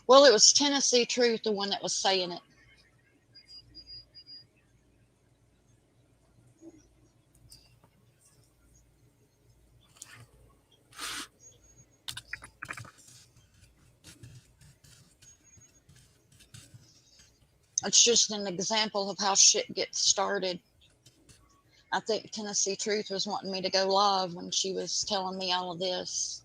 Well, it was Tennessee Truth, the one that was saying it. It's just an example of how shit gets started. I think Tennessee Truth was wanting me to go live when she was telling me all of this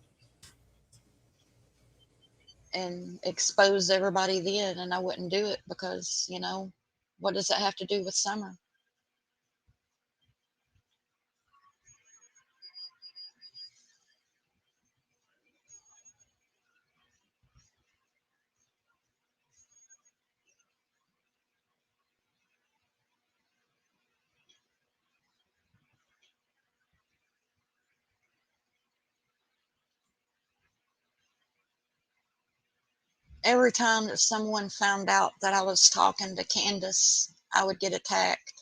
and expose everybody then, and I wouldn't do it because, what does that have to do with Summer? Every time that someone found out that I was talking to Candace, I would get attacked.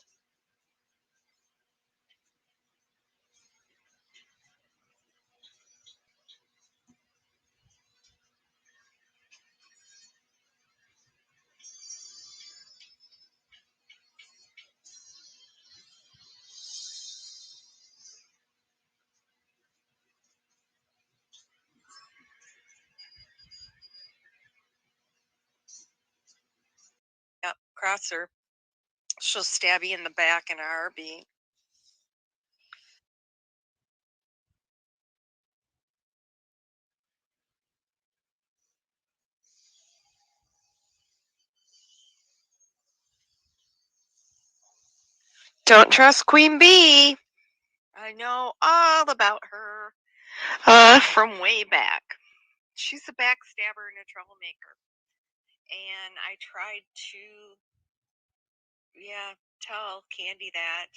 Yep, crosser. She'll stab you in the back in a heartbeat. Don't trust Queen Bee. I know all about her from way back. She's a backstabber and a troublemaker. And I tried to, tell Candy that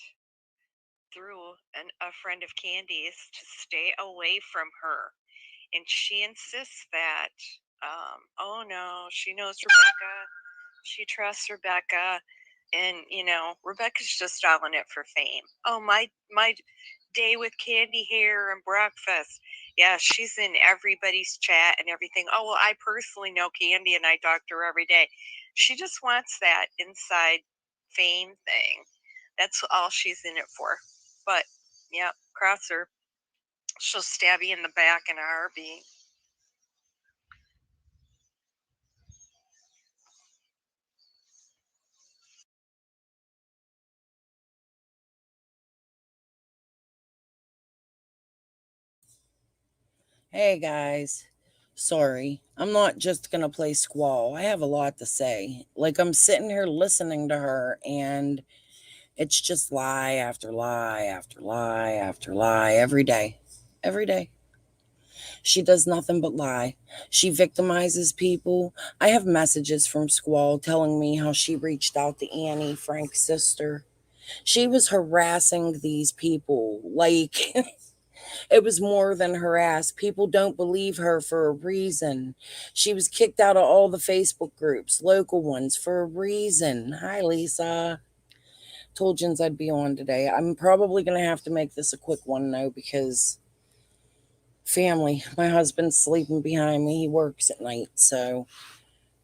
through a friend of Candy's to stay away from her. And she insists that, oh no, she knows Rebecca. She trusts Rebecca. And, Rebecca's just all in it for fame. Oh, my day with Candy here and breakfast. Yeah, she's in everybody's chat and everything. Oh, well, I personally know Candy and I talk to her every day. She just wants that inside fame thing. That's all she's in it for. But, yeah, cross her. She'll stab you in the back in a heartbeat. Hey guys, sorry, I'm not just gonna play squall. I have a lot to say. Like, I'm sitting here listening to her, and it's just lie after lie after lie after lie every day. Every day. She does nothing but lie. She victimizes people. I have messages from Squall telling me how she reached out to Annie, Frank's sister. She was harassing these people. Like, it was more than harass. People don't believe her for a reason. She was kicked out of all the Facebook groups, local ones, for a reason. Hi, Lisa. Told Jens I'd be on today. I'm probably going to have to make this a quick one, though, because family. My husband's sleeping behind me. He works at night, so.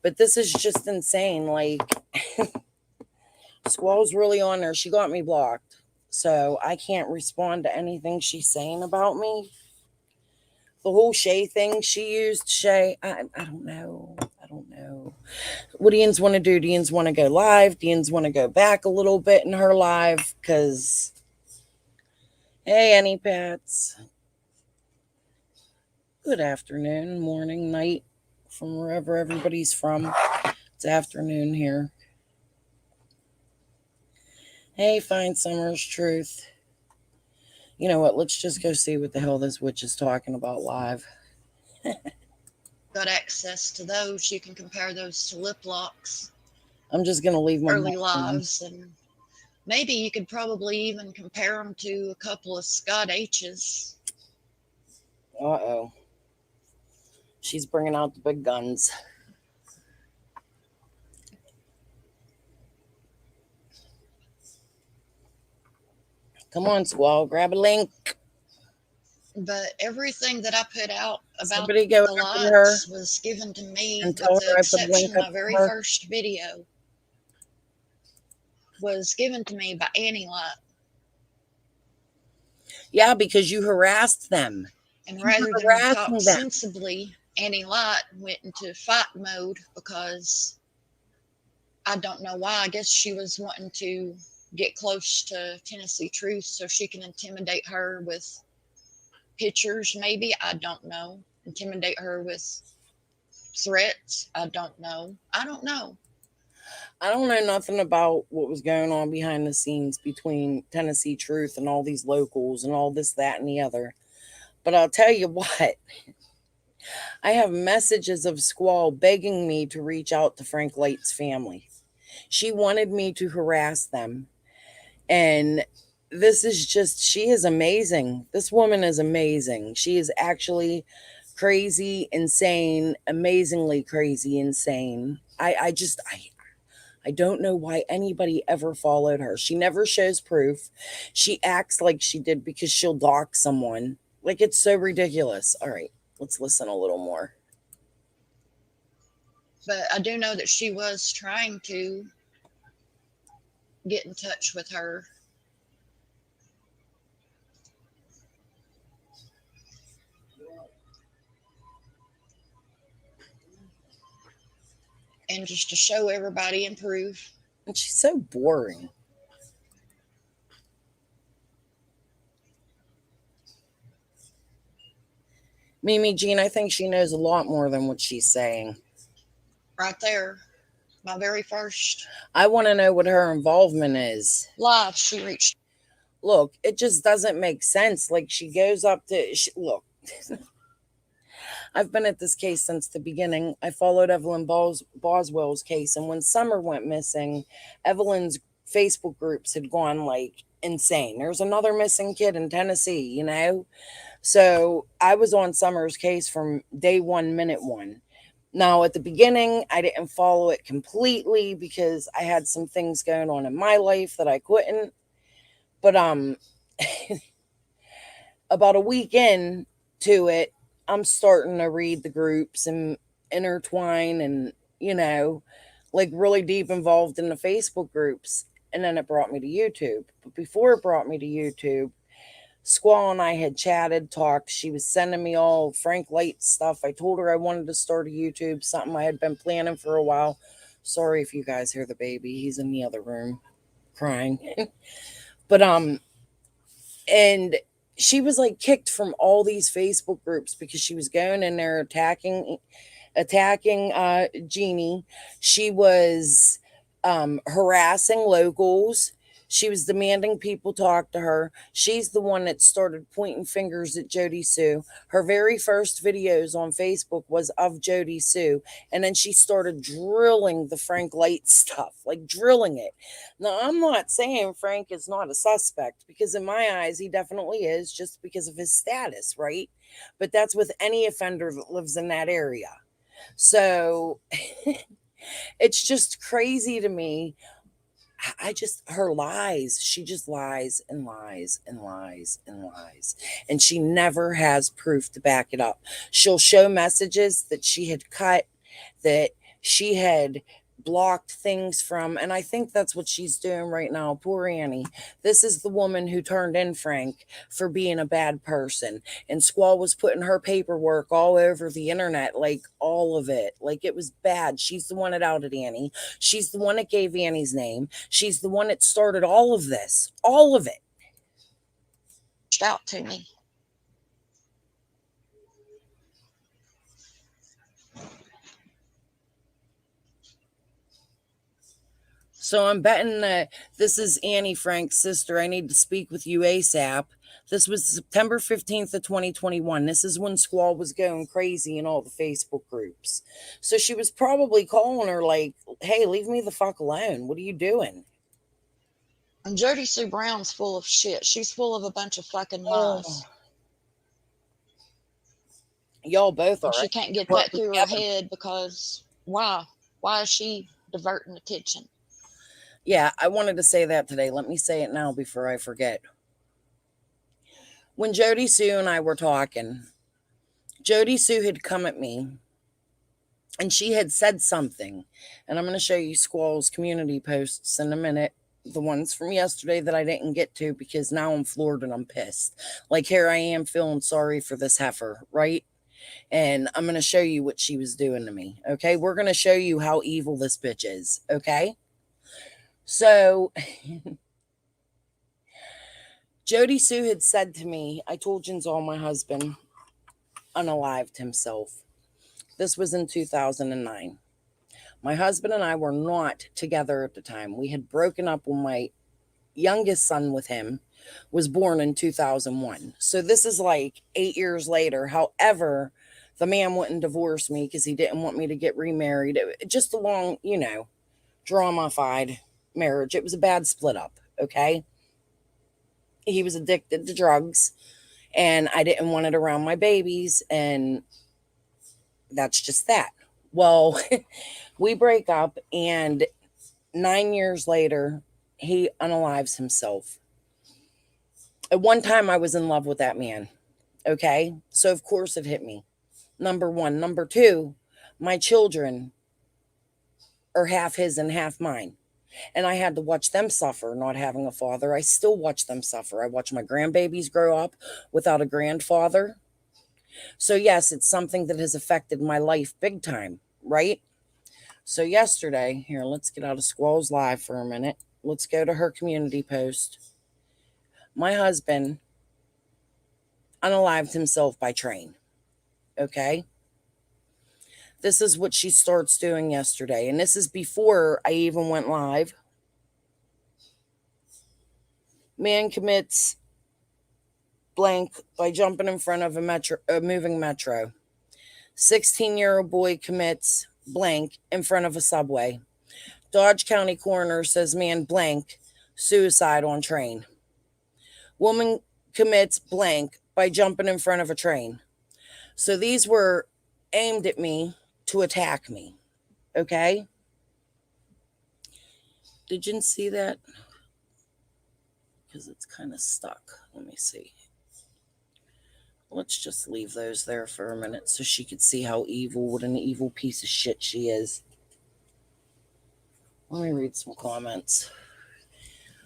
But this is just insane. Like, Squall's really on there. She got me blocked. So I can't respond to anything she's saying about me. The whole Shay thing she used, Shay, I don't know. I don't know. What do Ian's want to do? Do Ian's want to go live? Do Ian's want to go back a little bit in her live? Because, hey, Annie Pats. Good afternoon, morning, night, from wherever everybody's from. It's afternoon here. Hey, Fine Summer's Truth. You know what? Let's just go see what the hell this witch is talking about live. Got access to those. You can compare those to lip locks, I'm just going to leave my early mic on. lives, and maybe you could probably even compare them to a couple of Scott H's. Uh-oh. She's bringing out the big guns. Come on, Squall, grab a link. But everything that I put out about Somebody go the after her lights was given to me and with tell the her I put a link exception up my to very her. first video was given to me by Annie Light. Yeah, because you harassed them. And You were rather than harassing talk them. sensibly, Annie Light went into fight mode because I don't know why. I guess she was wanting to get close to Tennessee Truth so she can intimidate her with pictures, maybe. I don't know. Intimidate her with threats. I don't know. I don't know. I don't know nothing about what was going on behind the scenes between Tennessee Truth and all these locals and all this, that, and the other. But I'll tell you what, I have messages of Squall begging me to reach out to Frank Light's family. She wanted me to harass them. And this is just, she is amazing. This woman is amazing. She is actually crazy, insane, amazingly crazy, insane. I don't know why anybody ever followed her. She never shows proof. She acts like she did because she'll dox someone. Like, it's so ridiculous. All right, let's listen a little more. But I do know that she was trying to get in touch with her. And just to show everybody and prove. And she's so boring. Mimi Jean, I think she knows a lot more than what she's saying. Right there. My very first I want to know what her involvement is. live she reached. Look, it just doesn't make sense. Like, she goes up to, look, I've been at this case since the beginning. I followed Evelyn Boswell's case, and when Summer went missing, Evelyn's Facebook groups had gone like insane. There's another missing kid in Tennessee, you know? So I was on Summer's case from day one, minute one. Now, at the beginning, I didn't follow it completely because I had some things going on in my life that I couldn't. But about a week in to it, I'm starting to read the groups and intertwine and, like really deep involved in the Facebook groups. And then it brought me to YouTube. But before it brought me to YouTube, Squall and I had chatted, talked. She was sending me all Frank Light stuff. I told her I wanted to start a YouTube, something I had been planning for a while. Sorry if you guys hear the baby. He's in the other room crying. But and she was like kicked from all these Facebook groups because she was going in there attacking Jeannie. She was harassing locals. She was demanding people talk to her. She's the one that started pointing fingers at Jody Sue. Her very first videos on Facebook was of Jody Sue. And then she started drilling the Frank Light stuff, like drilling it. Now, I'm not saying Frank is not a suspect because in my eyes, he definitely is just because of his status, right? But that's with any offender that lives in that area. So it's just crazy to me. Her lies, she just lies and lies and lies and lies. And she never has proof to back it up. She'll show messages that she had cut, that she had blocked things from. And I think that's what she's doing right now. Poor Annie. This is the woman who turned in Frank for being a bad person. And Squall was putting her paperwork all over the internet, like all of it. Like it was bad. She's the one that outed Annie. She's the one that gave Annie's name. She's the one that started all of this. All of it. Out to me. So I'm betting that this is Annie Frank's sister. I need to speak with you ASAP. This was September 15th of 2021. This is when Squall was going crazy in all the Facebook groups. So she was probably calling her like, hey, leave me the fuck alone. What are you doing? And Jody Sue Brown's full of shit. She's full of a bunch of fucking lies. Y'all both are. And she can't get that through her head because why? Why is she diverting attention? Yeah, I wanted to say that today. Let me say it now before I forget. When Jody Sue and I were talking, Jody Sue had come at me and she had said something. And I'm going to show you Squall's community posts in a minute. The ones from yesterday that I didn't get to because now I'm floored and I'm pissed. Like, here I am feeling sorry for this heifer, right? And I'm going to show you what she was doing to me. Okay. We're going to show you how evil this bitch is. Okay. So, Jody Sue had said to me, I told Jinzal my husband unalived himself. This was in 2009. My husband and I were not together at the time. We had broken up when my youngest son with him was born in 2001. So this is like 8 years later. However, the man wouldn't divorce me because he didn't want me to get remarried. Just a long, drama-fied marriage. It was a bad split up, okay? He was addicted to drugs and I didn't want it around my babies, and that's just that. Well, we break up, and 9 years later, he unalives himself. At one time, I was in love with that man. Okay. So, of course, it hit me. Number one. Number two, my children are half his and half mine. And I had to watch them suffer not having a father. I still watch them suffer. I watch my grandbabies grow up without a grandfather. So, yes, it's something that has affected my life big time, right? So, yesterday, here, let's get out of Squall's Live for a minute. Let's go to her community post. My husband unalived himself by train. Okay. This is what she starts doing yesterday. And this is before I even went live. Man commits blank by jumping in front of a moving metro. 16-year-old boy commits blank in front of a subway. Dodge County coroner says man blank suicide on train. Woman commits blank by jumping in front of a train. So these were aimed at me to attack me. Okay? Did you see that? Because it's kind of stuck. Let me see. Let's just leave those there for a minute so she could see how evil, what an evil piece of shit she is. Let me read some comments.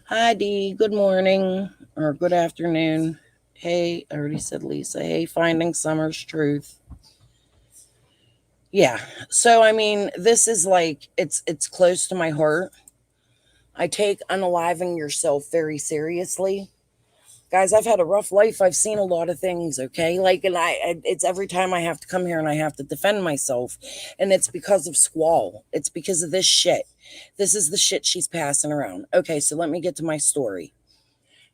Hi, Dee. Good morning or good afternoon. Hey, I already said Lisa. Hey, Finding Summer's Truth. Yeah. So, I mean, this is like, it's close to my heart. I take unaliving yourself very seriously. Guys, I've had a rough life. I've seen a lot of things, okay? Like, and it's every time I have to come here and I have to defend myself. And it's because of Squall. It's because of this shit. This is the shit she's passing around. Okay, so let me get to my story.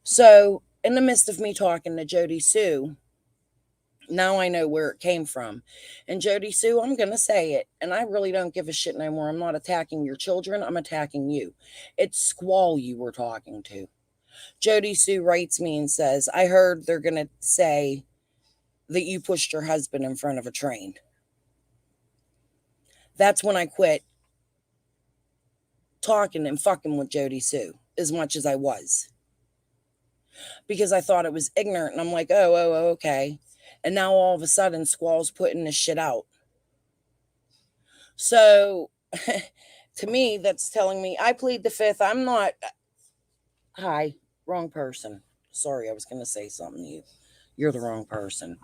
So, in the midst of me talking to Jody Sue, now I know where it came from. And Jody Sue, I'm going to say it. And I really don't give a shit no more. I'm not attacking your children. I'm attacking you. It's Squall you were talking to. Jody Sue writes me and says, I heard they're going to say that you pushed your husband in front of a train. That's when I quit talking and fucking with Jody Sue as much as I was. Because I thought it was ignorant. And I'm like, oh, okay. And now all of a sudden, Squall's putting this shit out. So, to me, that's telling me I plead the fifth. I'm not. Hi, wrong person. Sorry, I was going to say something to you. You're the wrong person.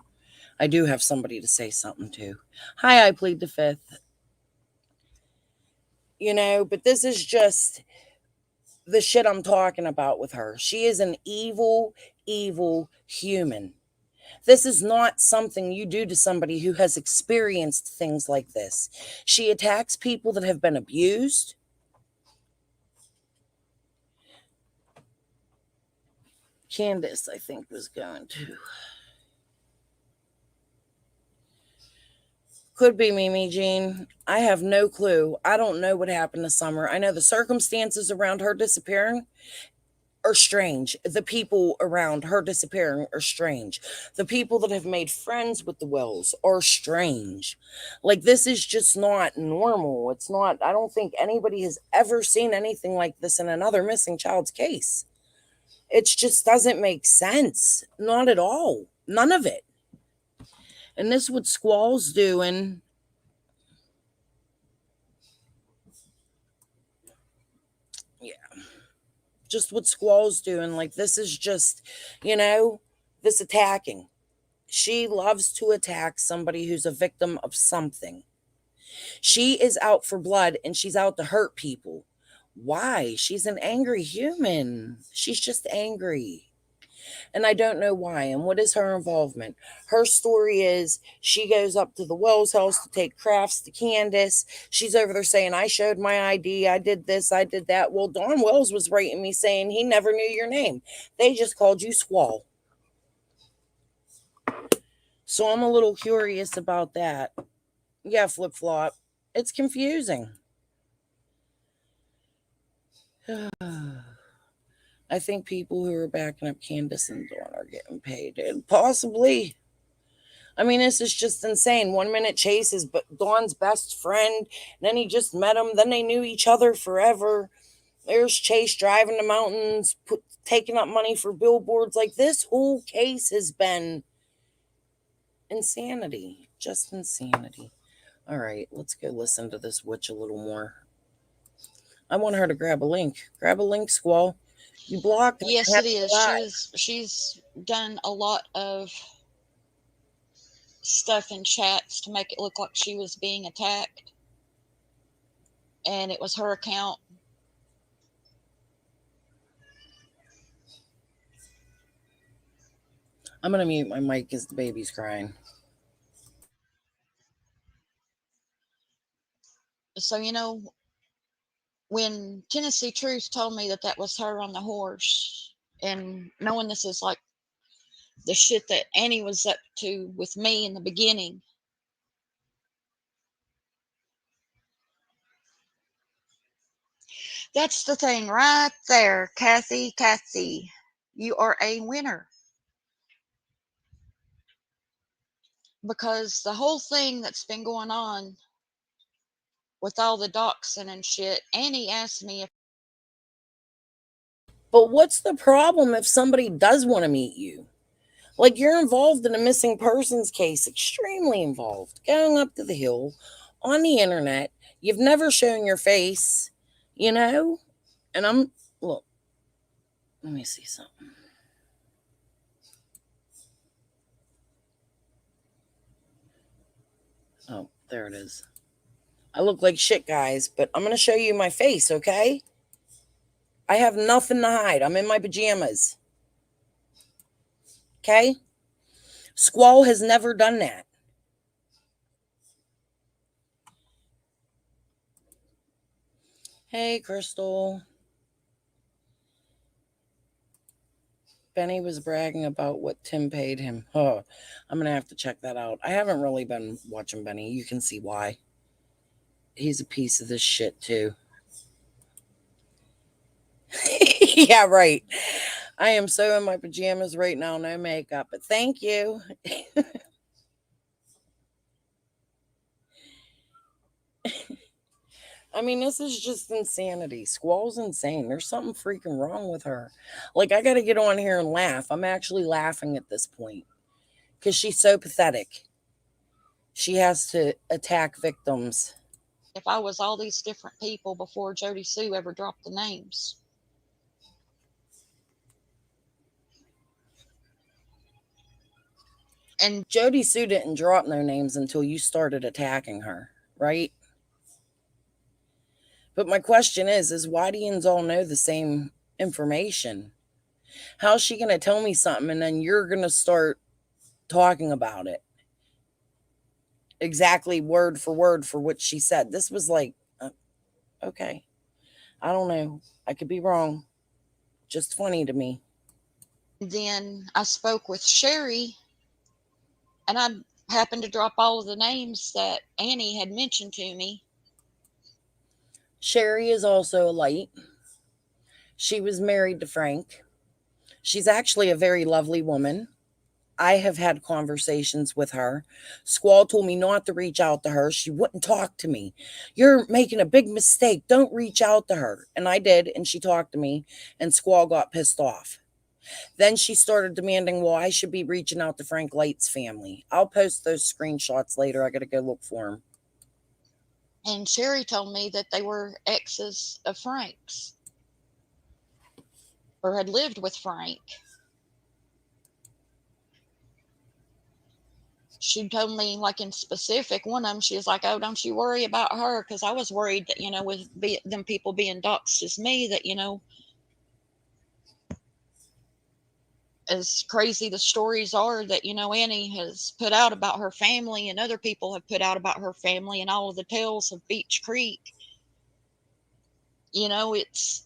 I do have somebody to say something to. Hi, I plead the fifth. But this is just the shit I'm talking about with her. She is an evil, evil human. This is not something you do to somebody who has experienced things like this. She attacks people that have been abused. Candace, I think, was going to. Could be Mimi Jean. I have no clue. I don't know what happened to Summer. I know the circumstances around her disappearing are strange. The people around her disappearing are strange. The people that have made friends with the Wells are strange. Like, this is just not normal. It's not, I don't think anybody has ever seen anything like this in another missing child's case. It just doesn't make sense. Not at all. None of it. And this what Squall's doing. Yeah, just what Squall's doing. Like, this is just, you know, this attacking. She loves to attack somebody who's a victim of something. She is out for blood and she's out to hurt people. Why? She's an angry human. She's just angry. And I don't know why. And what is her involvement? Her story is she goes up to the Wells house to take crafts to Candace. She's over there saying, I showed my ID. I did this. I did that. Well, Don Wells was writing me saying he never knew your name. They just called you Squall. So I'm a little curious about that. Yeah, flip flop. It's confusing. I think people who are backing up Candace and Dawn are getting paid. And possibly. I mean, this is just insane. 1 minute Chase is Dawn's best friend. Then he just met him. Then they knew each other forever. There's Chase driving the mountains, taking up money for billboards. Like, this whole case has been insanity. Just insanity. All right, let's go listen to this witch a little more. I want her to grab a link. Grab a link, Squall. You blocked. Yes, it is. She's done a lot of stuff in chats to make it look like she was being attacked, and it was her account. I'm gonna mute my mic because the baby's crying. So, when Tennessee Truth told me that that was her on the horse, and knowing this is like the shit that Annie was up to with me in the beginning, that's the thing right there, Kathy. Kathy, you are a winner. Because the whole thing that's been going on with all the doxing and shit, Annie asked me if But what's the problem if somebody does want to meet you? Like, you're involved in a missing persons case, extremely involved, going up to the hill on the internet. You've never shown your face, you know? And look, let me see something. Oh, there it is. I look like shit, guys, but I'm going to show you my face, okay? I have nothing to hide. I'm in my pajamas. Okay? Squall has never done that. Hey, Crystal. Benny was bragging about what Tim paid him. Oh, I'm going to have to check that out. I haven't really been watching Benny. You can see why. He's a piece of this shit, too. Yeah, right. I am so in my pajamas right now, no makeup, but thank you. I mean, this is just insanity. Squall's insane. There's something freaking wrong with her. Like, I got to get on here and laugh. I'm actually laughing at this point because she's so pathetic. She has to attack victims. if I was all these different people before Jody Sue ever dropped the names. And Jody Sue didn't drop no names until you started attacking her, right? But my question is why do you all know the same information? How's she going to tell me something and then you're going to start talking about it? Exactly word for what she said. This was like, okay. I don't know. I could be wrong. Just funny to me. then I spoke with Sherry, and I happened to drop all of the names that Annie had mentioned to me. Sherry is also a light. She was married to Frank. She's actually a very lovely woman. I have had conversations with her. Squall told me not to reach out to her. She wouldn't talk to me. You're making a big mistake. Don't reach out to her. And I did, and she talked to me, and Squall got pissed off. Then she started demanding, well, I should be reaching out to Frank Light's family. I'll post those screenshots later. I got to go look for them. And Sherry told me that they were exes of Frank's or had lived with Frank. She told me, like in specific, one of them, she was like, "Oh, don't you worry about her," because I was worried that with them people being doxxed as me, that as crazy the stories are that Annie has put out about her family and other people have put out about her family and all of the tales of Beach Creek. It's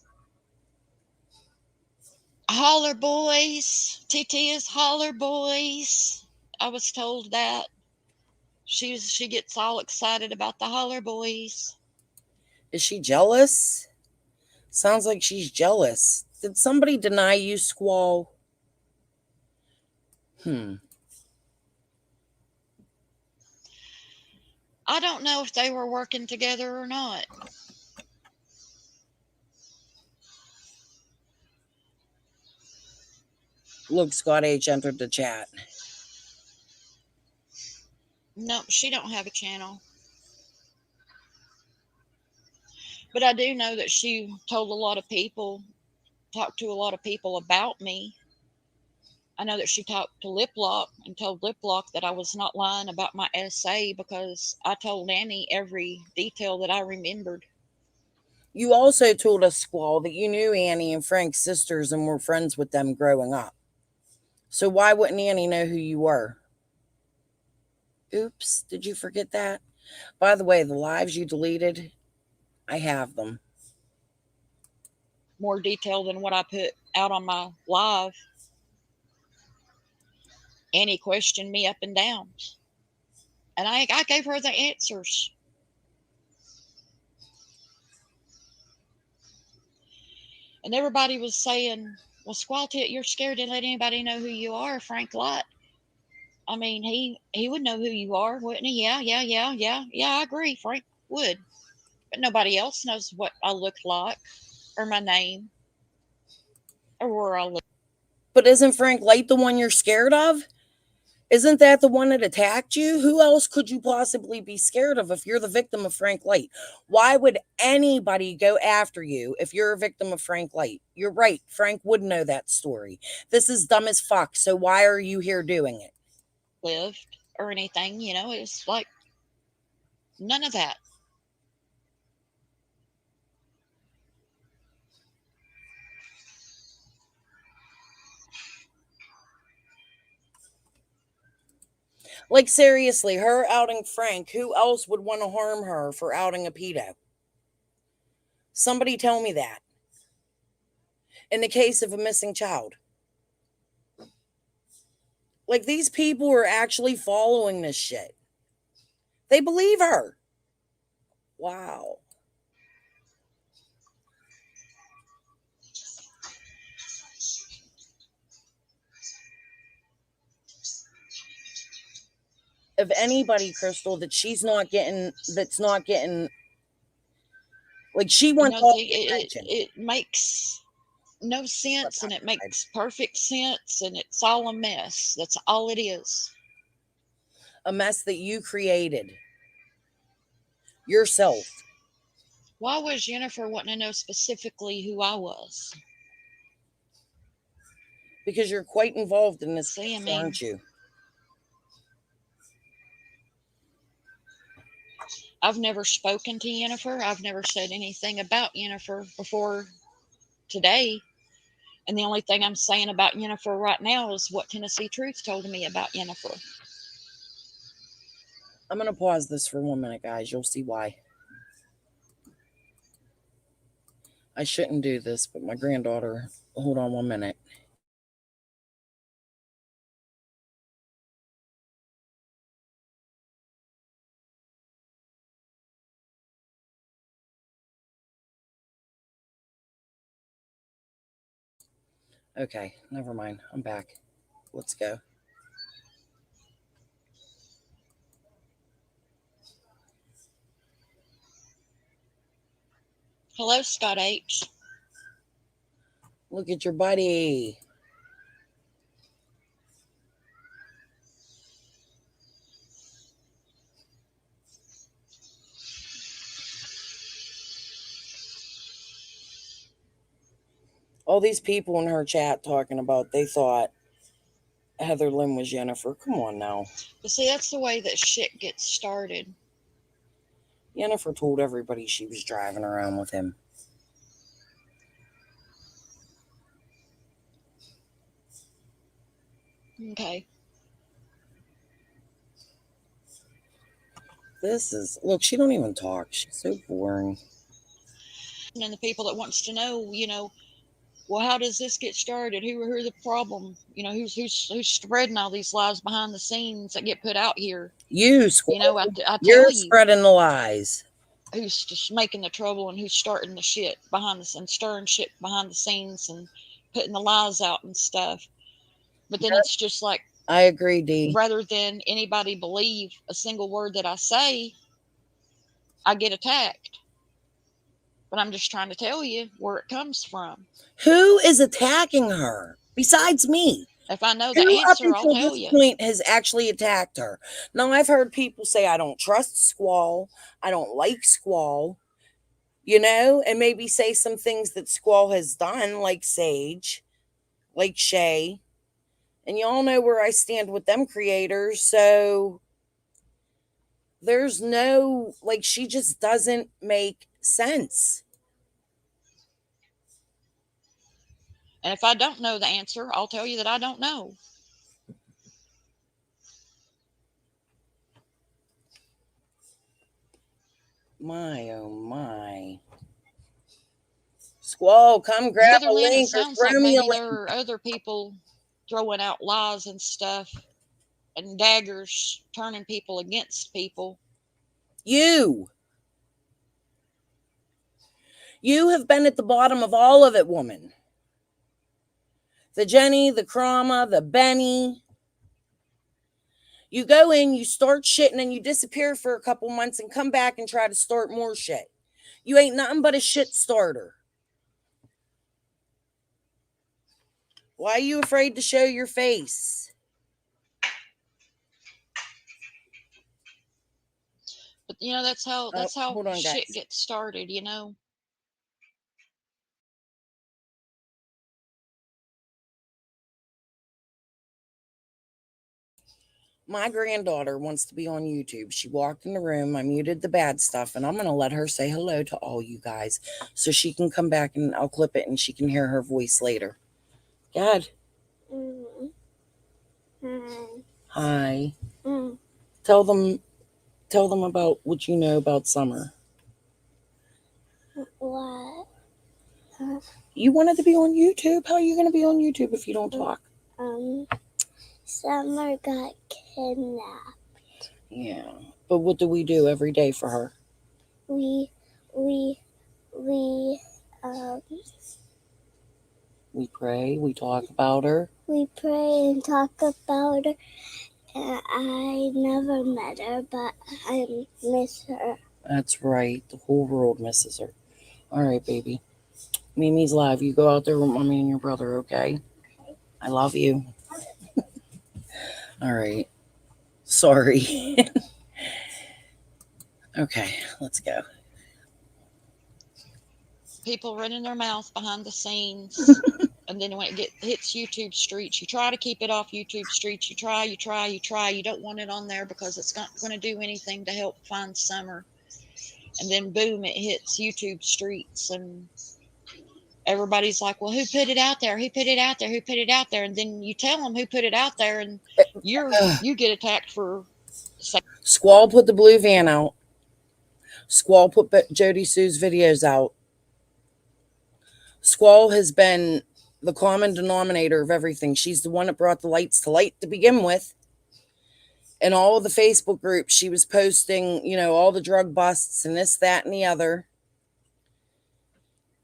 holler boys. TT is holler boys. I was told that. She gets all excited about the holler boys. Is she jealous? Sounds like she's jealous. Did somebody deny you, Squall? I don't know if they were working together or not. Look, Scott H entered the chat. No, she don't have a channel. But I do know that she told a lot of people, talked to a lot of people about me. I know that she talked to Liplock and told Liplock that I was not lying about my essay because I told Annie every detail that I remembered. You also told us, Squall, that you knew Annie and Frank's sisters and were friends with them growing up. So why wouldn't Annie know who you were? Oops, did you forget that? By the way, the lives you deleted, I have them. More detail than what I put out on my live. Annie questioned me up and down. And I gave her the answers. And everybody was saying, well, Squall Tit, you're scared to let anybody know who you are, Frank Light. I mean, he would know who you are, wouldn't he? Yeah, I agree. Frank would. But nobody else knows what I look like or my name or where I live. But isn't Frank Light the one you're scared of? Isn't that the one that attacked you? Who else could you possibly be scared of if you're the victim of Frank Light? Why would anybody go after you if you're a victim of Frank Light? You're right. Frank would know that story. This is dumb as fuck. So why are you here doing it? Lived or anything, it's like none of that. Like, seriously, her outing Frank, who else would want to harm her for outing a pedo? Somebody tell me that. In the case of a missing child. Like, these people are actually following this shit. They believe her. Wow. Of anybody, Crystal, that's not getting, like, she wants all the attention. It makes no sense and it makes perfect sense and it's all a mess. That's all it is. A mess that you created yourself. Why was Jennifer wanting to know specifically who I was? Because you're quite involved in this See, case, aren't you? I've never spoken to Jennifer. I've never said anything about Jennifer before today. And the only thing I'm saying about Jennifer right now is what Tennessee Truth told me about Jennifer. I'm going to pause this for 1 minute, guys. You'll see why. I shouldn't do this, but my granddaughter, hold on 1 minute. Okay, never mind. I'm back. Let's go. Hello, Scott H. Look at your buddy. All these people in her chat talking about they thought Heather Lynn was Jennifer. Come on now. But see, that's the way that shit gets started. Jennifer told everybody she was driving around with him. Okay. This is, look, she don't even talk. She's so boring. And the people that wants to know, well, how does this get started? Who are the problem? Who's spreading all these lies behind the scenes that get put out here? You, Squall, I you're tell you, spreading the lies. who's just making the trouble and who's starting the shit behind the and stirring shit behind the scenes and putting the lies out and stuff. But then it's just like, I agree, Dee. rather than anybody believe a single word that I say, I get attacked. But I'm just trying to tell you where it comes from. Who is attacking her besides me? If I know the Who up answer, I'll until tell this you. point has actually attacked her? Now, I've heard people say, I don't trust Squall. I don't like Squall. And maybe say some things that Squall has done, like Sage, like Shay. And y'all know where I stand with them creators. So there's no, like, she just doesn't make sense. And if I don't know the answer, I'll tell you that I don't know. My, oh my. Squall, come grab Heather a Lynn, it link or sounds throw like me a maybe link. there are other people throwing out lies and stuff and daggers turning people against people. You have been at the bottom of all of it, woman. The Jenny, the Krama, the Benny. You go in, you start shit, and then you disappear for a couple months and come back and try to start more shit. You ain't nothing but a shit starter. Why are you afraid to show your face? But that's how hold on, shit guys. gets started. My granddaughter wants to be on YouTube. She walked in the room. I muted the bad stuff, and I'm going to let her say hello to all you guys so she can come back and I'll clip it and she can hear her voice later. God. Hi. Tell them about what you know about summer. What? You wanted to be on YouTube? How are you going to be on YouTube if you don't talk? Summer got kidnapped. Yeah. But what do we do every day for her? We pray, we talk about her. We pray and talk about her. I never met her, but I miss her. That's right. The whole world misses her. All right, baby. Mimi's live. You go out there with mommy and your brother, okay? I love you. All right. Sorry. Okay, let's go. People running their mouth behind the scenes. And then when it hits YouTube streets, you try to keep it off YouTube streets. You try. You don't want it on there because it's not going to do anything to help find Summer. And then boom, it hits YouTube streets, and everybody's like, well, who put it out there? Who put it out there? Who put it out there? And then you tell them who put it out there, and you get attacked for. Squall put the blue van out. Squall put Jody Sue's videos out. Squall has been the common denominator of everything. She's the one that brought the lights to light to begin with. In all of the Facebook groups, she was posting, all the drug busts and this, that, and the other.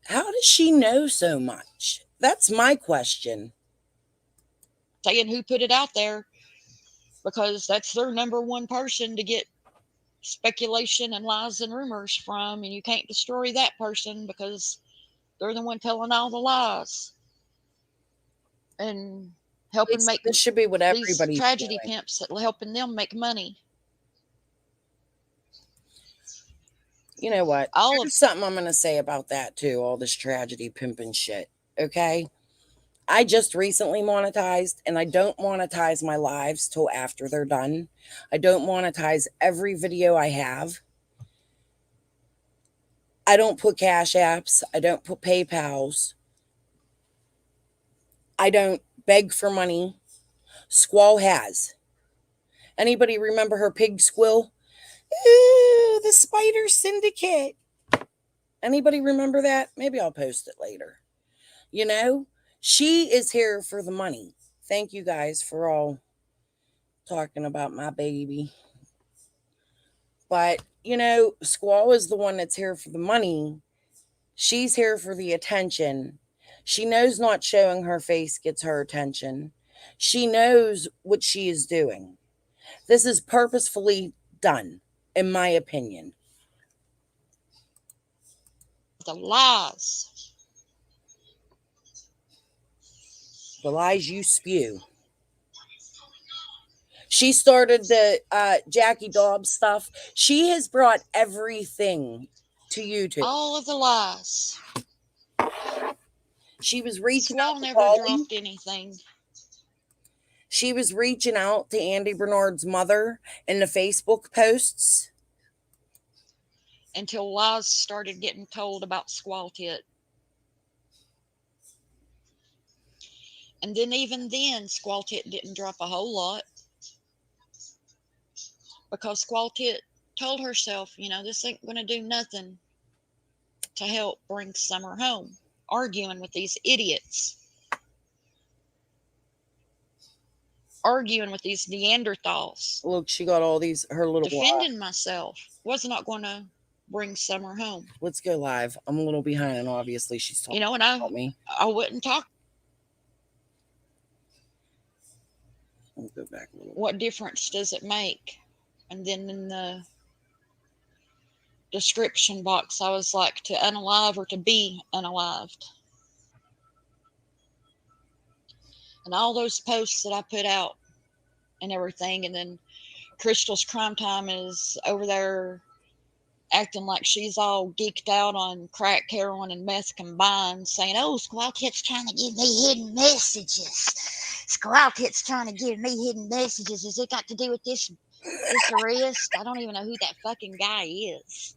How does she know so much? That's my question. Saying who put it out there, because that's their number one person to get speculation and lies and rumors from, and you can't destroy that person because they're the one telling all the lies and helping make this should be what these everybody's tragedy doing. pimps that helping them make money. You know what? There's something I'm going to say about that too, all this tragedy pimping shit. Okay. I just recently monetized, and I don't monetize my lives till after they're done. I don't monetize every video I have. I don't put cash apps. I don't put PayPals. I don't beg for money. Squall has. Anybody remember her pig squill? Ooh, the spider syndicate. Anybody remember that? Maybe I'll post it later. You know, she is here for the money. Thank you guys for all talking about my baby. But, Squall is the one that's here for the money. She's here for the attention. She knows not showing her face gets her attention. She knows what she is doing. This is purposefully done, in my opinion. The lies. The lies you spew. She started the Jackie Dobbs stuff. She has brought everything to YouTube. All of the lies. She was reaching Squall out to never Polly. dropped anything. She was reaching out to Andy Bernard's mother in the Facebook posts. Until lies started getting told about Squall Tit. And then even then, Squall Tit didn't drop a whole lot. Because Squall Tit told herself, this ain't going to do nothing to help bring Summer home. Arguing with these idiots. Arguing with these Neanderthals. Look, she got all these, her little... Defending myself. Was not going to bring Summer home. Let's go live. I'm a little behind, and obviously she's talking about me. I wouldn't talk. I'll go back a little. What difference does it make? And then in the description box, I was like, to unalive or to be unalived. And all those posts that I put out and everything, and then Crystal's Crime Time is over there acting like she's all geeked out on crack, heroin, and meth combined, saying, oh, Squall Tit's trying to give me hidden messages. Squall Tit's trying to give me hidden messages. Has it got to do with this arrest? I don't even know who that fucking guy is.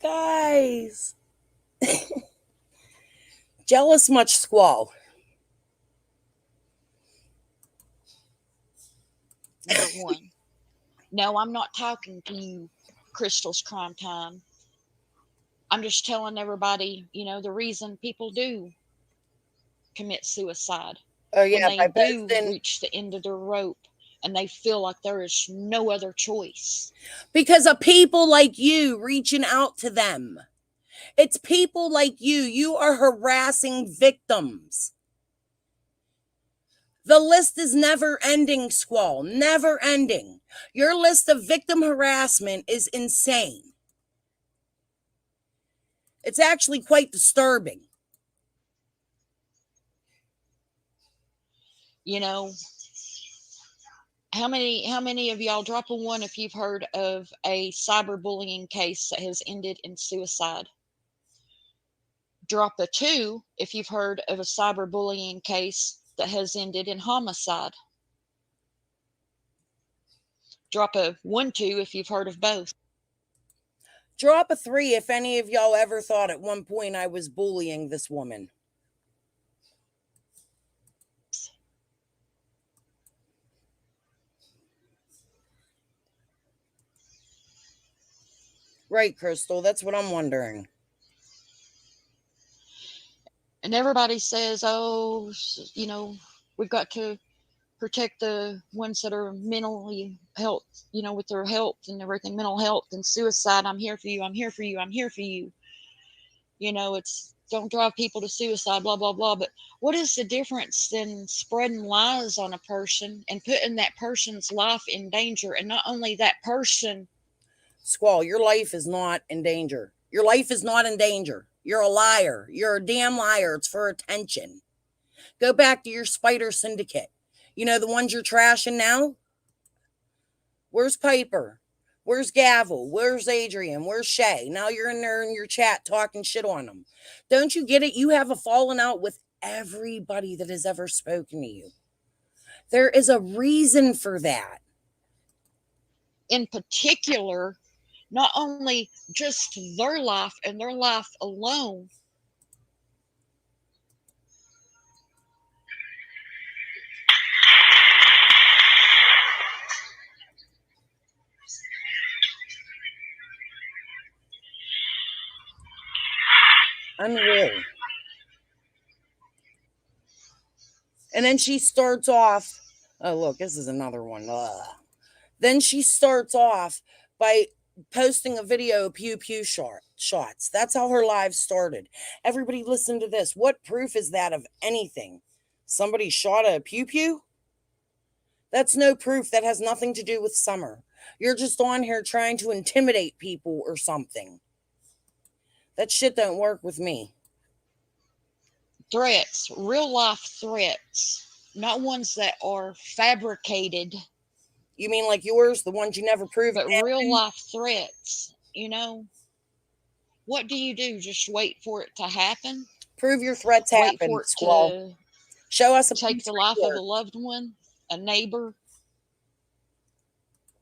Guys. Jealous much, Squall? Number one. No, I'm not talking to you, Crystal's Crime Time. I'm just telling everybody, the reason people do commit suicide. Oh, yeah, when they do reach the end of their rope and they feel like there is no other choice. Because of people like you reaching out to them. It's people like you. You are harassing victims. The list is never ending, Squall. Never ending. Your list of victim harassment is insane. It's actually quite disturbing. How many of y'all, drop a one if you've heard of a cyberbullying case that has ended in suicide? Drop a two if you've heard of a cyberbullying case that has ended in homicide. Drop a 1-2 if you've heard of both. Drop a 3 if any of y'all ever thought at one point I was bullying this woman. Right, Crystal, that's what I'm wondering. And everybody says, oh, we've got to protect the ones that are mentally health, with their health and everything, mental health and suicide. I'm here for you. I'm here for you. I'm here for you. It's don't drive people to suicide, blah, blah, blah. But what is the difference than spreading lies on a person and putting that person's life in danger? And not only that person. Squall, your life is not in danger. Your life is not in danger. You're a liar. You're a damn liar. It's for attention. Go back to your spider syndicate. The ones you're trashing now? Where's Piper? Where's Gavel? Where's Adrian? Where's Shay? Now you're in there in your chat talking shit on them. Don't you get it? You have a falling out with everybody that has ever spoken to you. There is a reason for that. In particular, not only just their life and their life alone, Unreal. And then she starts off. Oh, look, this is another one. Ugh. Then she starts off by posting a video of pew pew shots. That's how her live started. Everybody listen to this. What proof is that of anything? Somebody shot a pew pew? That's no proof. That has nothing to do with Summer. You're just on here trying to intimidate people or something. That shit don't work with me. threats, real life threats, not ones that are fabricated. You mean like yours, the ones you never proved? But real life threats, what do? Just wait for it to happen? Prove your threats Wait happen, for it Squall. to Show us a take the life of a loved one, a neighbor,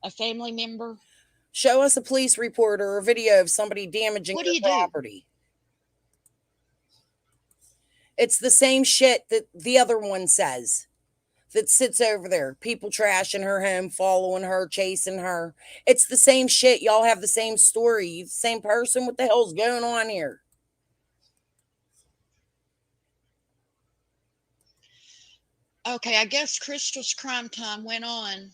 a family member? Show us a police report or a video of somebody damaging your property. It's the same shit that the other one says. That sits over there. People trashing her home, following her, chasing her. It's the same shit. Y'all have the same story. The same person. What the hell's going on here? Okay, I guess Crystal's crime time went on.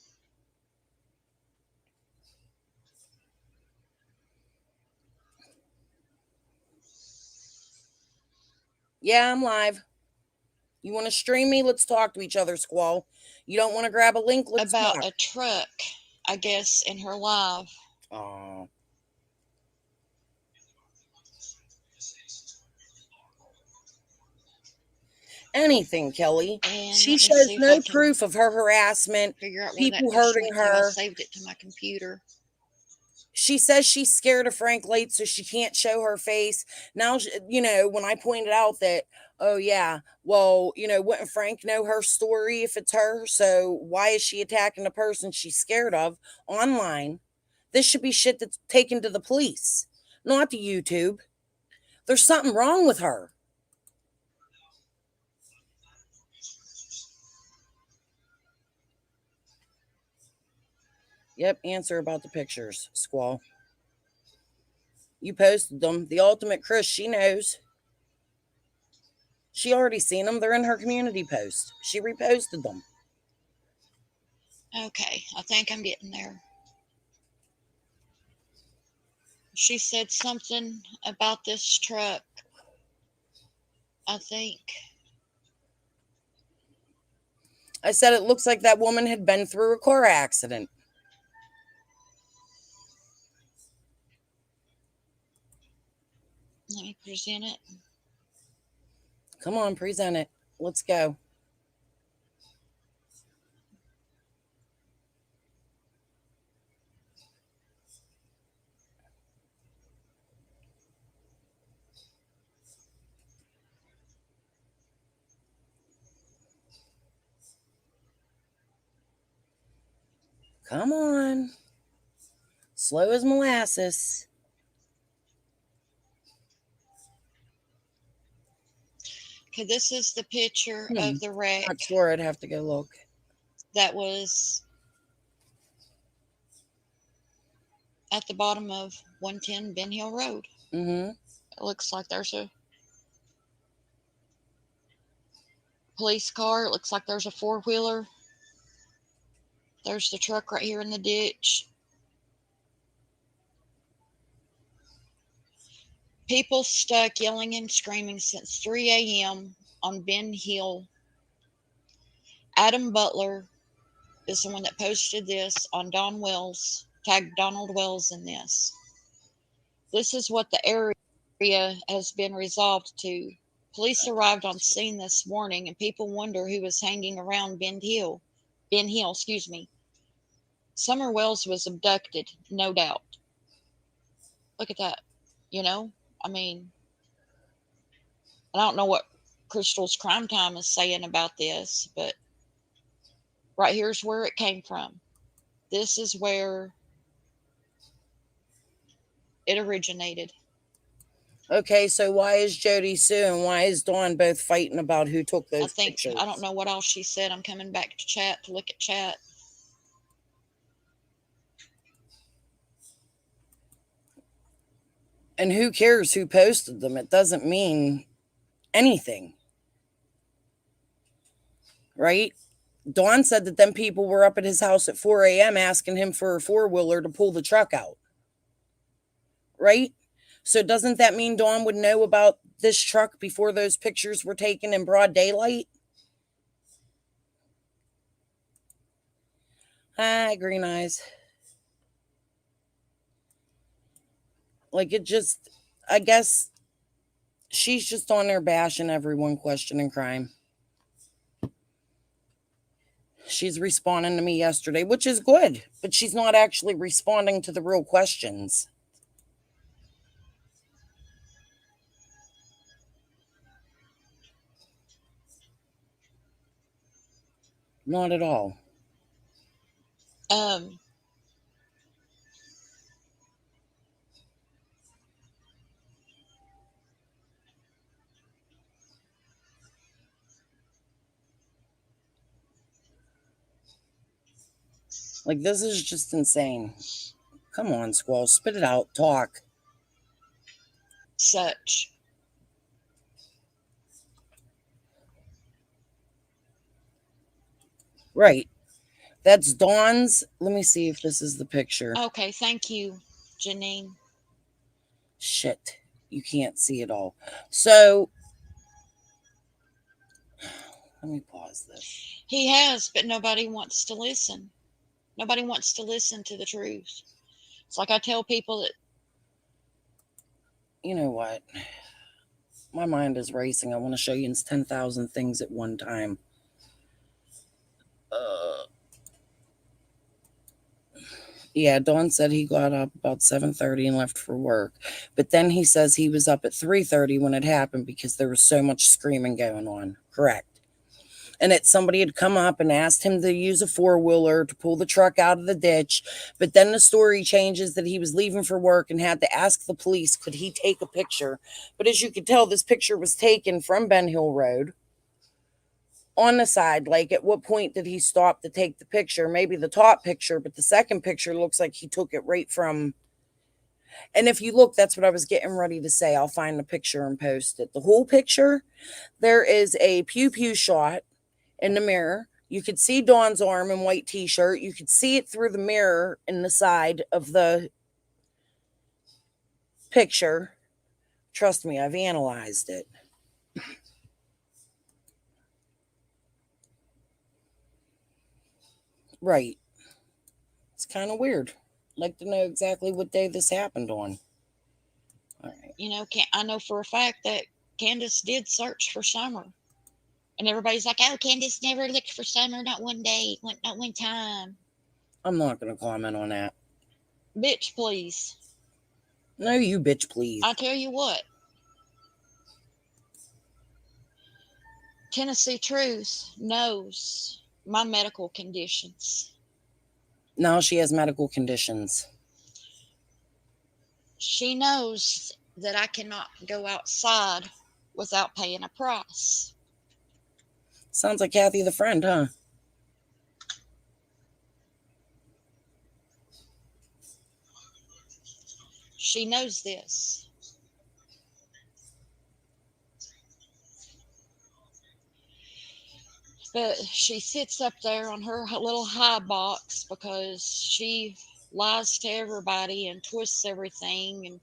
Yeah, I'm live. You want to stream me? Let's talk to each other, Squall. You don't want to grab a link? Let's about talk. A truck, I guess, in her live. Oh. Anything, Kelly. And she shows no proof of her harassment, people hurting her. I saved it to my computer. She says she's scared of Frank late, so she can't show her face. Now, when I pointed out that, oh, yeah, well, wouldn't Frank know her story if it's her? So why is she attacking the person she's scared of online? This should be shit that's taken to the police, not to YouTube. There's something wrong with her. Yep, answer about the pictures, Squall. You posted them. The ultimate Chris, she knows. She already seen them. They're in her community post. She reposted them. Okay, I think I'm getting there. She said something about this truck, I think. I said it looks like that woman had been through a car accident. Let me present it. Come on, present it. Let's go. Come on. Slow as molasses. Okay, this is the picture of the wreck. Not sure. I'd have to go look. That was at the bottom of 110 Ben Hill Road. Mm-hmm. It looks like there's a police car. It looks like there's a four-wheeler. There's the truck right here in the ditch. People stuck yelling and screaming since 3 a.m. on Ben Hill. Adam Butler is the one that posted this on Don Wells, tagged Donald Wells in this. This is what the area has been resolved to. Police arrived on scene this morning, and people wonder who was hanging around Ben Hill. Summer Wells was abducted, no doubt. Look at that. You know, I mean, I don't know what Crystal's Crime Time is saying about this, but right here's where it came from. This is where it originated. Okay, so why is Jody Sue and why is Dawn both fighting about who took I those think, pictures? I don't know what else she said. I'm coming back to chat to look at chat. And who cares who posted them? It doesn't mean anything, right? Dawn said that them people were up at his house at 4 a.m. asking him for a four-wheeler to pull the truck out, right? So doesn't that mean Dawn would know about this truck before those pictures were taken in broad daylight? Hi, Green Eyes. Like, it just, I guess she's just on there bashing everyone, questioning crime. She's responding to me yesterday, which is good, but she's not actually responding to the real questions. Not at all. Um, Like, this is just insane. Come on, Squall, spit it out, talk. such. Right. That's Dawn's. Let me see if this is the picture. Okay, thank you, Janine. Shit. You can't see it all. So, let me pause this. He has, but nobody wants to listen. Nobody wants to listen to the truth. It's like I tell people that. You know what? My mind is racing. I want to show you 10,000 things at one time. Yeah, Dawn said he got up about 7:30 and left for work. But then he says he was up at 3:30 when it happened because there was so much screaming going on. Correct. And that somebody had come up and asked him to use a four-wheeler to pull the truck out of the ditch. But then the story changes that he was leaving for work and had to ask the police, could he take a picture? But as you could tell, this picture was taken from Ben Hill Road on the side. Like, at what point did he stop to take the picture? Maybe the top picture, but the second picture looks like he took it right from. And if you look, that's what I was getting ready to say. I'll find the picture and post it. The whole picture, there is a pew pew shot in the mirror. You could see Dawn's arm in white t-shirt. You could see it through the mirror in the side of the picture. Trust me, I've analyzed it. Right. It's kind of weird. Like to know exactly what day this happened on. All right. You know, I know for a fact that Candace did search for Summer. And everybody's like, oh, Candace never looked for Summer, not one day, not one time. I'm not going to comment on that. Bitch, please. No, you bitch, please. I tell you what. Tennessee Truth knows my medical conditions. Now she has medical conditions. She knows that I cannot go outside without paying a price. Sounds like Kathy the friend, huh? She knows this. But she sits up there on her little high box because she lies to everybody and twists everything, and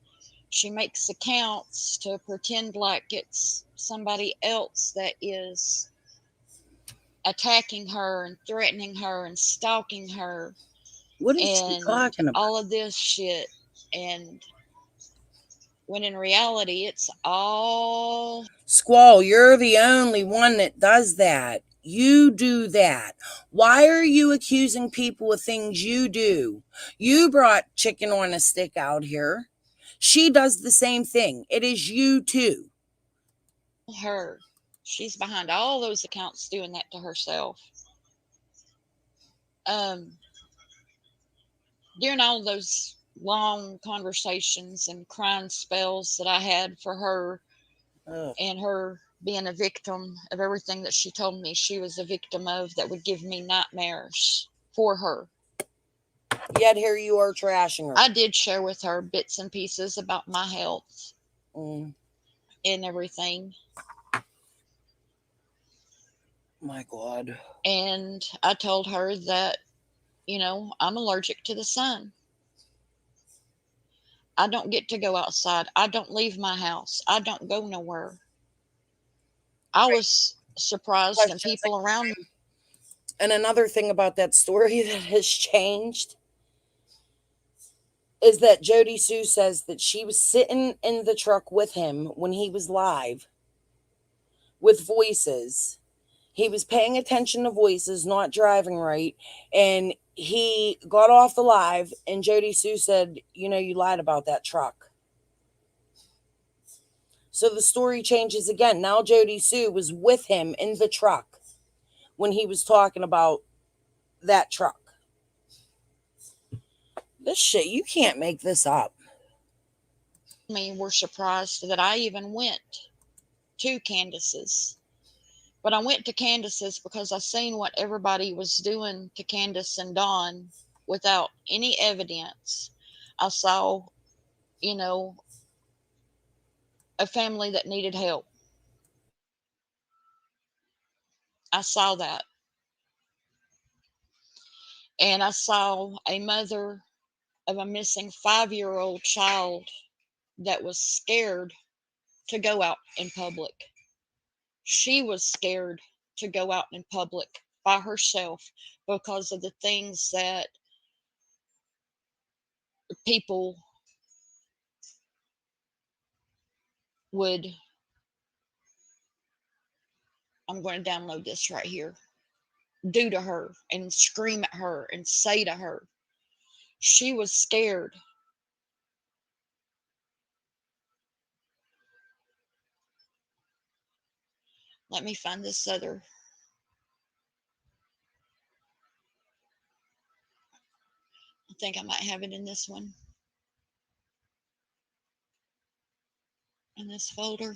she makes accounts to pretend like it's somebody else that is attacking her and threatening her and stalking her. What is she talking about? All of this shit. And when in reality, it's all. Squall, you're the only one that does that. You do that. Why are you accusing people of things you do? You brought chicken on a stick out here. She does the same thing. It is you too. Her. She's behind all those accounts doing that to herself. During all those long conversations and crying spells that I had for her, Ugh. and her being a victim of everything that she told me she was a victim of, that would give me nightmares for her. Yet here you are trashing her. I did share with her bits and pieces about my health and everything. My God. And I told her that, I'm allergic to the sun. I don't get to go outside. I don't leave my house. I don't go nowhere. I was surprised, and people around me. And another thing about that story that has changed is that Jody Sue says that she was sitting in the truck with him when he was live with voices. He was paying attention to voices, not driving right. And he got off the live, and Jody Sue said, you lied about that truck. So the story changes again. Now Jody Sue was with him in the truck when he was talking about that truck. This shit, you can't make this up. Me were surprised that I even went to Candace's. But I went to Candace's because I seen what everybody was doing to Candace and Dawn without any evidence. I saw, you know, a family that needed help. I saw that. And I saw a mother of a missing 5-year-old child that was scared to go out in public. She was scared to go out in public by herself because of the things that people would. I'm going to download this right here. Do to her and scream at her and say to her. She was scared. Let me find this other. I think I might have it in this one. In this folder.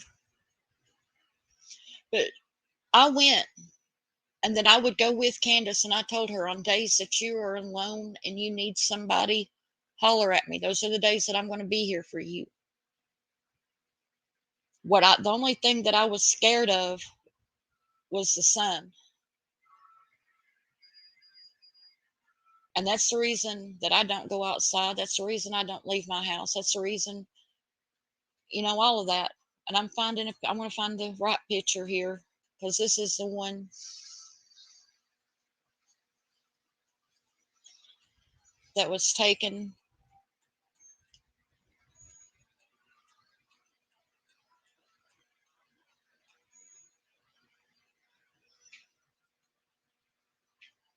But I went, and then I would go with Candace, and I told her, on days that you are alone and you need somebody, holler at me. Those are the days that I'm going to be here for you. The only thing that I was scared of was the sun. And that's the reason that I don't go outside. That's the reason I don't leave my house. That's the reason, all of that. And I'm want to find the right picture here, because this is the one that was taken.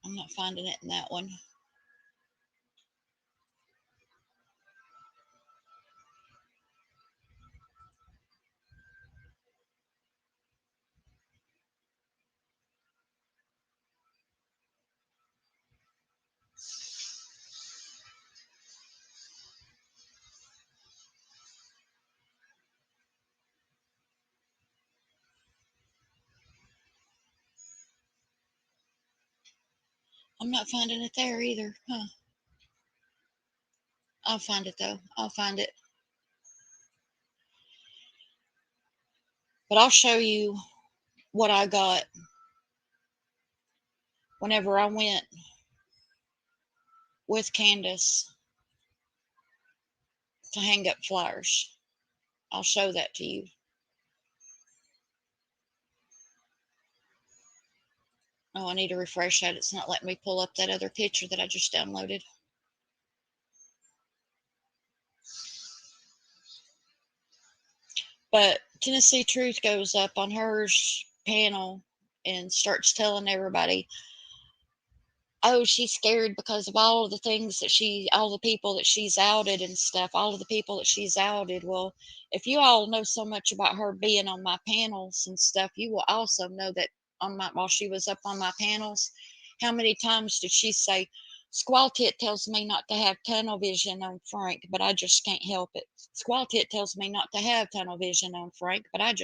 I'm not finding it in that one. I'm not finding it there either. Huh. I'll find it though. I'll find it. But I'll show you what I got whenever I went with Candace to hang up flyers. I'll show that to you. Oh, I need to refresh that. It's not letting me pull up that other picture that I just downloaded. But Tennessee Truth goes up on hers panel, and starts telling everybody, oh, she's scared because of all of the things that all the people that she's outed and stuff, all of the people that she's outed. Well, if you all know so much about her being on my panels and stuff, you will also know that while she was up on my panels, how many times did she say, Squall Tit tells me not to have tunnel vision on Frank, but I just can't help it. Squall Tit tells me not to have tunnel vision on Frank, but I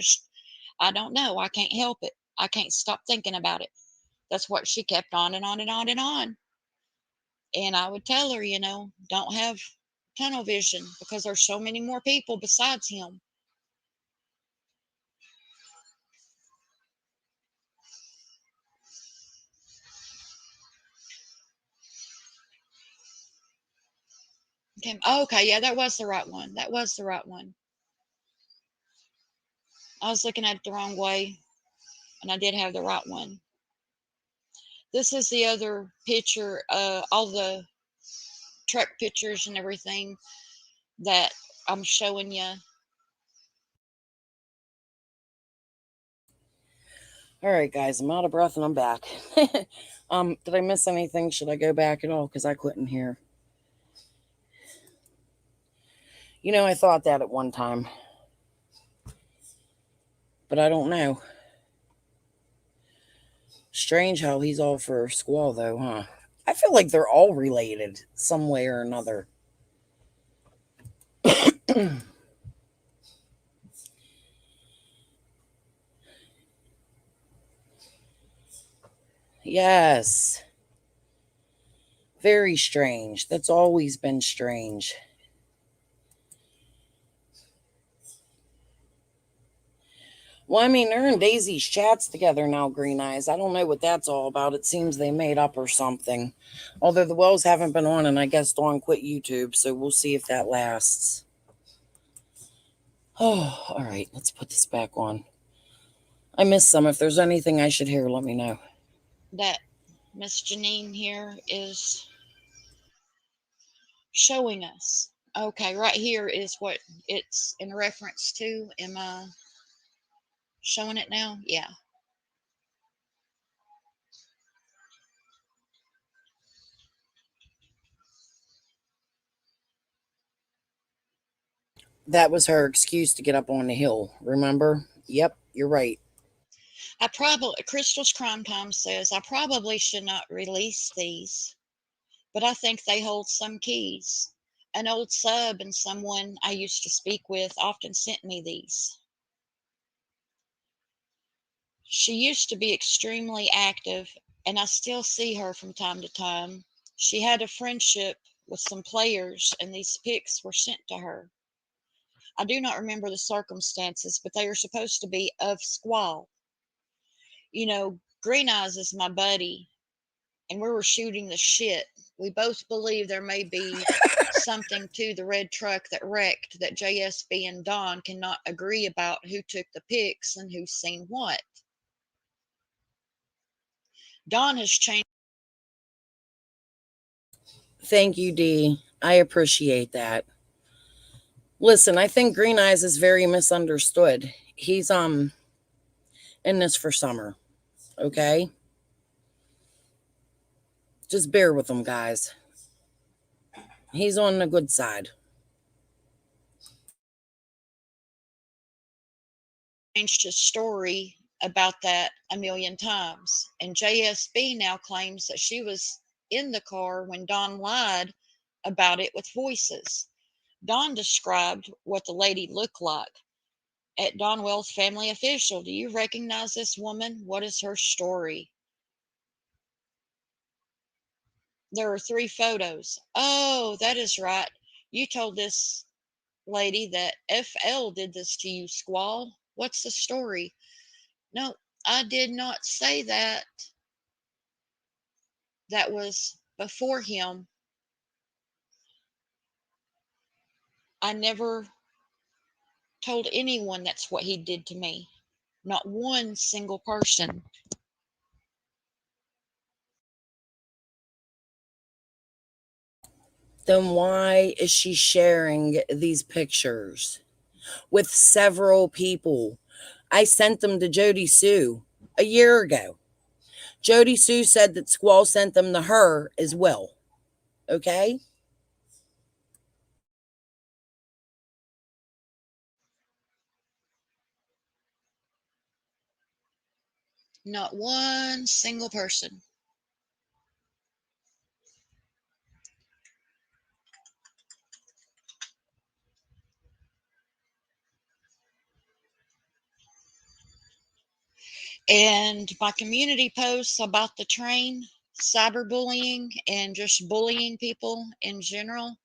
don't know. I can't help it. I can't stop thinking about it. That's what she kept on and on and on and on. And I would tell her, don't have tunnel vision because there's so many more people besides him. Okay. Oh, okay, yeah, that was the right one. That was the right one. I was looking at it the wrong way, and I did have the right one. This is the other picture, all the truck pictures and everything that I'm showing you. All right, guys, I'm out of breath and I'm back. Did I miss anything? Should I go back at all? Because I couldn't hear. I thought that at one time, but I don't know. Strange how he's all for Squall, though, huh? I feel like they're all related some way or another. Yes. Very strange. That's always been strange. Well, I mean, they're in Daisy's chats together now, Green Eyes. I don't know what that's all about. It seems they made up or something. Although the Wells haven't been on, and I guess Dawn quit YouTube, so we'll see if that lasts. Oh, all right. Let's put this back on. I missed some. If there's anything I should hear, let me know. That Miss Janine here is showing us. Okay, right here is what it's in reference to. Am I showing it now? Yeah. That was her excuse to get up on the hill. Remember? Yep, you're right. Crystal's Crime Time says, I probably should not release these, but I think they hold some keys. An old sub and someone I used to speak with often sent me these. She used to be extremely active, and I still see her from time to time. She had a friendship with some players, and these pics were sent to her. I do not remember the circumstances, but they are supposed to be of Squall. Green Eyes is my buddy, and we were shooting the shit. We both believe there may be something to the red truck that wrecked that JSB and Don cannot agree about who took the pics and who's seen what. Don has changed. Thank you, Dee. I appreciate that. Listen, I think Green Eyes is very misunderstood. He's in this for summer. Okay? Just bear with him, guys. He's on the good side. Changed his story about that a million times. And JSB now claims that she was in the car when Don lied about it with voices. Don described what the lady looked like. At Don Wells Family Official, do you recognize this woman? What is her story? There are 3 photos. Oh, that is right. You told this lady that FL did this to you, Squall. What's the story? No, I did not say that. That was before him. I never told anyone that's what he did to me. Not one single person. Then why is she sharing these pictures with several people? I sent them to Jody Sue. a year ago. Jody Sue said that Squall sent them to her as well. Okay? Not one single person. And my community posts about the train, cyberbullying, and just bullying people in general.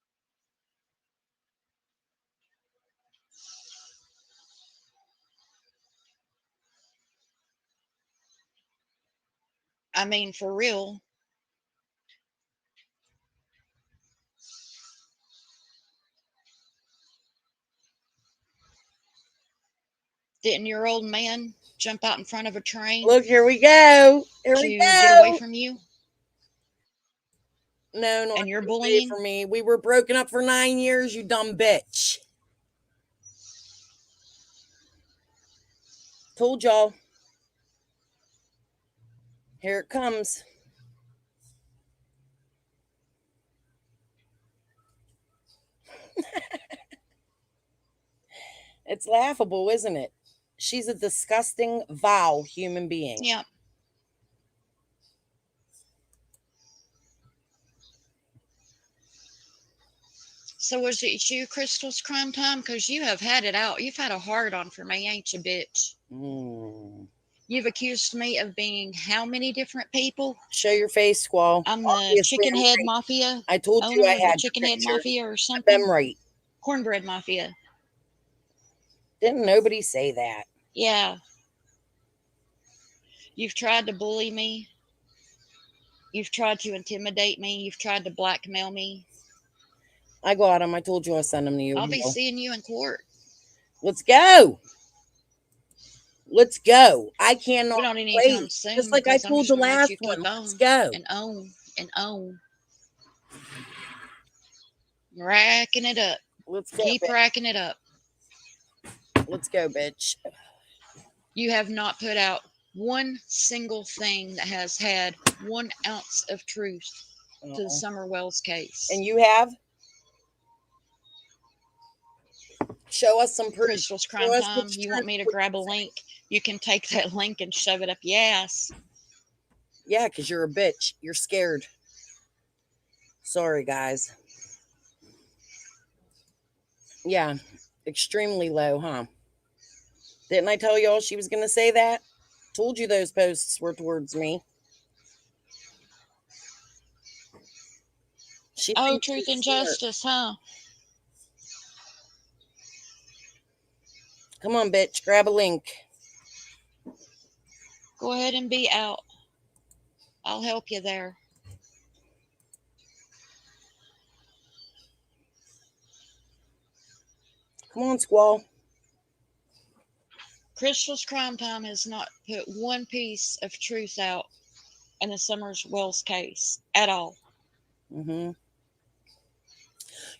I mean, for real. Didn't your old man jump out in front of a train Look, here we go. Here we to get away go. from you? No, not And you're away bullying? from me. We were broken up for 9 years, you dumb bitch. Told y'all. Here it comes. It's laughable, isn't it? She's a disgusting, vile human being. Yeah. So was it you, Crystal's crime time? Because you have had it out. You've had a hard on for me, ain't you, bitch? You've accused me of being how many different people? Show your face, Squall. I'm the Chicken Head Mafia. I told you owner I of the had Chicken your Head picture. Mafia or Them something. right. Cornbread Mafia. Didn't nobody say that? Yeah. You've tried to bully me. You've tried to intimidate me. You've tried to blackmail me. I got him. I told you I'll send him to you. I'll be seeing you in court. Let's go. Let's go. I cannot We don't need wait. anytime soon. Just like I because I'm told just the gonna let last you one. keep Let's on go. and own and own. Racking it up. Let's go. Keep bitch. racking it up. Let's go, bitch. You have not put out one single thing that has had 1 ounce of truth to the Summer Wells case. And you have? Show us some proof. Crystal's crime time. You want me to grab a link? You can take that link and shove it up your ass. Yeah, because you're a bitch. You're scared. Sorry, guys. Yeah, extremely low, huh? Didn't I tell y'all she was going to say that? Told you those posts were towards me. Oh, truth and justice, huh? Come on, bitch. Grab a link. Go ahead and be out. I'll help you there. Come on, Squall. Crystal's crime time has not put one piece of truth out in the Summers Wells case at all. Mm-hmm.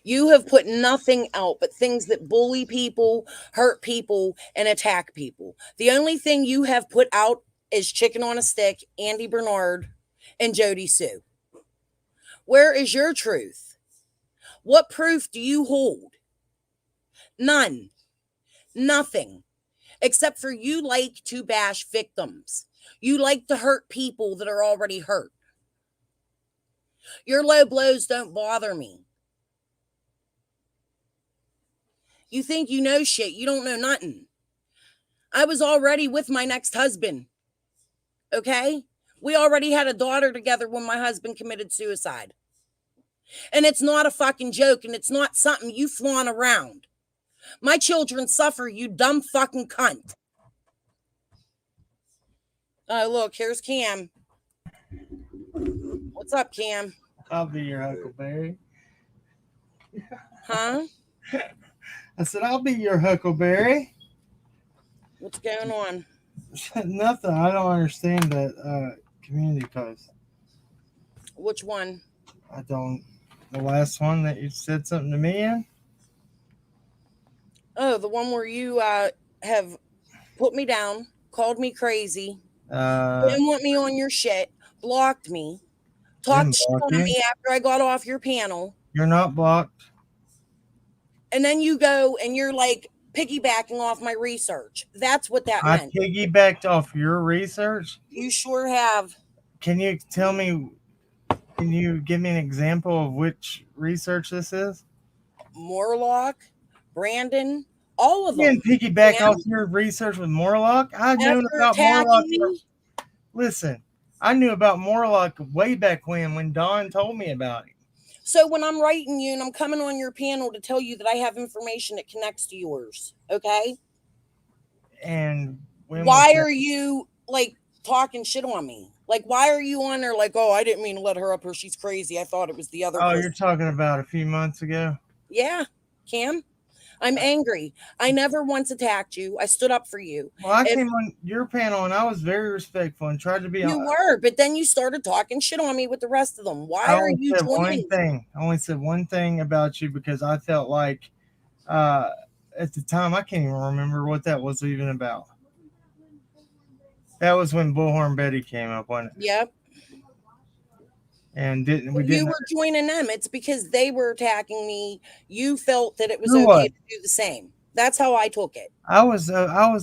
You have put nothing out but things that bully people, hurt people, and attack people. The only thing you have put out is Chicken on a Stick, Andy Bernard, and Jody Sue. Where is your truth? What proof do you hold? None. Nothing. Except for you like to bash victims. You like to hurt people that are already hurt. Your low blows don't bother me. You think you know shit. You don't know nothing. I was already with my next husband. Okay? We already had a daughter together when my husband committed suicide. And it's not a fucking joke, and it's not something you flaunt around. My children suffer, you dumb fucking cunt. Oh, look, here's Cam. What's up, Cam? I'll be your Huckleberry. Huh? I said, I'll be your Huckleberry. What's going on? Nothing. I don't understand that community post. Which one? I don't. The last one that you said something to me in? Oh, the one where you have put me down, called me crazy, Didn't want me on your shit, blocked me, talked Didn't shit block on you. me after I got off your panel, You're not blocked. and then you go and you're like piggybacking off my research. That's what that I meant. piggybacked off your research. You sure have. Can you tell me? Can you give me an example of which research this is? Morlock, Brandon, all of You didn't them. piggyback Cam, off your research with Morlock. I've known after about Morlock. attacking me. Listen, I knew about Morlock way back when Don told me about it. So when I'm writing you and I'm coming on your panel to tell you that I have information that connects to yours, okay? And when was Why that? are you like talking shit on me? Like, why are you on there like, oh, I didn't mean to let her up here. She's crazy. I thought it was the other Oh, person. you're talking about a few months ago. Yeah, Cam. I'm angry. I never once attacked you. I stood up for you. Well, I If came on your panel and I was very respectful and tried to be. you were, but then you started talking shit on me with the rest of them. I Why are only you said one joining? thing. I only said one thing about you because I felt like uh, at the time I can't even remember what that was even about. That was when Bullhorn Betty came up on it, Yep. and didn't we You didn't. were joining them. It's because they were attacking me. You felt that it was Who okay was? to do the same. That's how I took it. I was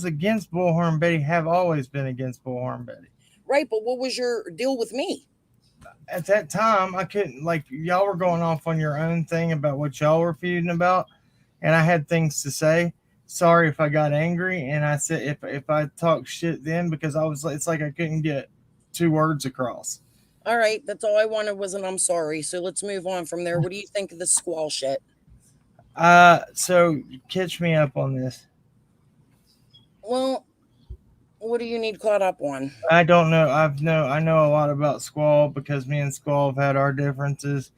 against Bullhorn Betty. Have always been against Bullhorn Betty. Right. But what was your deal with me? At that time, I couldn't like y'all were going off on your own thing about what y'all were feuding about, and I had things to say. Sorry if I got angry, and I said if I talked shit then because I was it's like I couldn't get two words across. All right. That's all I wanted was an I'm sorry. So let's move on from there. What do you think of the squall shit? So catch me up on this. Well, what do you need caught up on? I don't know. I know a lot about Squall because me and Squall have had our differences,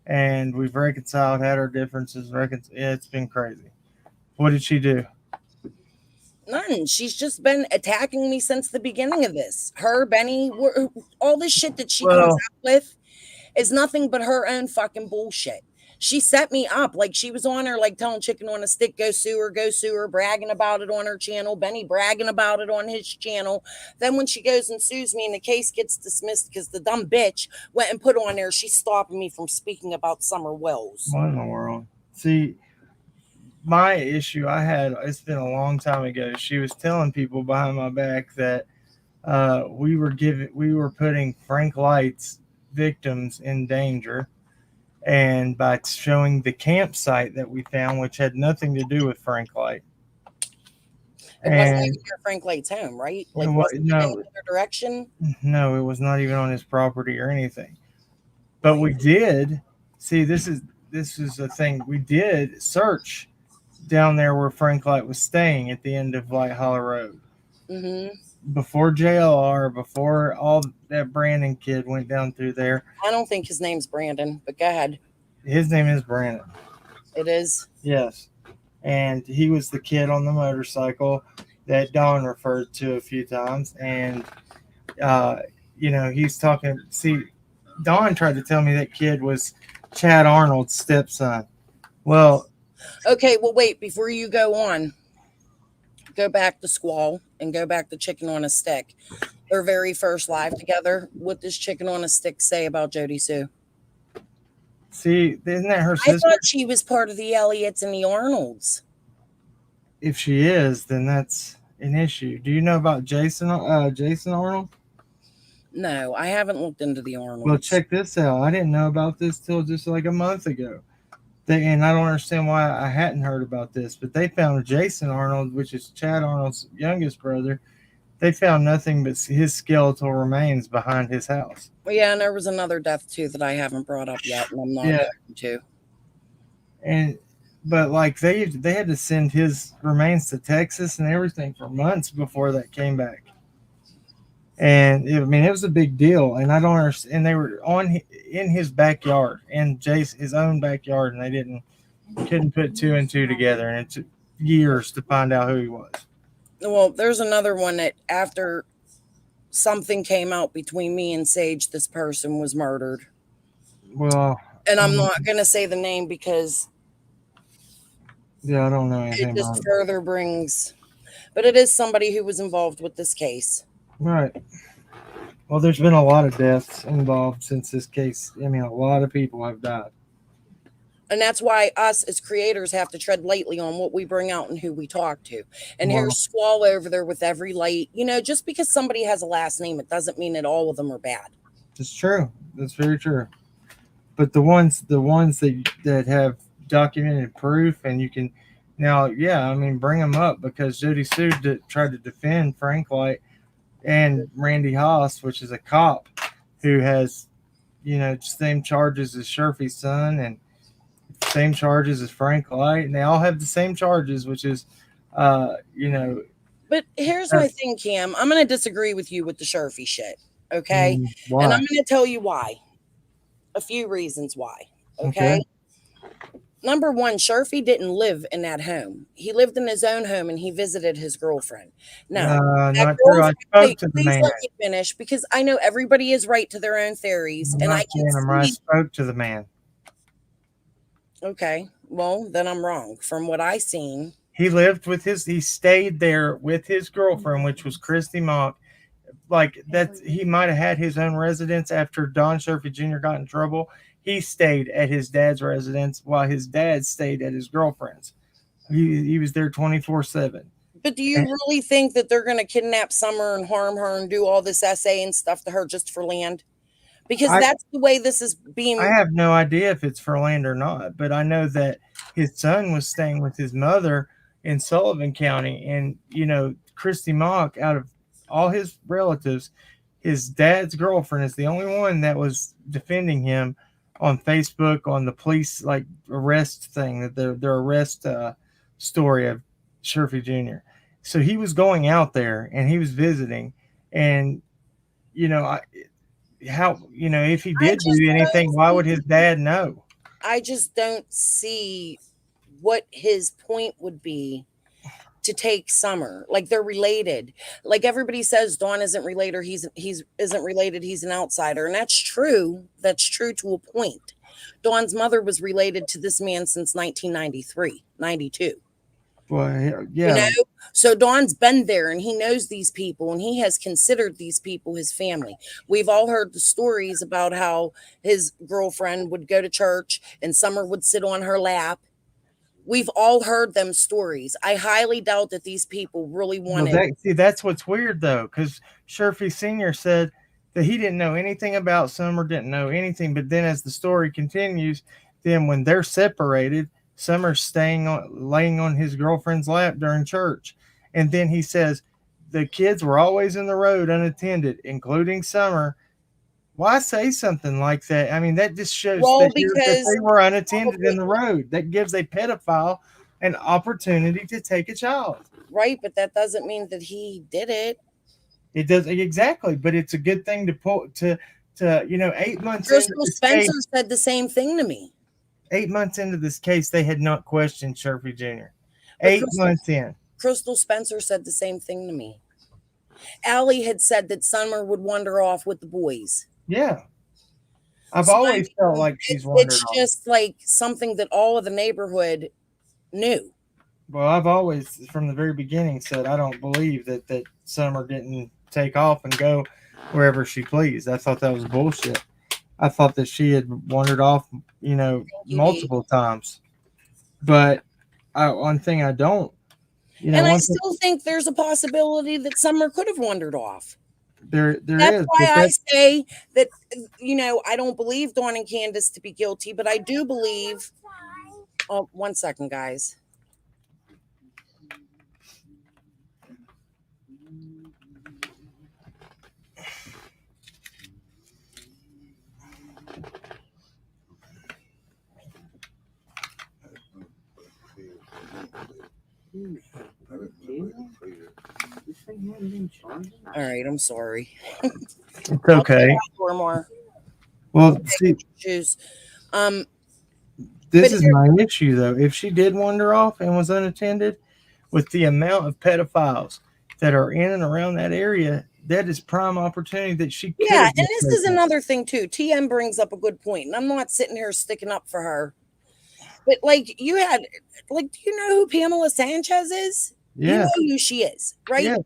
and we've reconciled, had our differences. Yeah, it's been crazy. What did she do? None. She's just been attacking me since the beginning of this. Her, Benny, all this shit that she comes Well, out with is nothing but her own fucking bullshit. She set me up like she was on her, like telling Chicken on a Stick, go sue her, bragging about it on her channel. Benny bragging about it on his channel. Then when she goes and sues me and the case gets dismissed because the dumb bitch went and put on there, she's stopping me from speaking about Summer Wells. what in the world? See, my issue I had, it's been a long time ago. She was telling people behind my back that we were putting Frank Light's victims in danger, and by showing the campsite that we found, which had nothing to do with Frank Light. It wasn't And even near Frank Light's home, right? it Like, wa- wasn't even no, in their direction. no, it was not even on his property or anything. But we did see this is the thing. We did search down there where Frank Light was staying at the end of Light Hollow Road. Mm-hmm. Before JLR, before all that Brandon kid went down through there. I don't think his name's Brandon, but go ahead. His name is Brandon. It is. Yes. And he was the kid on the motorcycle that Don referred to a few times. And, he's talking. See, Don tried to tell me that kid was Chad Arnold's stepson. Well, Okay, well, wait, before you go on, go back to Squall and go back to Chicken on a Stick. Their very first live together. What does Chicken on a Stick say about Jody Sue? see, isn't that her I sister? thought she was part of the Elliots and the Arnolds. If she is, then that's an issue. Do you know about Jason Arnold? No, I haven't looked into the Arnolds. Well, check this out. I didn't know about this till just like a month ago. And I don't understand why I hadn't heard about this, but they found Jason Arnold, which is Chad Arnold's youngest brother. They found nothing but his skeletal remains behind his house. Yeah, and there was another death too that I haven't brought up yet, and I'm not going to. But like they had to send his remains to Texas and everything for months before that came back. And it was a big deal, and I don't understand. And they were in his backyard, in his own backyard, and they couldn't put two and two together, and it took years to find out who he was. Well, there's another one that after something came out between me and Sage, this person was murdered. Well, and I'm not going to say the name because yeah, I don't know anything it just about it. further brings, but it is somebody who was involved with this case. Right. Well, there's been a lot of deaths involved since this case. I mean, a lot of people have died. And that's why us as creators have to tread lightly on what we bring out and who we talk to. And Well, here's Squall over there with every light. You know, just because somebody has a last name, it doesn't mean that all of them are bad. it's true. That's very true. But the ones that have documented proof, and you can now, yeah, I mean, bring them up because Jody Sue tried to defend Frank White and Randy Haas, which is a cop who has, same charges as Sherfy's son and same charges as Frank White, and they all have the same charges, which is, uh, you know, But here's uh, my thing, Cam. I'm going to disagree with you with the Sharpie shit. Okay. And I'm why? going to tell you why. A few reasons why. Okay. Okay. Number one, Sharpie didn't live in that home. He lived in his own home and he visited his girlfriend. Now, that Not true. I girlfriend, spoke wait, to the please man. let me finish because I know everybody is right to their own theories. I'm And not I can saying I'm right. I see. spoke to the man. Okay. Well, then I'm wrong. From what I seen, He stayed there with his girlfriend, which was Christy Mock. Like that, he might have had his own residence after Don Sherfy Jr. got in trouble. He stayed at his dad's residence while his dad stayed at his girlfriend's. He was there 24/7. but do you really think that they're going to kidnap Summer and harm her and do all this essay and stuff to her just for land? Because I that's the way this is I being. have no idea if it's for land or not, but I know that his son was staying with his mother in Sullivan County, and Christy Mock, out of all his relatives, his dad's girlfriend is the only one that was defending him on Facebook on the police like arrest thing, that their arrest story of Sherfy Jr. So he was going out there and he was visiting, and you know, I, how if he I did just do anything, why don't would his dad know? I just don't see what his point would be to take Summer. Like they're related. Like everybody says Dawn isn't related, he's isn't related, he's an outsider. And that's true. That's true to a point. Dawn's mother was related to this man since 1993, 92. Well, You yeah, know, so Don's been there and he knows these people and he has considered these people his family. We've all heard the stories about how his girlfriend would go to church and Summer would sit on her lap. We've all heard them stories. I highly doubt that these people really well, wanted. that's what's weird though, because Sherfy Senior said that he didn't know anything about Summer, didn't know anything. But then, as the story continues, then when they're separated, Summer's laying on his girlfriend's lap during church, and then he says the kids were always in the road unattended, including Summer. Why say something like that? I mean, that just shows Well, that because they were unattended in probably the road. That gives a pedophile an opportunity to take a child. right, but that doesn't mean that he did it. It does exactly, but it's a good thing to pull to 8 months into Crystal this case. Spencer said the same thing to me. 8 months into this case, they had not questioned Sherfy Jr. But 8 months in. Crystal Spencer said the same thing to me. Allie had said that Summer would wander off with the boys. Yeah, I've So, always felt like she's wandered it's off. just like something that all of the neighborhood knew. Well, I've always, from the very beginning, said I don't believe that Summer didn't take off and go wherever she pleased. I thought that was bullshit. I thought that she had wandered off, multiple times. But one thing I don't, And I one thing, still think there's a possibility that Summer could have wandered off. there That's is. why But I say that, I don't believe Dawn and Candace to be guilty, but I do believe. Oh, 1 second, guys. All right, I'm sorry. it's okay. Or more Well, see, shoes. this But is my issue though. If she did wander off and was unattended, with the amount of pedophiles that are in and around that area, that is prime opportunity that she could. Yeah, have and just this is taken. another thing too. TM brings up a good point, and I'm not sitting here sticking up for her. But do you know who Pamela Sanchez is? You Yeah, know who she is, right? yeah.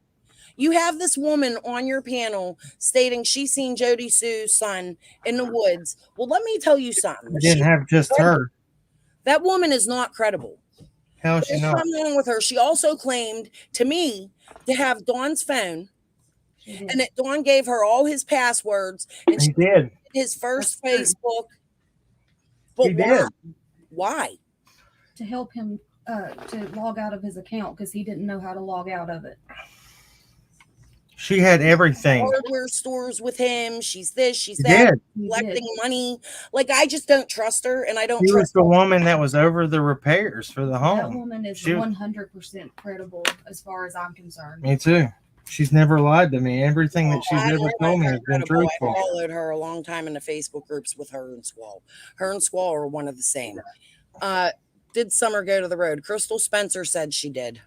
You have this woman on your panel stating she's seen Jody Sue's son in the woods. Well, let me tell you something. You didn't have just her. That woman is not credible. How is she There's not? something wrong with her. She also claimed to me to have Dawn's phone, and that Dawn gave her all his passwords, and He she did. his first That's true. Facebook. But He why? did. Why? To help him to log out of his account because he didn't know how to log out of it. She had everything. Hardware stores with him. She's this. She's She that. did. He Collecting did. money. Like, I just don't trust her, and I don't She was trust. the woman that was over the repairs for the That home. woman is She was- 100% credible as far as I'm concerned. Me too. She's never lied to me. Everything that she's I ever don't told find me her has been credible. truthful. I followed her a long time in the Facebook groups with her and Squall. Her and Squall are one of the same. Did Summer go to the road? Crystal Spencer said she did.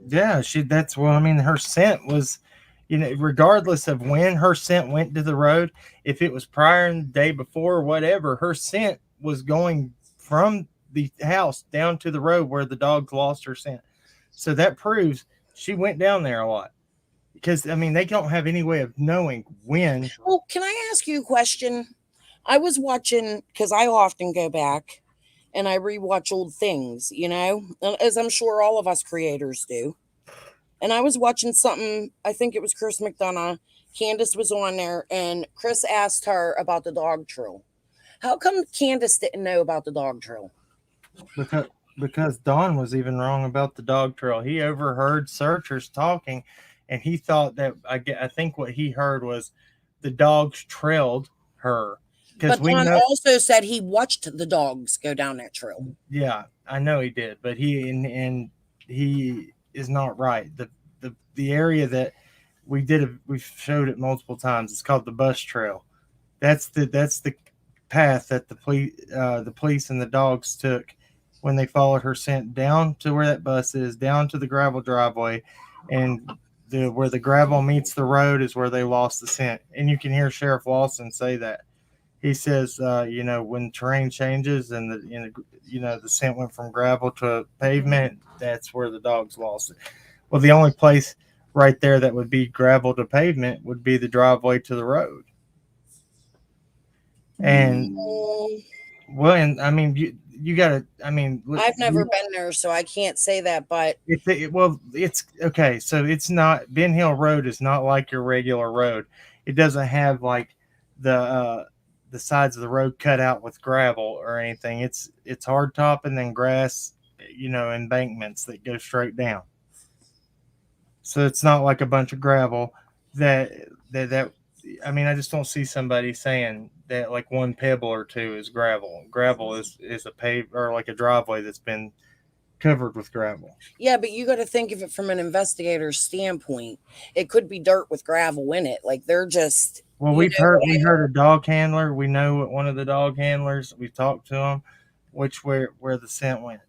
Yeah, that's well, I mean, her scent was, regardless of when her scent went to the road, if it was prior and the day before or whatever, her scent was going from the house down to the road where the dogs lost her scent. So that proves she went down there a lot. Because, I mean, they don't have any way of knowing when. Well, can I ask you a question? I was watching, because I often go back and I rewatch old things, as I'm sure all of us creators do. And I was watching something, I think it was Chris McDonough. Candace was on there, and Chris asked her about the dog trail. How come Candace didn't know about the dog trail? Because Don was even wrong about the dog trail. He overheard searchers talking, and he thought that, I think what he heard was the dogs trailed her. But Don also said he watched the dogs go down that trail. Yeah, I know he did, but he is not right. The area that we showed it multiple times. It's called the bus trail. That's the path that the police and the dogs took when they followed her scent down to where that bus is, down to the gravel driveway, and where the gravel meets the road is where they lost the scent. And you can hear Sheriff Lawson say that. He says, when terrain changes and the scent went from gravel to pavement, that's where the dogs lost it. Well, the only place right there that would be gravel to pavement would be the driveway to the road. And and I mean, you gotta. I mean, I've never been there, so I can't say that. But it's okay. So it's not Ben Hill Road is not like your regular road. It doesn't have like the sides of the road cut out with gravel or anything. It's hard top and then grass, embankments that go straight down. So it's not like a bunch of gravel that I mean, I just don't see somebody saying that like one pebble or two is gravel. Gravel is a pave or like a driveway that's been covered with gravel. Yeah, but you got to think of it from an investigator's standpoint. It could be dirt with gravel in it. Like they're just. Well, we heard a dog handler. We know one of the dog handlers. We talked to him, where the scent went.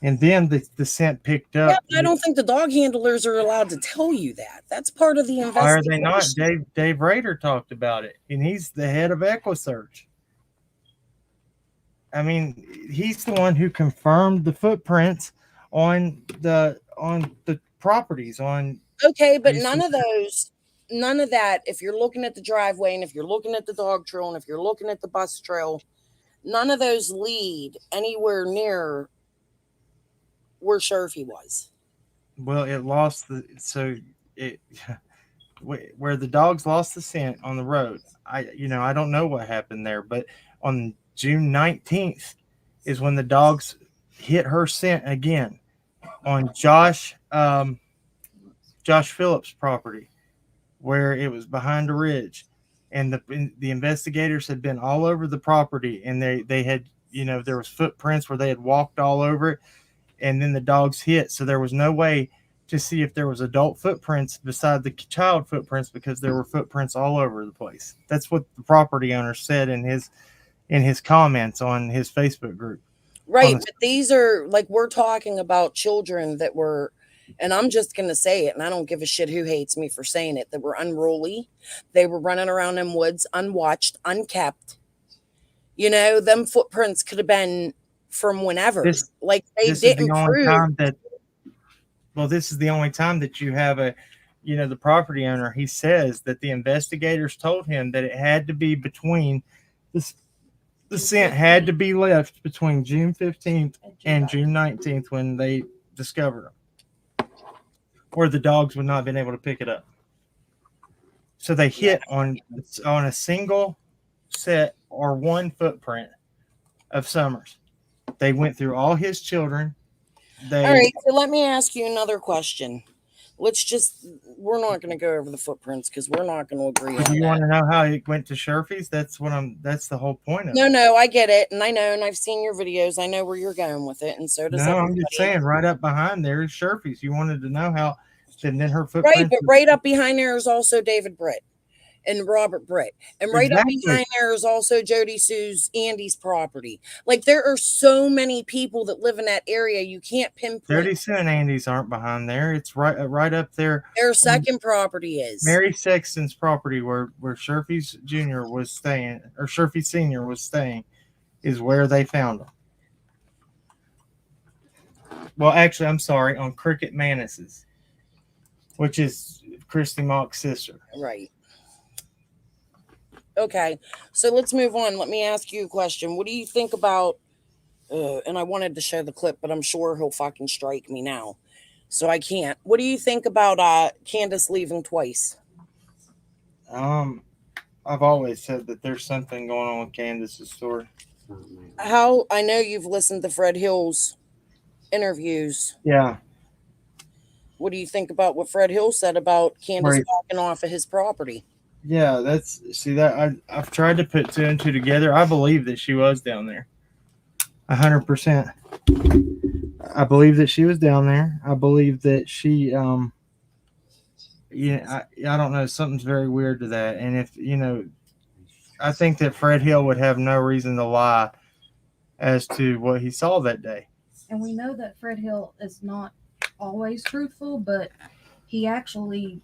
And then the scent picked up. Yeah, I don't think the dog handlers are allowed to tell you that. That's part of the investigation. Why are they not? Dave Rader talked about it, and he's the head of EquiSearch. I mean, he's the one who confirmed the footprints on the properties on. Okay, but none of that. If you're looking at the driveway, and if you're looking at the dog trail, and if you're looking at the bus trail, none of those lead anywhere near where Sharfie was. Well, it lost where the dogs lost the scent on the road. I don't know what happened there, but on June 19th is when the dogs hit her scent again on Josh Phillips' property, where it was behind a ridge, and the investigators had been all over the property, and they had there was footprints where they had walked all over it. And then the dogs hit. So there was no way to see if there was adult footprints beside the child footprints because there were footprints all over the place. That's what the property owner said in his comments on his Facebook group. Right. But these are like, we're talking about children that were, and I'm just going to say it, and I don't give a shit who hates me for saying it, that were unruly. They were running around in woods, unwatched, unkept. Them footprints could have been from whenever. They didn't prove well, this is the only time that you have a, the property owner. He says that the investigators told him that it had to be between this. The scent had to be left between June 15th and June 19th when they discovered them, where the dogs would not have been able to pick it up. So they hit on a single set or one footprint of Summers. They went through all his children. All right, so let me ask you another question. We're not going to go over the footprints because we're not going to agree on Do you that. want to know how it went to Sherfy's? That's the whole point of it. No, I get it. And I know, and I've seen your videos. I know where you're going with it. And so does everybody. I'm just saying, right up behind there is Sherfy's. You wanted to know how, and then her footprint. Right, but right up behind there is also David Britt and Robert Britt. And right up behind there is also Jody Sue's Andy's property. Like, there are so many people that live in that area. You can't pinpoint. Jody Sue and Andy's aren't behind there. It's right up there. Their second property is Mary Sexton's property, where Sherfy's Jr. was staying, or Sherfy Sr. was staying, is where they found them. Well, actually, I'm sorry, on Cricket Manis's, which is Christy Mock's sister. Right. Okay, so let's move on. Let me ask you a question. What do you think about, and I wanted to show the clip, but I'm sure he'll fucking strike me now, so I can't. What do you think about Candace leaving twice? I've always said that there's something going on with Candace's story. How? I know you've listened to Fred Hill's interviews. Yeah. What do you think about what Fred Hill said about Candace walking off of his property? Yeah, I've tried to put two and two together. I believe that she was down there. 100%. I believe that she was down there. I believe that she, I don't know. Something's very weird to that. And if, I think that Fred Hill would have no reason to lie as to what he saw that day. And we know that Fred Hill is not always truthful, but he actually,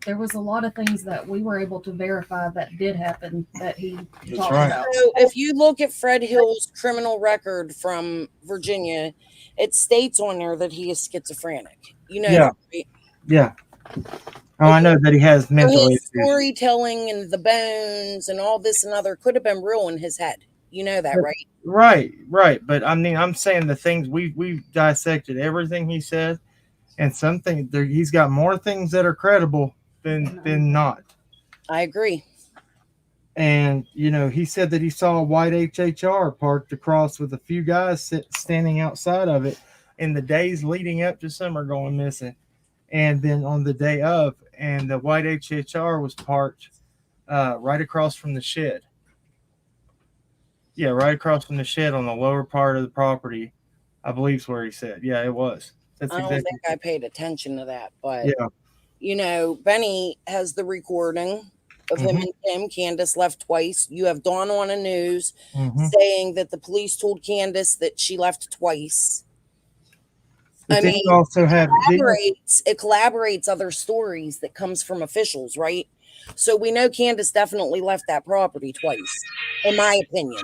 there was a lot of things that we were able to verify that did happen that he talked about. So if you look at Fred Hill's criminal record from Virginia, it states on there that he is schizophrenic. You know that, right? Yeah. Oh, I know that he has mental issues. Storytelling and the bones and all this and other could have been real in his head. You know that, right? Right. But I mean, I'm saying the things we dissected everything he said, and something there. He's got more things that are credible than not. I agree. And he said that he saw a white HHR parked across with a few guys standing outside of it in the days leading up to Summer going missing, and then on the day of, and the white HHR was parked right across from the shed. Yeah, right across from the shed on the lower part of the property, I believe is where he said. Yeah, it was. That's I don't think I paid attention to that, but Benny has the recording of him and Tim. Candace left twice. You have Dawn on the news saying that the police told Candace that she left twice. But I mean, also it collaborates other stories that comes from officials, right? So we know Candace definitely left that property twice, in my opinion.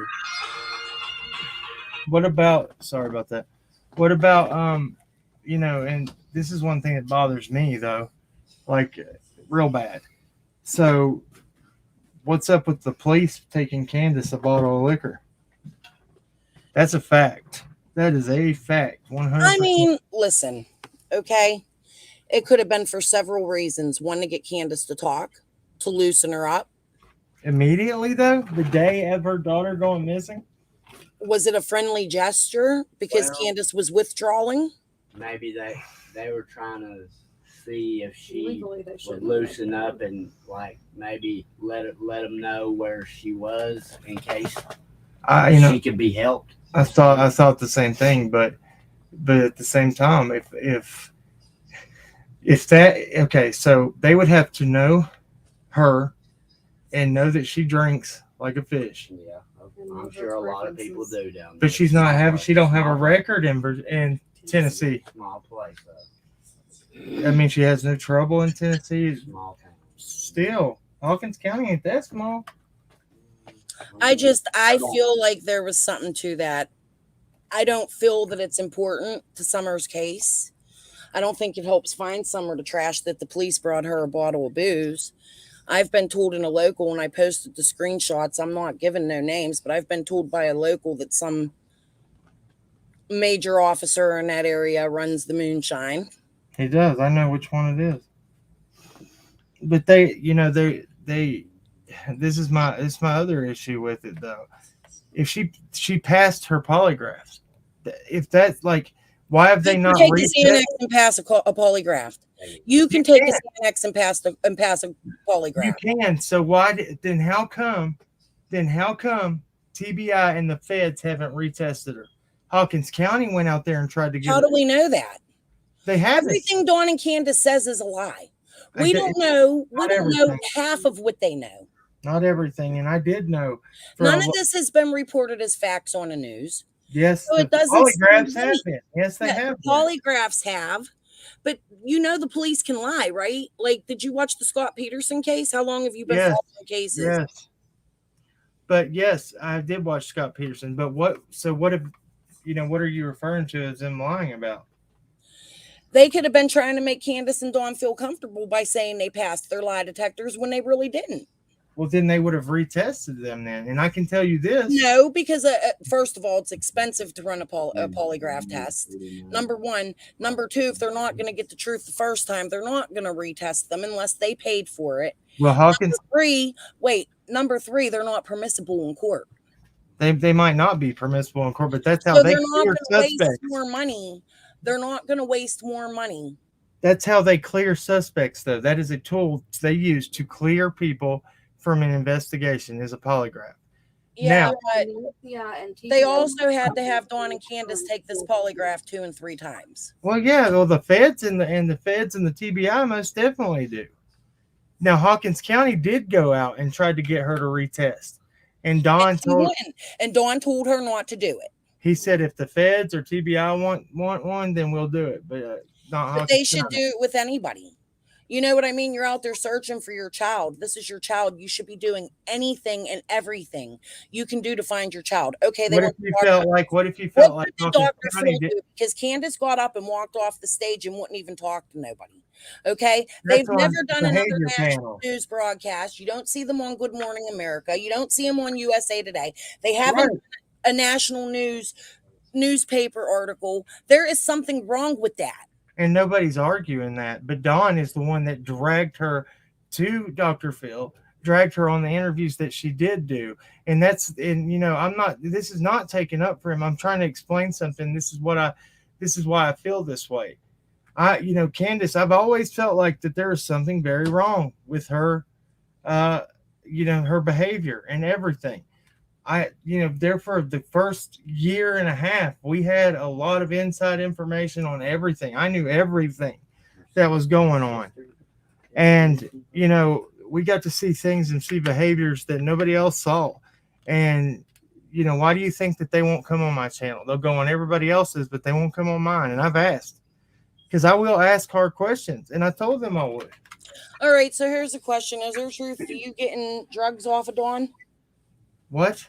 What about, sorry about that. What about, and this is one thing that bothers me though, like real bad. So what's up with the police taking Candace a bottle of liquor? That's a fact. That is a fact. 100%. I mean, listen, okay. It could have been for several reasons. One, to get Candace to talk, to loosen her up. Immediately, though, the day of her daughter going missing? Was it a friendly gesture because Candace was withdrawing? Maybe they were trying to see if she would loosen up and like maybe let them know where she was in case she could be helped. I thought the same thing, but at the same time, if that, okay, so they would have to know her and know that she drinks like a fish. Yeah, I'm sure a lot of people do down there. But she don't have a record in Tennessee. Small place, though. I mean, she has no trouble in Tennessee. Small town. Still, Hawkins County ain't that small. I feel like there was something to that. I don't feel that it's important to Summer's case. I don't think it helps find Summer to trash that the police brought her a bottle of booze. I've been told in a local, and I posted the screenshots, I'm not giving no names, but I've been told by a local that some major officer in that area runs the moonshine. He does. I know which one it is. But they this is my other issue with it though. If she passed her polygraphs, if that's like, why have they not take a Xanax and pass a polygraph? You can take a Xanax and pass a polygraph. You can. So then how come TBI and the feds haven't retested her? Hawkins County went out there and tried to get How do we know that? They haven't. Everything Dawn and Candace says is a lie. We don't know. We don't know half of what they know. Not everything, and I did know. None of this has been reported as facts on the news. Yes, so it doesn't. Polygraphs have been. Yes, they have. Polygraphs have, but the police can lie, right? Like, did you watch the Scott Peterson case? How long have you been following cases? Yes. But yes, I did watch Scott Peterson. But what? So what? What are you referring to as them lying about? They could have been trying to make Candace and Dawn feel comfortable by saying they passed their lie detectors when they really didn't. Well, then they would have retested them then. And I can tell you this. No, because first of all, it's expensive to run a polygraph test. Number one. Number two, if they're not going to get the truth the first time, they're not going to retest them unless they paid for it. Well, Hawkins. Number three, they're not permissible in court. They might not be permissible in court, but that's how they clear suspects. Waste more money. They're not going to waste more money. That's how they clear suspects, though. That is a tool they use to clear people from an investigation, is a polygraph. Yeah, and they also had to have Dawn and Candace take this polygraph 2 and 3 times. Well, yeah, the feds and the feds and the TBI most definitely do. Now, Hawkins County did go out and tried to get her to retest, and Dawn told her not to do it. He said, if the feds or TBI want one, then we'll do it. But But they should do it with anybody. You know what I mean? You're out there searching for your child. This is your child. You should be doing anything and everything you can do to find your child. Okay. What if you felt like Dr. Phil do? Because Candace got up and walked off the stage and wouldn't even talk to nobody. Okay. They've never done another national news broadcast. You don't see them on Good Morning America. You don't see them on USA Today. They haven't done a national newspaper article. There is something wrong with that. And nobody's arguing that. But Dawn is the one that dragged her to Dr. Phil, dragged her on the interviews that she did do. And this is not taken up for him. I'm trying to explain something. This is why I feel this way. Candace, I've always felt like that there is something very wrong with her, her behavior and everything. There for the first year and a half, we had a lot of inside information on everything. I knew everything that was going on. And, we got to see things and see behaviors that nobody else saw. And, why do you think that they won't come on my channel? They'll go on everybody else's, but they won't come on mine. And I've asked, because I will ask hard questions. And I told them I would. All right. So here's a question. Is there truth to you getting drugs off of Dawn? What?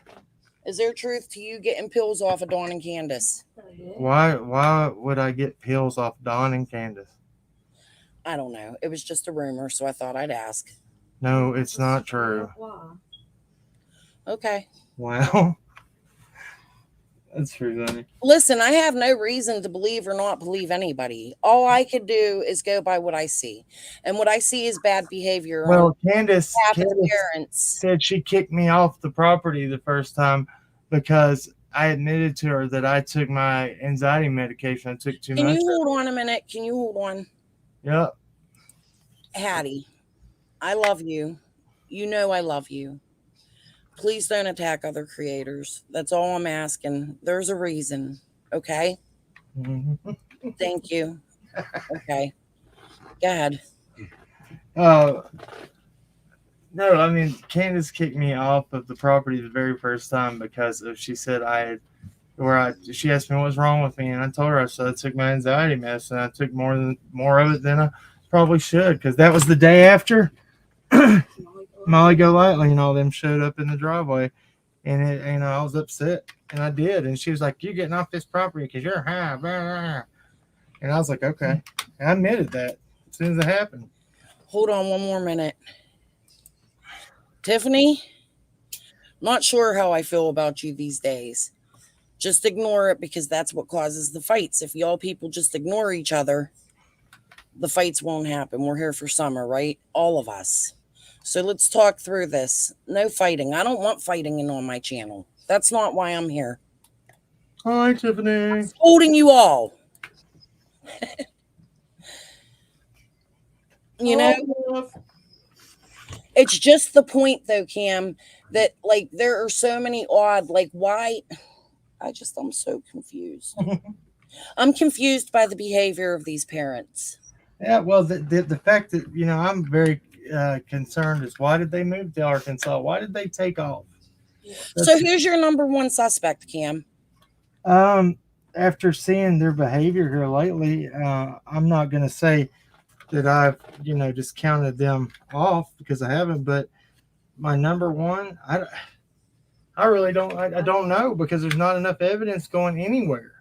Is there truth to you getting pills off of Dawn and Candace? Why would I get pills off Dawn and Candace? I don't know. It was just a rumor, so I thought I'd ask. No, it's not true. Okay. Well, that's true, honey. Listen, I have no reason to believe or not believe anybody. All I could do is go by what I see. And what I see is bad behavior. Well, Candace said she kicked me off the property the first time because I admitted to her that I took my anxiety medication. I took too much. Can you hold on a minute? Can you hold on? Yep. Hattie, I love you. You know I love you. Please don't attack other creators. That's all I'm asking. There's a reason. Okay? Thank you. Okay. Go ahead. No, I mean, Candace kicked me off of the property the very first time because she said she asked me what was wrong with me, and I told her I took my anxiety medicine. I took more of it than I probably should, because that was the day after Molly Golightly and all them showed up in the driveway, and I was upset, and I did, and she was like, "You're getting off this property because you're high." Blah, blah. And I was like, okay. And I admitted that as soon as it happened. Hold on one more minute. Tiffany, not sure how I feel about you these days. Just ignore it because that's what causes the fights. If y'all people just ignore each other, the fights won't happen. We're here for summer, right? All of us. So let's talk through this. No fighting. I don't want fighting in on my channel. That's not why I'm here. Hi, Tiffany. Scolding you all. You know? It's just the point though, Cam, that like there are so many odd, like why I'm so confused. I'm confused by the behavior of these parents. Yeah, well, the fact that, I'm very concerned is why did they move to Arkansas? Why did they take off? So who's your number one suspect, Cam? After seeing their behavior here lately, I'm not going to say that I've, just counted them off because I haven't, but my number one, I really don't, I don't know because there's not enough evidence going anywhere.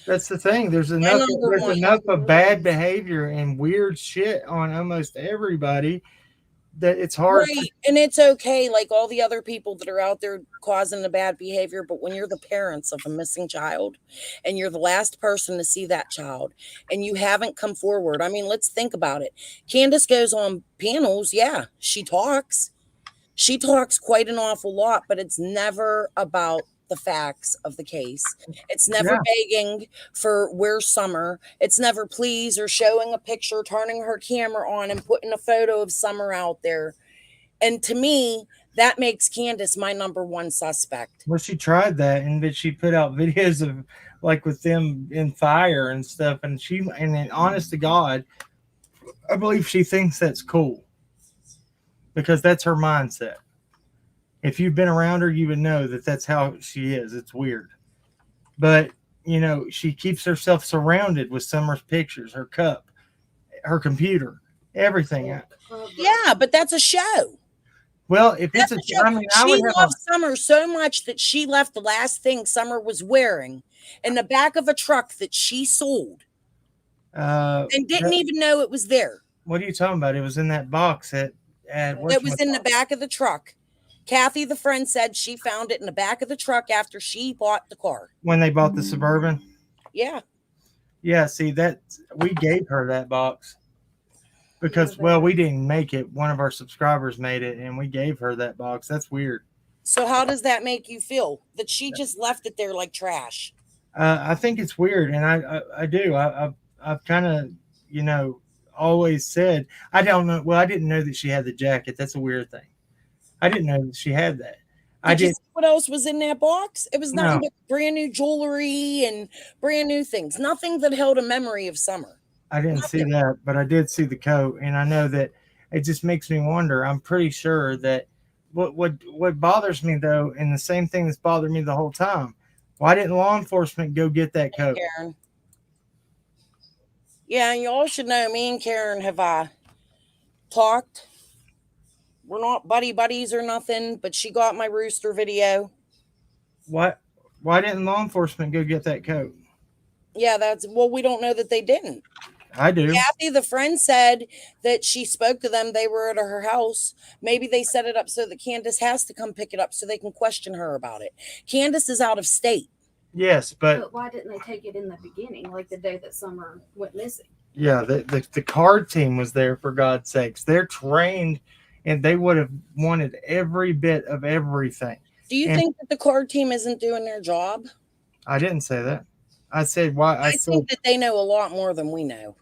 That's the thing. There's enough of bad behavior and weird shit on almost everybody that it's hard. Right. And it's okay, like all the other people that are out there causing the bad behavior. But when you're the parents of a missing child and you're the last person to see that child and you haven't come forward, I mean, let's think about it. Candace goes on panels. Yeah, she talks. She talks quite an awful lot, but it's never about the facts of the case. It's never begging for where's Summer. It's never please or showing a picture, turning her camera on and putting a photo of Summer out there. And to me, that makes Candace my number one suspect. Well, she tried that, and then she put out videos of like with them in fire and stuff. And then honest to God, I believe she thinks that's cool because that's her mindset. If you've been around her, you would know that that's how she is. It's weird. But, she keeps herself surrounded with Summer's pictures, her cup, her computer, everything. Yeah, but that's a show. Well, if it's a show, I mean, she loved Summer so much that she left the last thing Summer was wearing in the back of a truck that she sold and didn't even know it was there. What are you talking about? It was in that box it was in the back of the truck. Kathy, the friend, said she found it in the back of the truck after she bought the car. When they bought the Suburban? Yeah. Yeah, see, we gave her that box because, we didn't make it. One of our subscribers made it, and we gave her that box. That's weird. So how does that make you feel? That she just left it there like trash? I think it's weird, and I do. I've kind of, always said, I don't know. Well, I didn't know that she had the jacket. That's a weird thing. I didn't know that she had that. Did you see what else was in that box? It was nothing but brand new jewelry and brand new things. Nothing that held a memory of Summer. I didn't see that, but I did see the coat, and I know that it just makes me wonder. I'm pretty sure that what bothers me though, and the same thing that's bothered me the whole time. Why didn't law enforcement go get that coat? Karen. Yeah, and you all should know me and Karen have talked. We're not buddies or nothing, but she got my rooster video. Why didn't law enforcement go get that coat? Yeah, we don't know that they didn't. I do. Kathy, the friend, said that she spoke to them. They were at her house. Maybe they set it up so that Candace has to come pick it up so they can question her about it. Candace is out of state. Yes, but why didn't they take it in the beginning, like the day that Summer went missing? Yeah, the card team was there, for God's sakes. They're trained, and they would have wanted every bit of everything. Do you think that the card team isn't doing their job? I didn't say that. I said why. I think that they know a lot more than we know,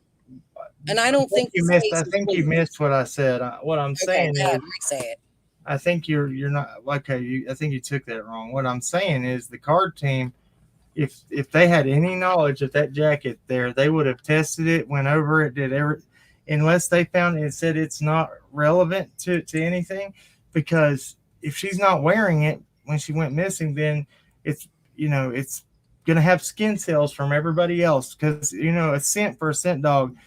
and I don't think you missed. I think you missed what I said. What I'm saying is, say it. I think you're not okay. I think you took that wrong. What I'm saying is the card team, if they had any knowledge of that jacket there, they would have tested it, went over it, did every, unless they found it and said it's not relevant to anything. Because if she's not wearing it when she went missing, then it's going to have skin cells from everybody else. Because a scent for a scent dog,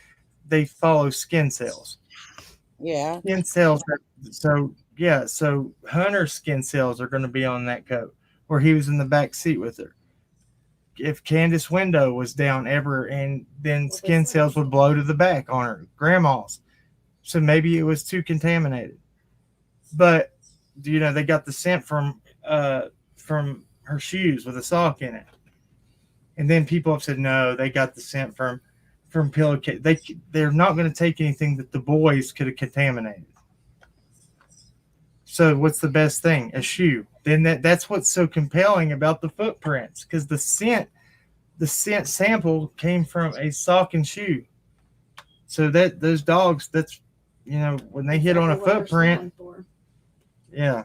they follow skin cells. Yeah, skin cells. So Hunter's skin cells are going to be on that coat where he was in the back seat with her. if Candace's window was down ever, and then skin cells would blow to the back on her grandma's. So maybe it was too contaminated. But they got the scent from her shoes with a sock in it. And then people have said no, they got the scent from pillowcase. They're not going to take anything that the boys could have contaminated. So what's the best thing? A shoe. Then that's what's so compelling about the footprints, because the scent sample came from a sock and shoe. So that those dogs, that's when they hit on a footprint. Yeah.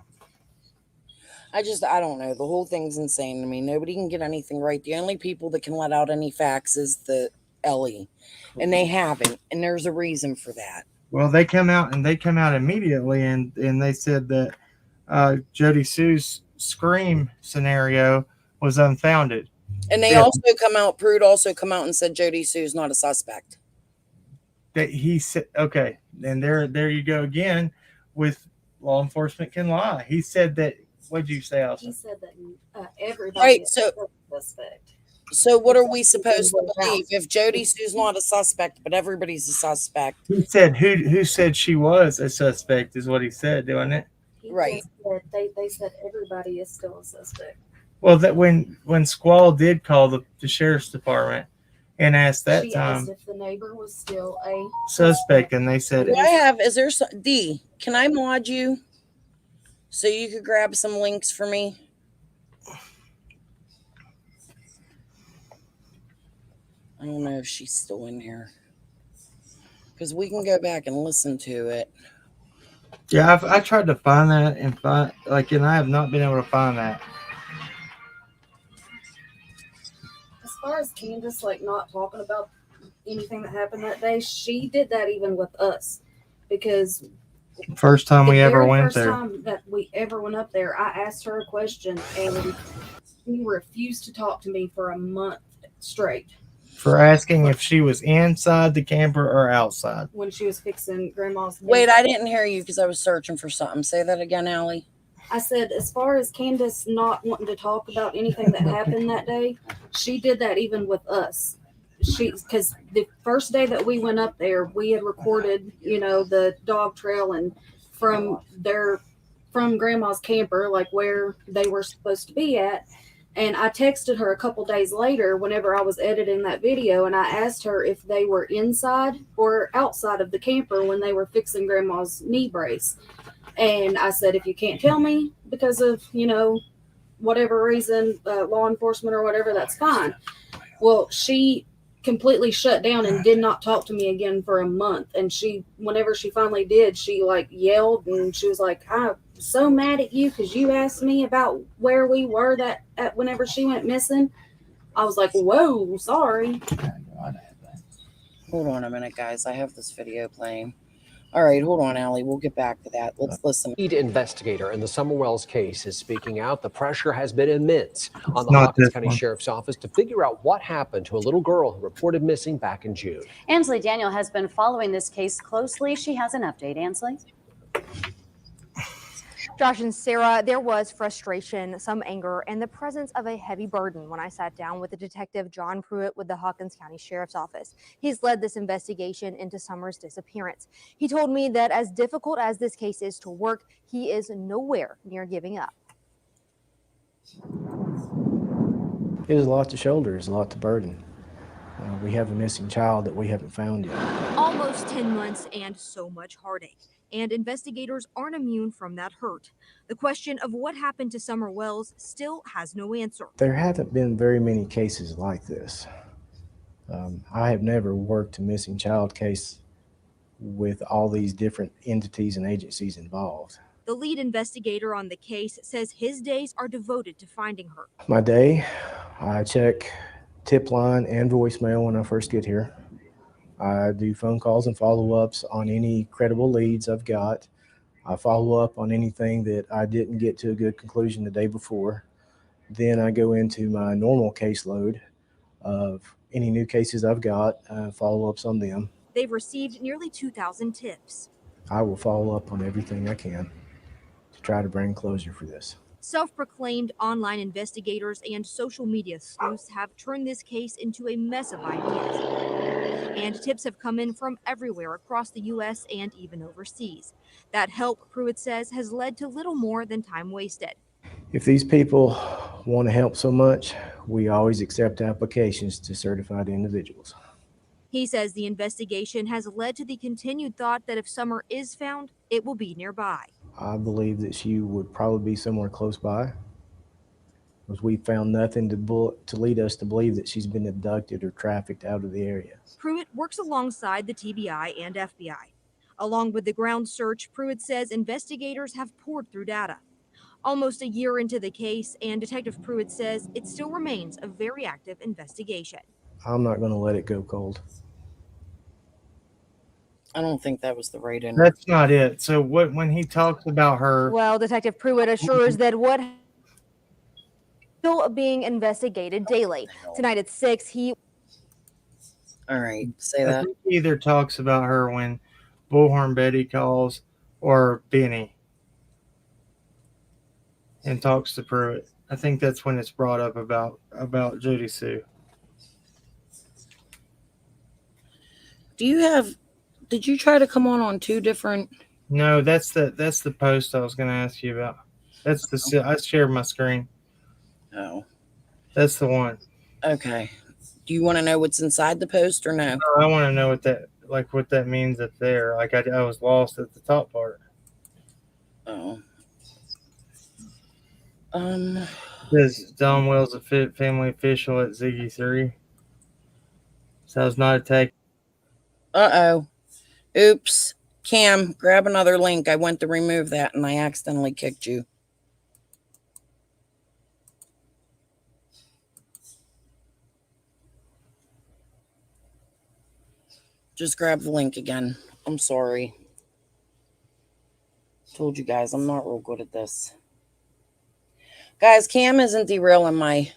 I don't know. The whole thing's insane to me. Nobody can get anything right. The only people that can let out any facts is the Ellie, and they haven't. And there's a reason for that. Well, they come out immediately, and they said that Jody Sue's scream scenario was unfounded. And they also Prude also come out and said Jody Sue's not a suspect. That he said, okay, and there you go again with law enforcement can lie. He said that. What did you say, Allison? He said that everybody right, is a suspect. So what are we supposed to believe if Jody Sue's not a suspect, but everybody's a suspect? He said who said she was a suspect is what he said, doing it. Right. They said everybody is still a suspect. Well, that when Squall did call the sheriff's department and asked that she time asked if the neighbor was still a suspect, and they said can I mod you so you could grab some links for me? I don't know if she's still in here, because we can go back and listen to it. Yeah, I tried to find that and I have not been able to find that. As far as Candace not talking about anything that happened that day, she did that even with us, because first time we ever went there. First time that we ever went up there, I asked her a question, and she refused to talk to me for a month straight. For asking if she was inside the camper or outside. When she was fixing Grandma's. Wait, I didn't hear you because I was searching for something. Say that again, Allie. I said, as far as Candace not wanting to talk about anything that happened that day, she did that even with us. Because the first day that we went up there, we had recorded, the dog trail and from Grandma's camper, where they were supposed to be at. And I texted her a couple days later whenever I was editing that video, and I asked her if they were inside or outside of the camper when they were fixing Grandma's knee brace. And I said, if you can't tell me because of, whatever reason, law enforcement or whatever, that's fine. Well, she completely shut down and did not talk to me again for a month. And whenever she finally did, she yelled, and she was like, I'm so mad at you because you asked me about where we were whenever she went missing. I was like, whoa, sorry. Hold on a minute, guys. I have this video playing. All right, hold on, Allie. We'll get back to that. Let's listen. Lead investigator in the Summer Wells case is speaking out. The pressure has been immense on the Hawkins County Sheriff's Office to figure out what happened to a little girl who reported missing back in June. Ansley Daniel has been following this case closely. She has an update. Ansley? Josh and Sarah, there was frustration, some anger, and the presence of a heavy burden when I sat down with the detective John Pruitt with the Hawkins County Sheriff's Office. He's led this investigation into Summer's disappearance. He told me that as difficult as this case is to work, he is nowhere near giving up. It is a lot to shoulder, it's a lot to burden. We have a missing child that we haven't found yet. Almost 10 months and so much heartache. And investigators aren't immune from that hurt. The question of what happened to Summer Wells still has no answer. There haven't been very many cases like this. I have never worked a missing child case with all these different entities and agencies involved. The lead investigator on the case says his days are devoted to finding her. My day, I check tip line and voicemail when I first get here. I do phone calls and follow-ups on any credible leads I've got. I follow up on anything that I didn't get to a good conclusion the day before. Then I go into my normal caseload of any new cases I've got, follow-ups on them. They've received nearly 2,000 tips. I will follow up on everything I can to try to bring closure for this. Self-proclaimed online investigators and social media sleuths have turned this case into a mess of ideas. And tips have come in from everywhere across the U.S. and even overseas. That help, Pruitt says, has led to little more than time wasted. If these people want to help so much, we always accept applications to certified individuals. He says the investigation has led to the continued thought that if Summer is found, it will be nearby. I believe that she would probably be somewhere close by, because we found nothing to lead us to believe that she's been abducted or trafficked out of the area. Pruitt works alongside the TBI and FBI. Along with the ground search, Pruitt says investigators have poured through data. Almost a year into the case, and Detective Pruitt says it still remains a very active investigation. I'm not going to let it go cold. I don't think that was the right end. That's not it. So when he talks about her, Well, Detective Pruitt assures that what still being investigated daily. Tonight at 6, he All right, say I that. think he either talks about her when Bullhorn Betty calls or Benny and talks to Pruitt. I think that's when it's brought up about Judy Sue. Did you try to come on 2 different? No, that's the post I was going to ask you about. That's the I shared my screen. Oh, That's the one. okay. Do you want to know what's inside the post or no? I want to know what that means up there. Like I was lost at the top part. Oh. Says Don Wells, a family official at Ziggy 3. So I was not attacked. Uh-oh. Oops. Cam, grab another link. I went to remove that and I accidentally kicked you. Just grab the link again. I'm sorry. Told you guys I'm not real good at this. Guys, Cam isn't derailing my...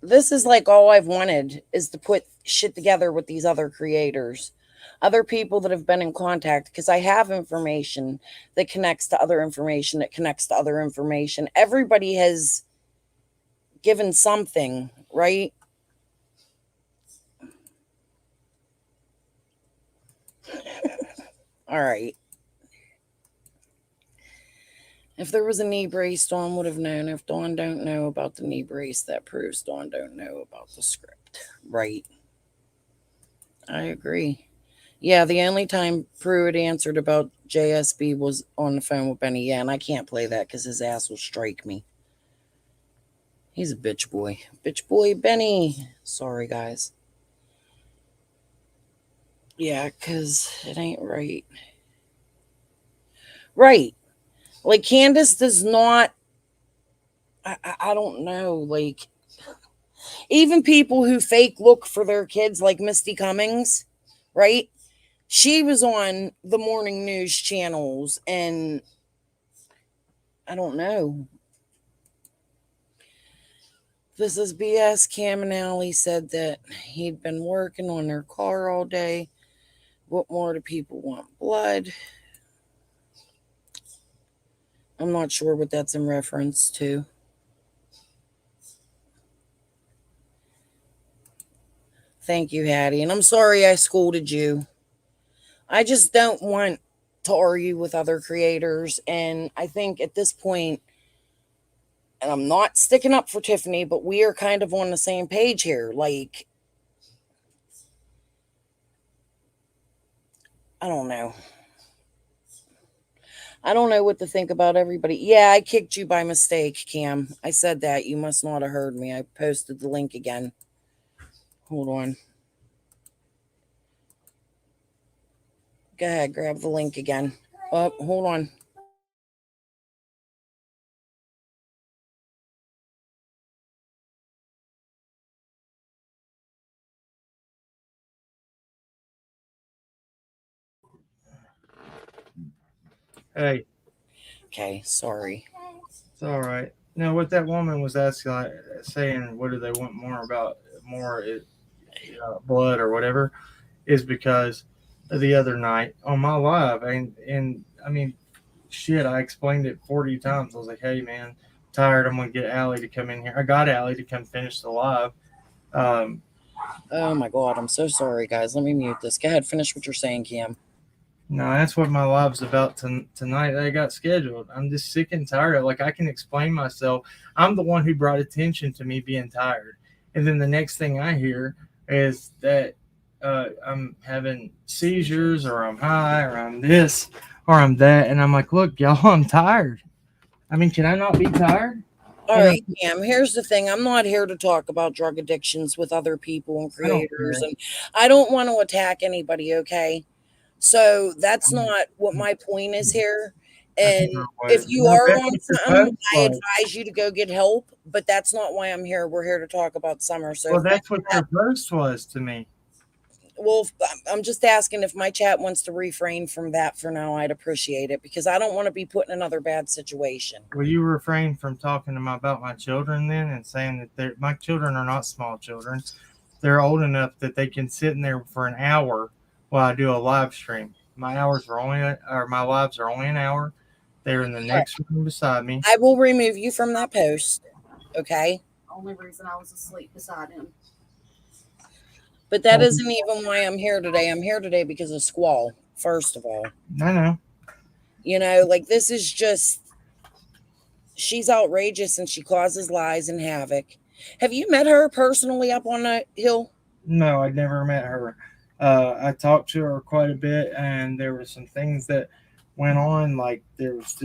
This is like all I've wanted is to put shit together with these other creators. Other people that have been in contact, because I have information that connects to other information that connects to other information. Everybody has given something, right? All right. If there was a knee brace, Dawn would have known. If Dawn don't know about the knee brace, that proves Dawn don't know about the script. Right. I agree. Yeah, the only time Pruitt answered about JSB was on the phone with Benny. Yeah, and I can't play that because his ass will strike me. He's a bitch boy. Bitch boy Benny. Sorry, guys. Yeah, because it ain't right. Right. Like, Candace does not... I don't know. Like, even people who fake look for their kids, like Misty Cummings, right? She was on the morning news channels, and I don't know. This is BS. Cam and Allie said that he'd been working on their car all day. What more do people want? Blood. I'm not sure what that's in reference to. Thank you, Hattie. And I'm sorry I scolded you. I just don't want to argue with other creators. And I think at this point, and I'm not sticking up for Tiffany, but we are kind of on the same page here. Like, I don't know. I don't know what to think about everybody. Yeah, I kicked you by mistake, Cam. I said that. You must not have heard me. I posted the link again. Hold on. Go ahead, grab the link again. Oh, hold on. Hey. Okay, sorry. It's all right. No, what that woman was asking, saying, what do they want more about, blood or whatever, is because the other night on my live, and I mean, shit. I explained it 40 times. I was like, hey, man, tired. I'm going to get Allie to come in here. I got Allie to come finish the live. Oh my God, I'm so sorry, guys. Let me mute this. Go ahead, finish what you're saying, Cam. No, that's what my live's about tonight. That I got scheduled. I'm just sick and tired of. Like, I can explain myself. I'm the one who brought attention to me being tired, and then the next thing I hear is that I'm having seizures, or I'm high, or I'm this, or I'm that, and I'm like, look, y'all, I'm tired. I mean, can I not be tired? All right, Cam, here's the thing. I'm not here to talk about drug addictions with other people and creators, and I don't want to attack anybody, okay? So that's not what my point is here. And if you are on something, I advise you to go get help, but that's not why I'm here. We're here to talk about Summer. So well, that's what your post was to me. Well, I'm just asking if my chat wants to refrain from that for now. I'd appreciate it because I don't want to be put in another bad situation. Will you refrain from talking to me about my children then and saying that my children are not small children? They're old enough that they can sit in there for an hour while I do a live stream. My lives are only an hour. They're in the next room beside me. I will remove you from that post. Okay. Only reason I was asleep beside him. But that isn't even why I'm here today. I'm here today because of Squall, first of all. I know. You know, like this is just, she's outrageous and she causes lies and havoc. Have you met her personally up on the hill? No, I'd never met her. I talked to her quite a bit, and there were some things that went on. Like there was,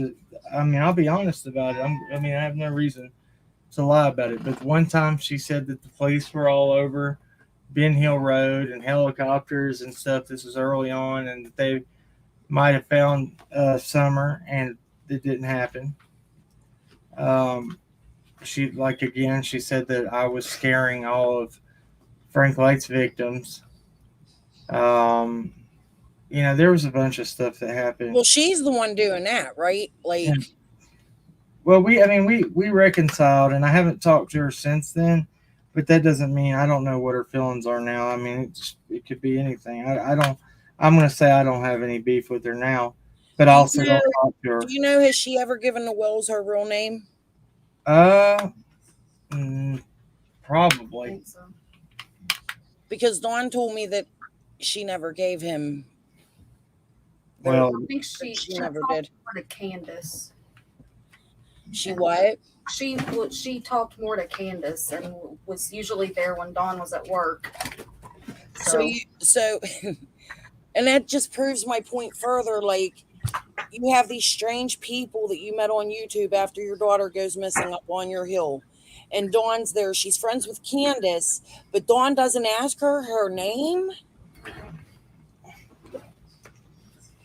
I mean, I'll be honest about it. I have no reason to lie about it. But one time she said that the police were all over Ben Hill Road and helicopters and stuff. This was early on, and that they might have found Summer, and it didn't happen. She said that I was scaring all of Frank Light's victims. There was a bunch of stuff that happened. Well, she's the one doing that, right? Like, yeah. Well, we reconciled, and I haven't talked to her since then. But that doesn't mean I don't know what her feelings are now. I mean, it could be anything. I'm going to say I don't have any beef with her now, but I also don't talk to her. Do you know, has she ever given the Wells her real name? Probably. So. Because Dawn told me that she never gave him. Well, I think she never did. To Candace. She what? She talked more to Candace and was usually there when Dawn was at work. So and that just proves my point further. Like, you have these strange people that you met on YouTube after your daughter goes missing up on your hill. And Dawn's there. She's friends with Candace, but Dawn doesn't ask her name.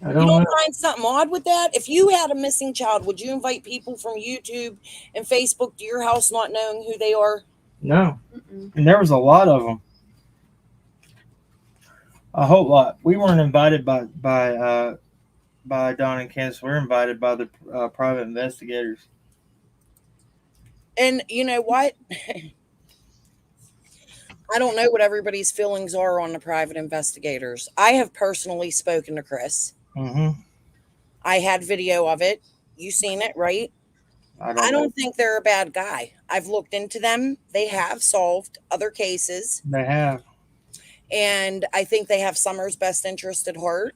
You don't find something odd with that? If you had a missing child, would you invite people from YouTube and Facebook to your house not knowing who they are? No. And there was a lot of them. A whole lot. We weren't invited by Dawn and Candace. We were invited by the private investigators. And you know what? I don't know what everybody's feelings are on the private investigators. I have personally spoken to Chris. Mm-hmm. I had video of it. You seen it, right? I don't think they're a bad guy. I've looked into them. They have solved other cases. They have. And I think they have Summer's best interest at heart.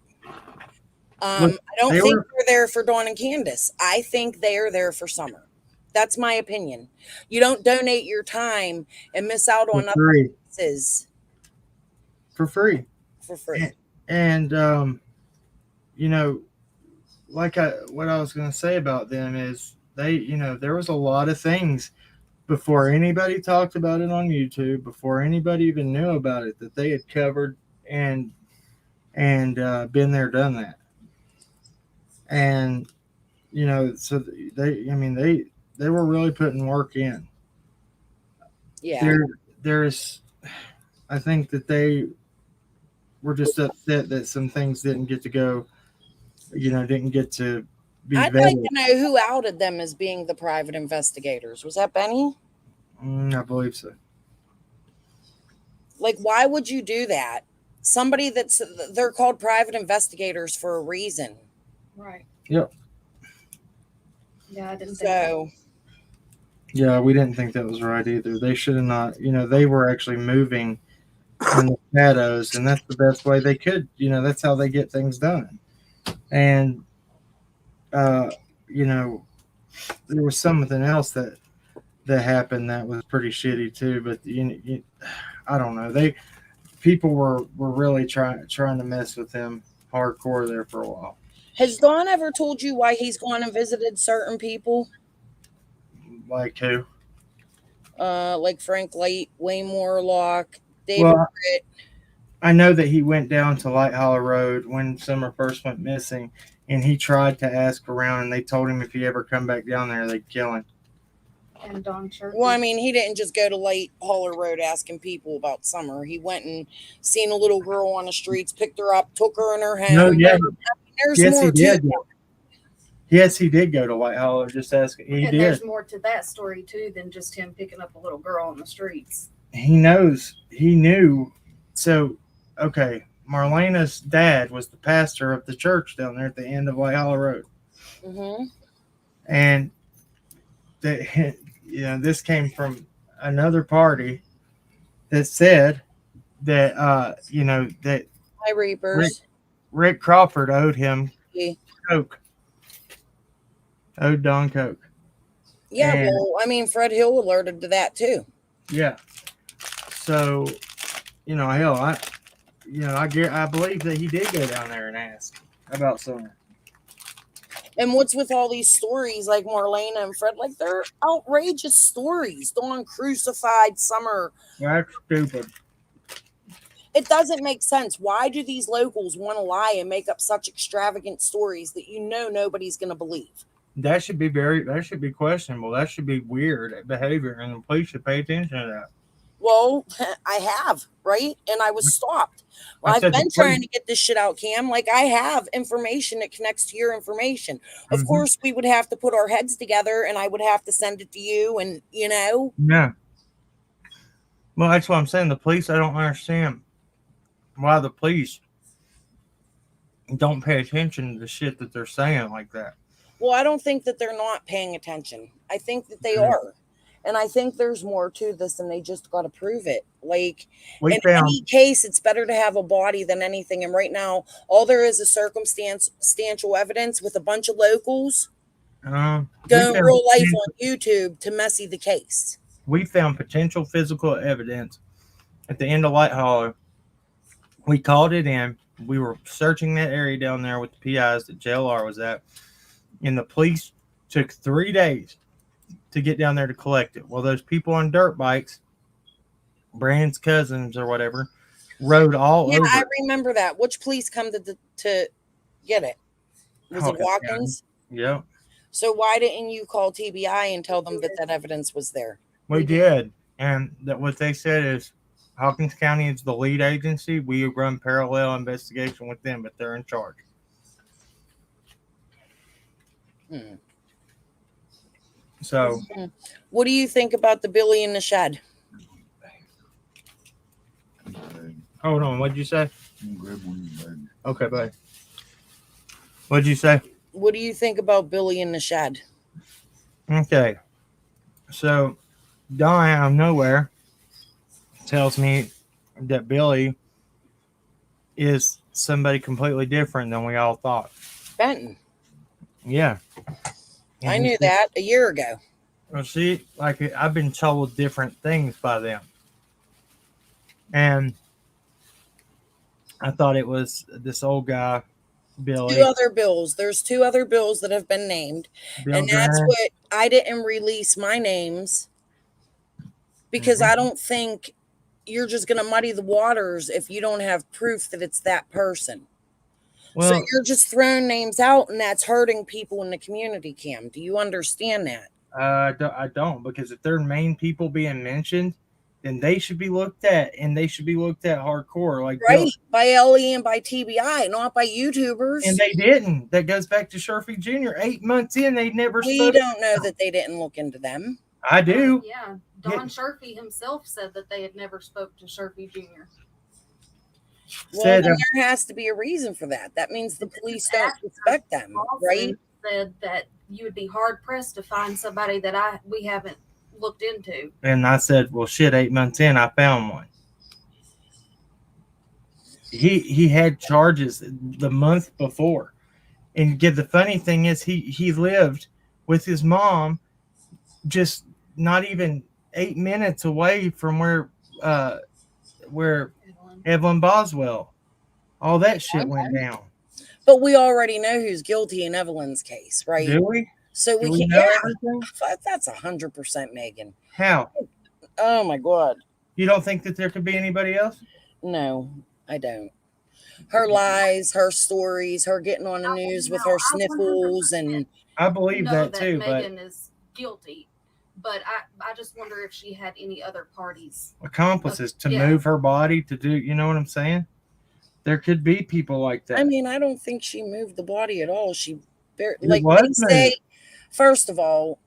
I don't think they're there for Dawn and Candace. I think they are there for Summer. That's my opinion. You don't donate your time and miss out on other cases. For free. For free. And what I was going to say about them is there was a lot of things before anybody talked about it on YouTube, before anybody even knew about it, that they had covered and been there, done that. And, so they were really putting work in. Yeah. I think that they were just upset that some things didn't get to go, didn't get to be I'd vetted. like to know who outed them as being the private investigators. Was that Benny? I believe so. Like, why would you do that? They're called private investigators for a reason. Right. Yep. Yeah, I didn't think So, Yeah, we didn't think that was right either. They should have not. They were actually moving in the shadows, and that's the best way they could. That's how they get things done. And uh, you know, there was something else that happened that was pretty shitty too. But I don't know. People were really trying to mess with him hardcore there for a while. has Don ever told you why he's gone and visited certain people? Like who? Like Frank Light, Wayne Morlock, David Well, Britt. I know that he went down to Light Hollow Road when Summer first went missing, and he tried to ask around, and they told him if he ever come back down there, they'd kill him. And Don Church. Well, I mean, he didn't just go to Light Hollow Road asking people about Summer. He went and seen a little girl on the streets, picked her up, took her in her home. No, yeah, there's yes, more he did. to it. Yes, he did go to White Hollow. Just ask. He And did. there's more to that story too than just him picking up a little girl on the streets. He knows. He knew. So, okay, Marlena's dad was the pastor of the church down there at the end of White Hollow Road, and this came from another party that said that that High Reapers. Rick Crawford owed him coke. Owed Don coke. Yeah, well, I mean, Fred Hill alerted to that too. Yeah. So, hell, I believe that he did go down there and ask about Summer. And what's with all these stories like Marlena and Fred? Like, they're outrageous stories. Dawn crucified Summer. That's stupid. It doesn't make sense. Why do these locals want to lie and make up such extravagant stories that nobody's going to believe? That should be questionable. That should be weird behavior, and the police should pay attention to that. Well, I have, right? And I was stopped. Well, I've been trying to get this shit out, Cam. Like, I have information that connects to your information. Of course, we would have to put our heads together, and I would have to send it to you, and Yeah. Well, that's what I'm saying. The police, I don't understand why the police don't pay attention to the shit that they're saying like that. Well, I don't think that they're not paying attention. I think that they are. And I think there's more to this, and they just got to prove it. Like, any case, it's better to have a body than anything. And right now, all there is circumstantial evidence with a bunch of locals going real life on YouTube to messy the case. We found potential physical evidence at the end of Light Hollow. We called it in. We were searching that area down there with the PIs that JLR was at. And the police took 3 days to get down there to collect it. Well, those people on dirt bikes, Brand's cousins or whatever, rode all over. I remember that. Which police come to get it? Was it Watkins? Yeah. So why didn't you call TBI and tell them that evidence was there? We did. And that what they said is Hawkins County is the lead agency. We run parallel investigation with them, but they're in charge. So, what do you think about the Billy in the shed? Hold on, what'd you say? Okay, bye. What'd you say? What do you think about Billy in the shed? Okay, so Don out of nowhere tells me that Billy is somebody completely different than we all thought. Benton. Yeah. And I knew that a year ago. Well, see, like I've been told different things by them. And I thought it was this old guy, Billy. 2 other Bills. There's 2 other Bills that have been named. And that's what I didn't release my names because I don't think you're just going to muddy the waters if you don't have proof that it's that person. Well, so you're just throwing names out, and that's hurting people in the community, Cam. Do you understand that? I don't, because if they're main people being mentioned, then they should be looked at, and they should be looked at hardcore. Like right, by LE and by TBI, not by YouTubers. And they didn't. That goes back to Sherfy Jr. 8 months in, they never spoke. We don't know that they didn't look into them. I do. Yeah, Don Sherfy himself said that they had never spoke to Sherfy Jr. Well, then there has to be a reason for that. That means the police don't suspect them, right? Said that you would be hard pressed to find somebody that we haven't looked into. And I said, well, shit, 8 months in, I found one. He had charges the month before. And the funny thing is he lived with his mom just not even 8 minutes away from where Evelyn Boswell, all that shit went down. But we already know who's guilty in Evelyn's case, right? Do we? So we Do can know everything? That's 100% Megan. How? Oh my God. You don't think that there could be anybody else? No, I don't. Her lies, her stories, her getting on the news with her sniffles, and I believe that too. Megan is guilty, but I just wonder if she had any other parties, accomplices to move her body to do. You know what I'm saying? There could be people like that. I mean, I don't think she moved the body at all. She they say. First of all,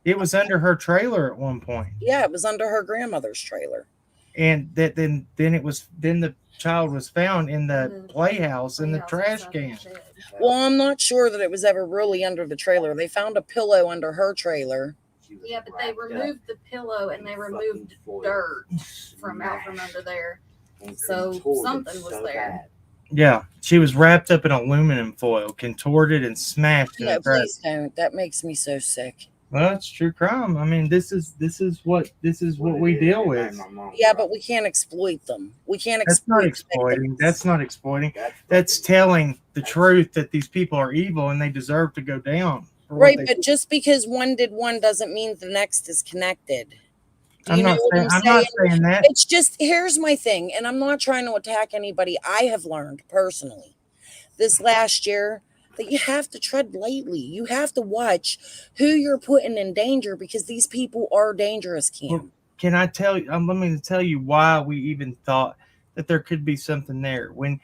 it was under her trailer at one point. Yeah, it was under her grandmother's trailer. And that then the child was found in the playhouse in the trash can. Well, I'm not sure that it was ever really under the trailer. They found a pillow under her trailer. Yeah, but they removed the pillow and they removed dirt from under there. So something was there. Yeah, she was wrapped up in aluminum foil, contorted and smashed. No, please don't. That makes me so sick. Well, it's true crime. I mean, this is what we deal with. Yeah, but we can't exploit them. We can't. That's not exploiting. That's not exploiting. That's telling the truth that these people are evil and they deserve to go down. Right, but just because one did one doesn't mean the next is connected. Do you know what I'm saying? Not saying that. It's just, here's my thing, and I'm not trying to attack anybody. I have learned personally this last year that you have to tread lightly. You have to watch who you're putting in danger because these people are dangerous, Cam. Well, can I tell you? Let me tell you why we even thought that there could be something there. When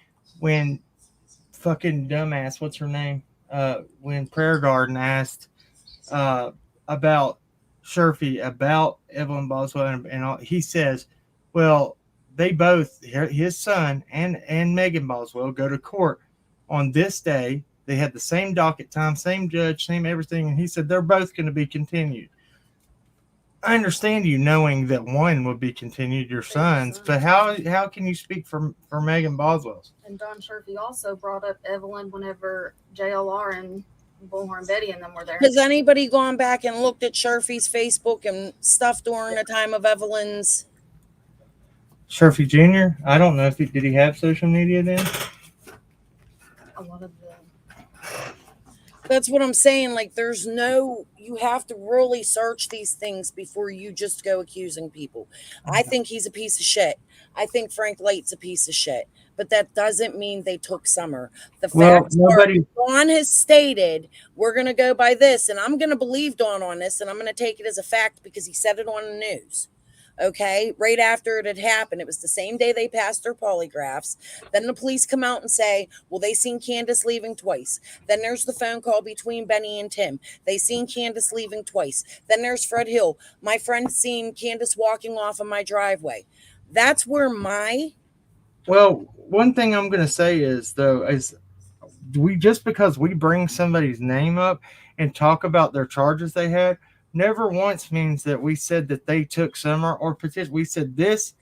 fucking dumbass, what's her name? When Prayer Garden asked about Sherfy, about Evelyn Boswell, and all, he says, well, they both, his son and Megan Boswell, go to court on this day. They had the same docket time, same judge, same everything. And he said, they're both going to be continued. I understand you knowing that one would be continued, your son's, but how can you speak for Megan Boswell's? And Don Sherfy also brought up Evelyn whenever JLR and Bullhorn Betty and them were there. Has anybody gone back and looked at Sherfy's Facebook and stuff during the time of Evelyn's? Sherfy Jr.? I don't know if did he have social media then? A lot of them. That's what I'm saying. Like, you have to really search these things before you just go accusing people. I think he's a piece of shit. I think Frank Light's a piece of shit. But that doesn't mean they took Summer. The facts are, Dawn has stated, we're going to go by this, and I'm going to believe Dawn on this, and I'm going to take it as a fact because he said it on the news. Okay, right after it had happened, it was the same day they passed their polygraphs. Then the police come out and say, well, they seen Candace leaving twice. Then there's the phone call between Benny and Tim. They seen Candace leaving twice. Then there's Fred Hill. My friend seen Candace walking off of my driveway. That's where Well, one thing I'm going to say is, though, is just because we bring somebody's name up and talk about their charges they had, never once means that we said that they took Summer or petition. We said this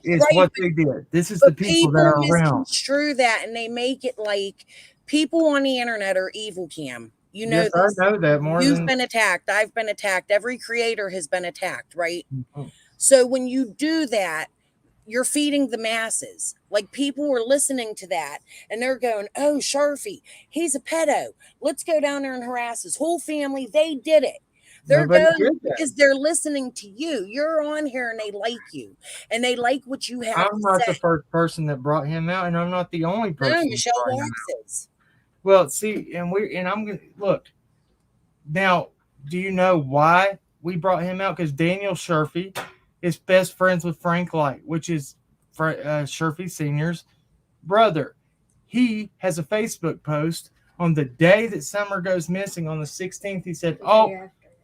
is what they did. This is the people that are around. Misconstrue that, and they make it like people on the internet are evil, Cam. You know, yes, this. I know that more. You've been attacked. I've been attacked. Every creator has been attacked, right? Mm-hmm. So when you do that, you're feeding the masses. Like, people were listening to that and they're going, oh, Sharfy, he's a pedo. Let's go down there and harass his whole family. They did it. They're going because they're listening to you. You're on here and they like you and they like what you have. I'm not the first person that brought him out, and I'm not the only person. No, Michelle Watts is. Well, see, and I'm gonna look now. Do you know why we brought him out? Because Daniel Sherfy is best friends with Frank Light, which is Sherfy Sr.'s brother. He has a Facebook post on the day that Summer goes missing on the 16th. He said,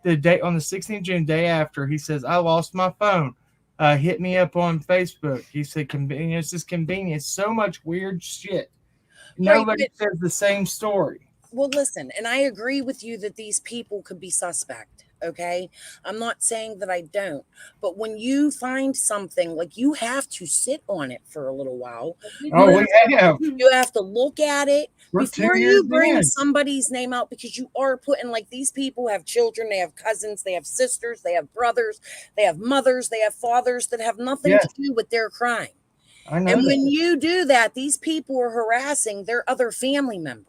the day on the 16th of June, day after, he says, I lost my phone. Hit me up on Facebook. He said, convenience is convenience. So much weird shit. Nobody says the same story. Well, listen, and I agree with you that these people could be suspect. Okay. I'm not saying that I don't, but when you find something, like, you have to sit on it for a little while. Oh, we have. You have to look at it We're before 2 you years bring in. somebody's name out, because you are putting, like, these people have children, they have cousins, they have sisters, they have brothers, they have mothers, they have fathers that have nothing Yes. to do with their crime. I know And that. when you do that, these people are harassing their other family members.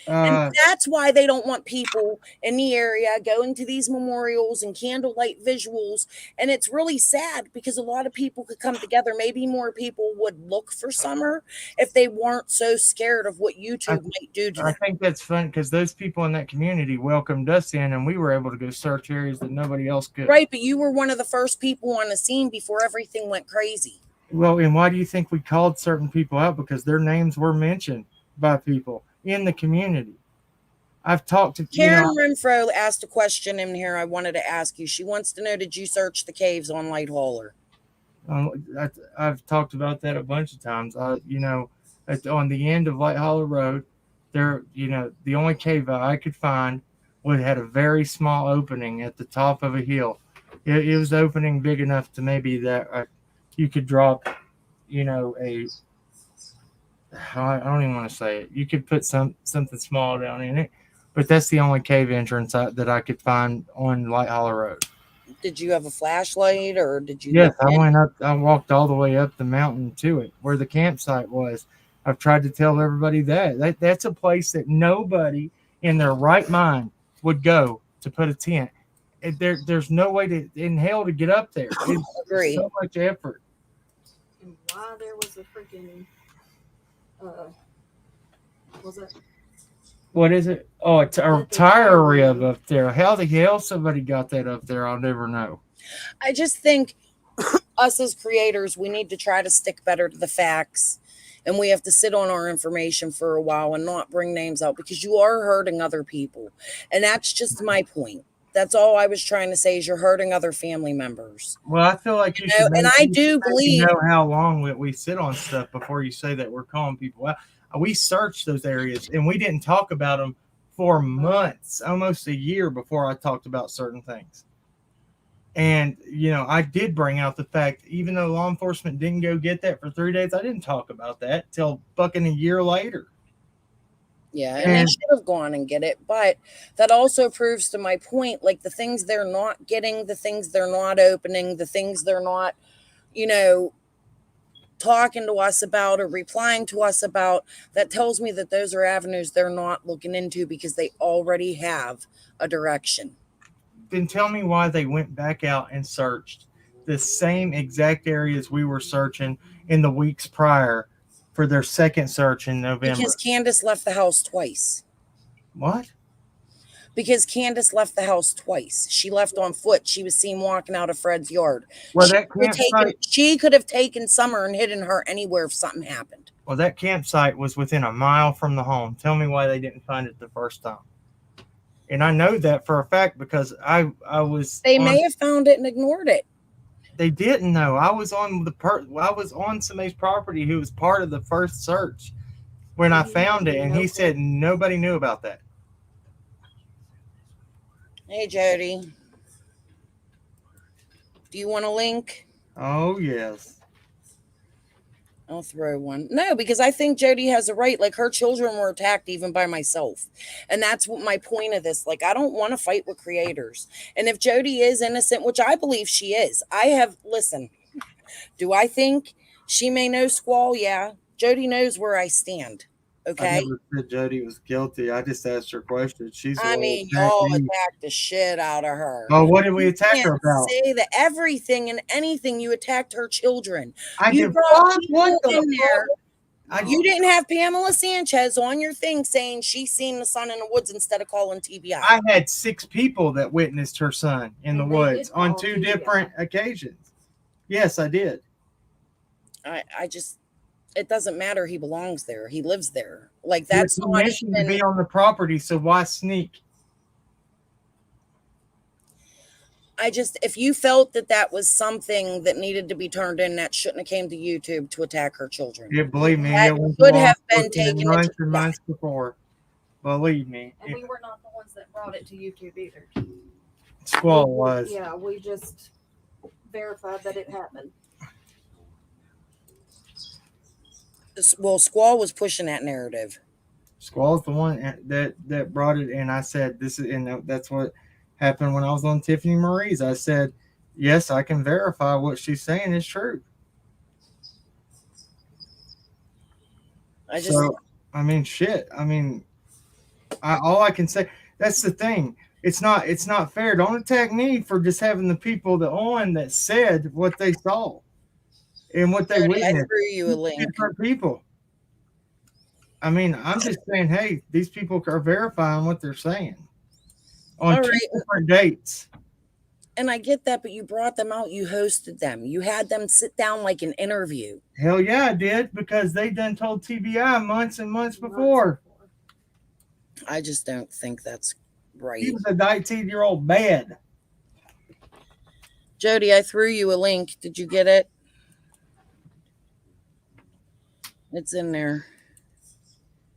And that's why they don't want people in the area going to these memorials and candlelight visuals. And it's really sad because a lot of people could come together. Maybe more people would look for Summer if they weren't so scared of what YouTube might do to them. I think that's fun because those people in that community welcomed us in, and we were able to go search areas that nobody else could. Right, but you were one of the first people on the scene before everything went crazy. Well, and why do you think we called certain people out? Because their names were mentioned by people in the community. I've talked to Karen Renfro asked a question in here I wanted to ask you. She wants to know, did you search the caves on Light Hauler? I've talked about that a bunch of times. On the end of Light Hauler Road, there, the only cave I could find had a very small opening at the top of a hill. It was opening big enough to maybe that you could drop, I don't even want to say it. You could put something small down in it, but that's the only cave entrance that I could find on Light Hauler Road. Did you have a flashlight, or did you? Yes, I went up. I walked all the way up the mountain to it, where the campsite was. I've tried to tell everybody that's a place that nobody in their right mind would go to put a tent. There's no way in hell to get up there. It's so much effort. And why there was a freaking was it? What is it? Oh, it's a tire rib up there. How the hell somebody got that up there? I'll never know. I just think us as creators, we need to try to stick better to the facts, and we have to sit on our information for a while and not bring names out, because you are hurting other people. And that's just my point. That's all I was trying to say, is you're hurting other family members. Well, I feel like you should and I do believe know how long we sit on stuff before you say that we're calling people out. We searched those areas, and we didn't talk about them for months, almost a year, before I talked about certain things. And, I did bring out the fact, even though law enforcement didn't go get that for 3 days, I didn't talk about that till fucking a year later. Yeah, and they should have gone and get it. But that also proves to my point, like, the things they're not getting, the things they're not opening, the things they're not, talking to us about or replying to us about, that tells me that those are avenues they're not looking into because they already have a direction. Then tell me why they went back out and searched the same exact areas we were searching in the weeks prior for their second search in November. Because Candace left the house twice. What? Because Candace left the house twice. She left on foot. She was seen walking out of Fred's yard. Well, she could have taken Summer and hidden her anywhere if something happened. Well, that campsite was within a mile from the home. Tell me why they didn't find it the first time. And I know that for a fact because I was. They may have found it and ignored it. They didn't know. I was on somebody's property who was part of the first search when I found it, and he said nobody knew about that. Hey, Jody. Do you want a link? Oh, yes. I'll throw one. No, because I think Jody has a right. Like, her children were attacked even by myself. And that's what my point of this. Like, I don't want to fight with creators. And if Jody is innocent, which I believe she is, listen, do I think she may know Squall? Yeah. Jody knows where I stand. Okay. I never said Jody was guilty. I just asked her questions. Y'all attacked the shit out of her. Oh, what did we attack her about? Say that everything and anything, you attacked her children. You didn't have Pamela Sanchez on your thing saying she's seen the son in the woods instead of calling TBI. I had 6 people that witnessed her son in the woods on 2 different occasions. Yes, I did. It doesn't matter. He belongs there. He lives there. Like, that's not permission to be on the property. So why sneak? If you felt that was something that needed to be turned in, that shouldn't have came to YouTube to attack her children. Yeah, believe me, that it would have been taken months before. Believe me. And we were not the ones that brought it to YouTube either. Squall was. Yeah, we just verified that it happened. Well, Squall was pushing that narrative. Squall's the one that brought it, and I said this is, and that's what happened when I was on Tiffany Marie's. I said, yes, I can verify what she's saying is true. I mean, shit. I mean, all I can say. That's the thing. It's not fair. Don't attack me for just having the people that said what they saw and what they witnessed. I threw you a link. Different people. I mean, I'm just saying, hey, these people are verifying what they're saying on two different dates. And I get that, but you brought them out. You hosted them. You had them sit down like an interview. Hell yeah, I did, because they done told TBI months and months before. I just don't think that's right. He was a 19-year-old bad. Jody, I threw you a link. Did you get it? It's in there.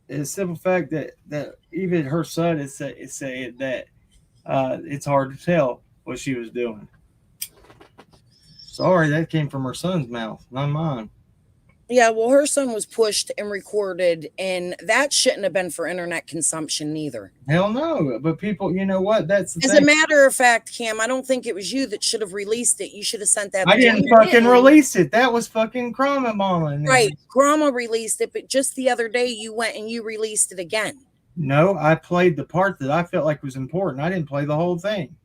It's a simple fact that even her son is saying that it's hard to tell what she was doing. Sorry, that came from her son's mouth, not mine. Yeah, well, her son was pushed and recorded, and that shouldn't have been for internet consumption neither. Hell no. But people, you know what? That's the thing. As a matter of fact, Cam, I don't think it was you that should have released it. You should have sent that. I didn't fucking release it. That was fucking Chroma Mama. Right. Chroma released it, but just the other day you went and you released it again. No, I played the part that I felt like was important. I didn't play the whole thing.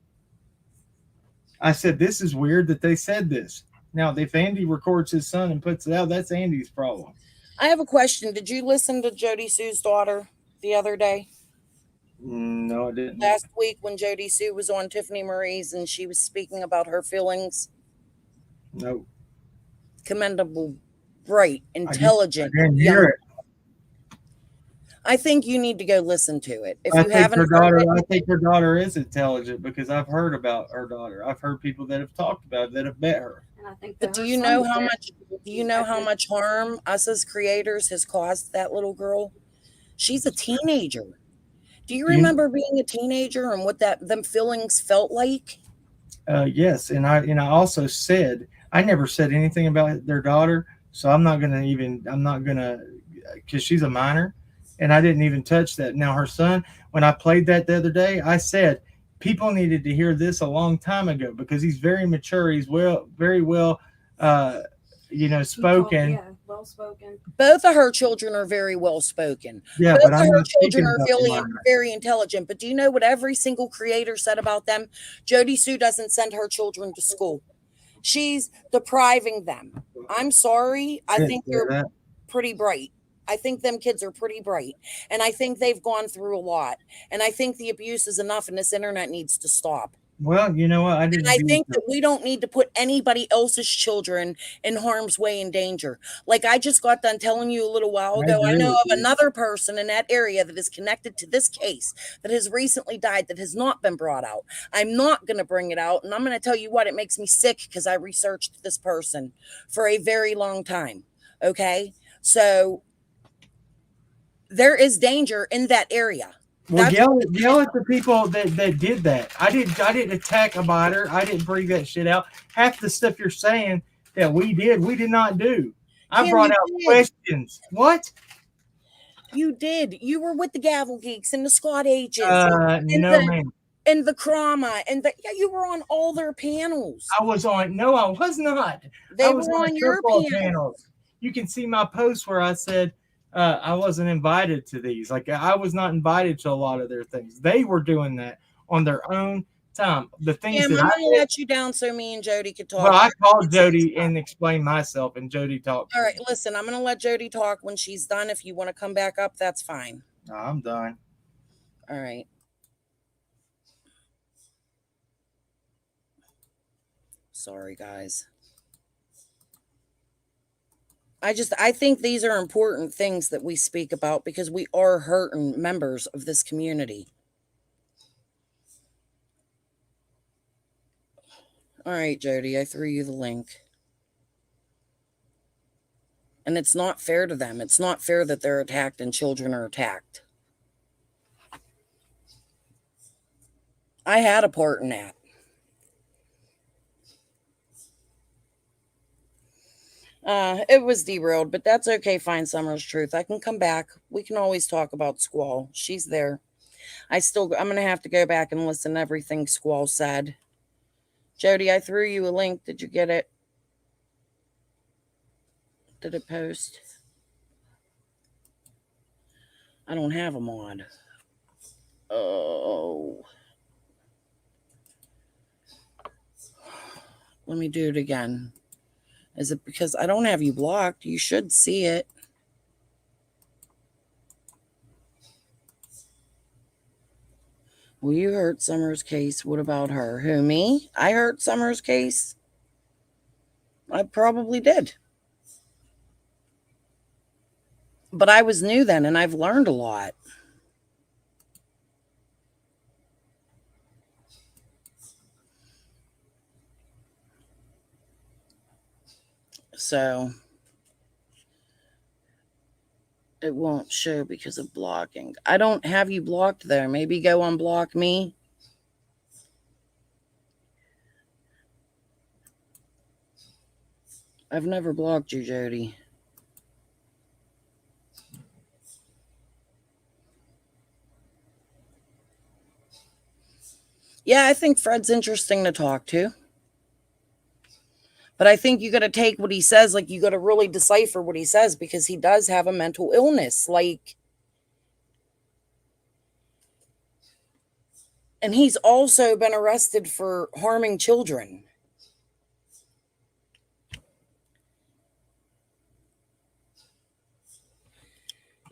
I said, this is weird that they said this. Now, if Andy records his son and puts it out, that's Andy's problem. I have a question. Did you listen to Jody Sue's daughter the other day? No, I didn't. Last week when Jody Sue was on Tiffany Marie's and she was speaking about her feelings? No. Commendable, bright, intelligent. I didn't hear it. I think you need to go listen to it. If I you haven't heard it, I think her daughter is intelligent, because I've heard about her daughter. I've heard people that have talked about it, that have met her. And I think but do you know how much harm us as creators has caused that little girl? She's a teenager. Do you remember being a teenager and what them feelings felt like? Yes, and I also said I never said anything about their daughter, so I'm not gonna because she's a minor, and I didn't even touch that. Now her son, when I played that the other day, I said people needed to hear this a long time ago, because he's very mature. He's very well, spoken. Yeah, well spoken. Both of her children are very well spoken. Yeah, both but of I'm her children are very intelligent. But do you know what every single creator said about them? Jody Sue doesn't send her children to school. She's depriving them. I'm sorry. I think they're pretty bright. I think them kids are pretty bright. And I think they've gone through a lot. And I think the abuse is enough, and this internet needs to stop. Well, you know what? I think that we don't need to put anybody else's children in harm's way and danger. Like I just got done telling you a little while ago, I know of another person in that area that is connected to this case that has recently died that has not been brought out. I'm not going to bring it out. And I'm going to tell you what, it makes me sick because I researched this person for a very long time. Okay. So there is danger in that area. Well, yell at the people that did that. I didn't attack a biter. I didn't bring that shit out. Half the stuff you're saying that we did not do. I brought out questions. What? You did. You were with the Gavel Geeks and the Squad Agents. And the Chroma. And you were on all their panels. I was on. No, I was not. They were on your panels. You can see my post where I said, I wasn't invited to these. Like I was not invited to a lot of their things. They were doing that on their own time. The things I'm gonna let you down so me and Jody could talk. Well, I called Jody and explained myself, and Jody talked. All right, listen, I'm gonna let Jody talk when she's done. If you want to come back up, that's fine. No, I'm done. All right. Sorry, guys. I think these are important things that we speak about because we are hurting members of this community. All right, Jody, I threw you the link. And it's not fair to them. It's not fair that they're attacked and children are attacked. I had a part in that. It was derailed, but that's okay. Find Summer's truth. I can come back. We can always talk about Squall. She's there. I'm going to have to go back and listen to everything Squall said. Jody, I threw you a link. Did you get it? Did it post? I don't have a mod. Oh. Let me do it again. Is it because I don't have you blocked? You should see it. Well, you heard Summer's case. What about her? Who, me? I heard Summer's case. I probably did. But I was new then, and I've learned a lot. So it won't show because of blocking. I don't have you blocked there. Maybe go unblock me. I've never blocked you, Jody. Yeah, I think Fred's interesting to talk to. But I think you got to take what he says, like you got to really decipher what he says, because he does have a mental illness. Like, and he's also been arrested for harming children.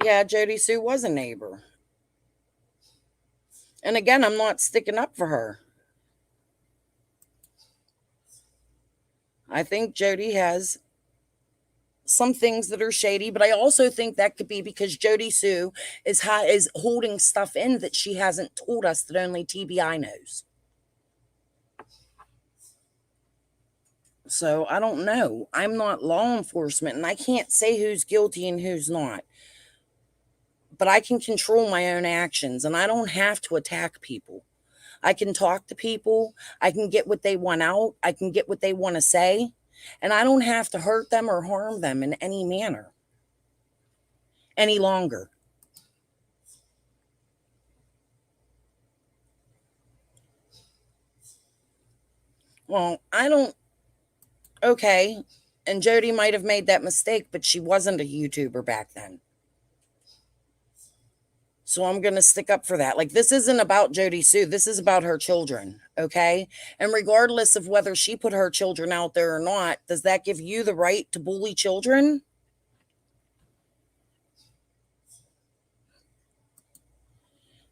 Yeah, Jody Sue was a neighbor. And again, I'm not sticking up for her. I think Jody has some things that are shady, but I also think that could be because Jody Sue is holding stuff in that she hasn't told us, that only TBI knows. So I don't know. I'm not law enforcement, and I can't say who's guilty and who's not. But I can control my own actions, and I don't have to attack people. I can talk to people. I can get what they want out. I can get what they want to say. And I don't have to hurt them or harm them in any manner any longer. Well, I don't. Okay. And Jody might have made that mistake, but she wasn't a YouTuber back then. So I'm going to stick up for that. Like, this isn't about Jody Sue. This is about her children. Okay. And regardless of whether she put her children out there or not, does that give you the right to bully children?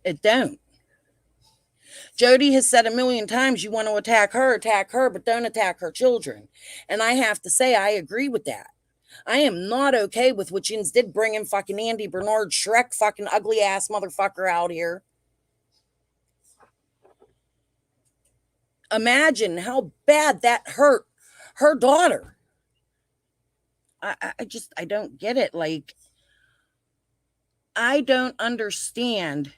It don't. Jody has said a million times, you want to attack her, but don't attack her children. And I have to say, I agree with that. I am not okay with what yins did bringing fucking Andy Bernard Shrek fucking ugly ass motherfucker out here. Imagine how bad that hurt her daughter. I don't get it. Like, I don't understand.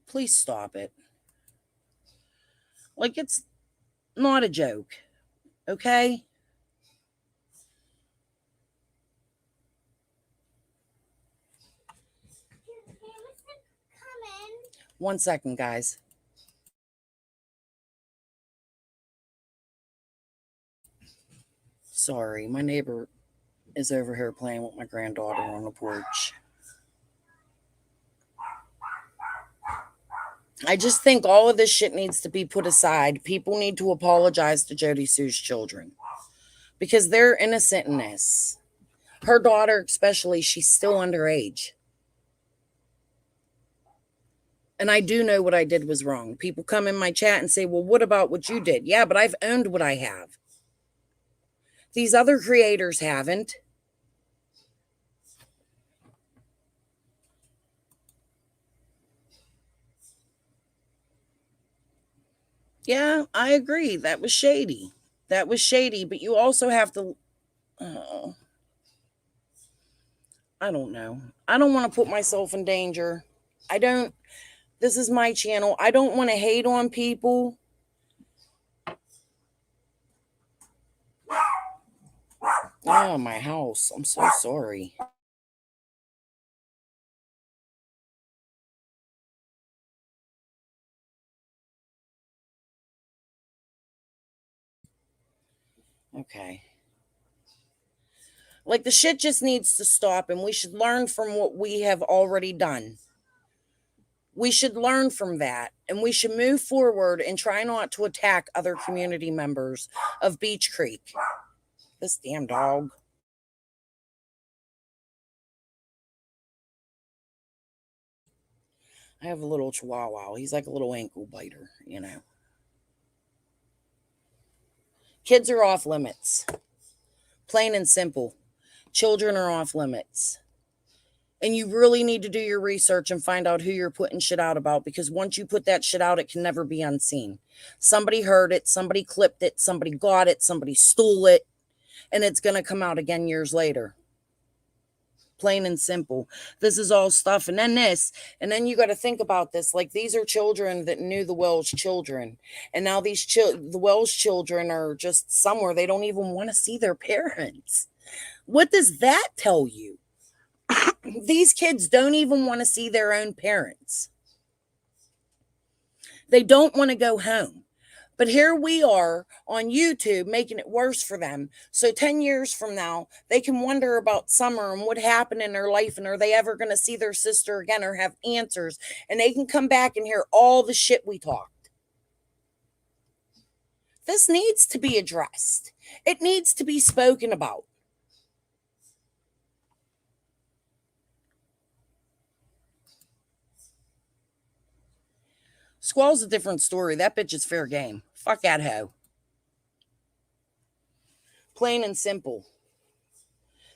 Please stop it. Like, it's not a joke. Okay? One second, guys. Sorry, my neighbor is over here playing with my granddaughter on the porch. I just think all of this shit needs to be put aside. People need to apologize to Jody Sue's children because they're innocent in this. Her daughter, especially, she's still underage. And I do know what I did was wrong. People come in my chat and say, well, what about what you did? Yeah, but I've owned what I have. These other creators haven't. Yeah, I agree. That was shady. That was shady, but you also have to... I don't know. I don't want to put myself in danger. I don't... This is my channel. I don't want to hate on people. Oh, my house. I'm so sorry. Okay. Like, the shit just needs to stop, and we should learn from what we have already done. We should learn from that, and we should move forward and try not to attack other community members of Beach Creek. This damn dog. I have a little chihuahua. He's like a little ankle biter, you know. Kids are off limits. Plain and simple. Children are off limits. And you really need to do your research and find out who you're putting shit out about, because once you put that shit out, it can never be unseen. Somebody heard it, somebody clipped it, somebody got it, somebody stole it, and it's going to come out again years later. Plain and simple. This is all stuff. And then this, and then you got to think about this. Like, these are children that knew the Wells children. And now the Wells children are just somewhere. They don't even want to see their parents. What does that tell you? These kids don't even want to see their own parents. They don't want to go home. But here we are on YouTube making it worse for them. So 10 years from now, they can wonder about Summer and what happened in their life, and are they ever going to see their sister again or have answers? And they can come back and hear all the shit we talked. This needs to be addressed. It needs to be spoken about. Squall's a different story. That bitch is fair game. Fuck that hoe. Plain and simple.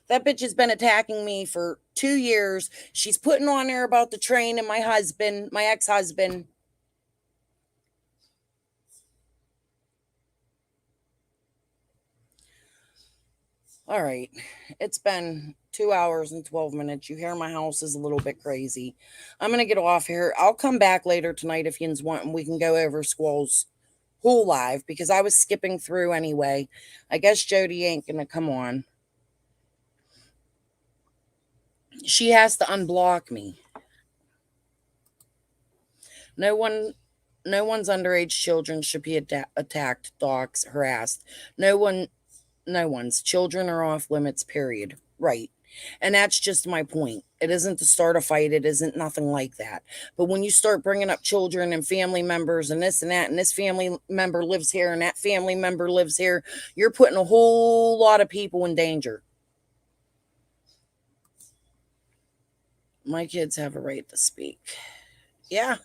That bitch has been attacking me for 2 years. She's putting on there about the train and my husband, my ex-husband. All right. It's been 2 hours and 12 minutes. You hear my house is a little bit crazy. I'm going to get off here. I'll come back later tonight if yins want, and we can go over Squall's whole live, because I was skipping through anyway. I guess Jody ain't going to come on. She has to unblock me. No one's underage children should be attacked, doxxed, harassed. No one's children are off limits, period. Right. And that's just my point. It isn't to start a fight. It isn't nothing like that. But when you start bringing up children and family members and this and that, and this family member lives here and that family member lives here, you're putting a whole lot of people in danger. My kids have a right to speak. Yeah,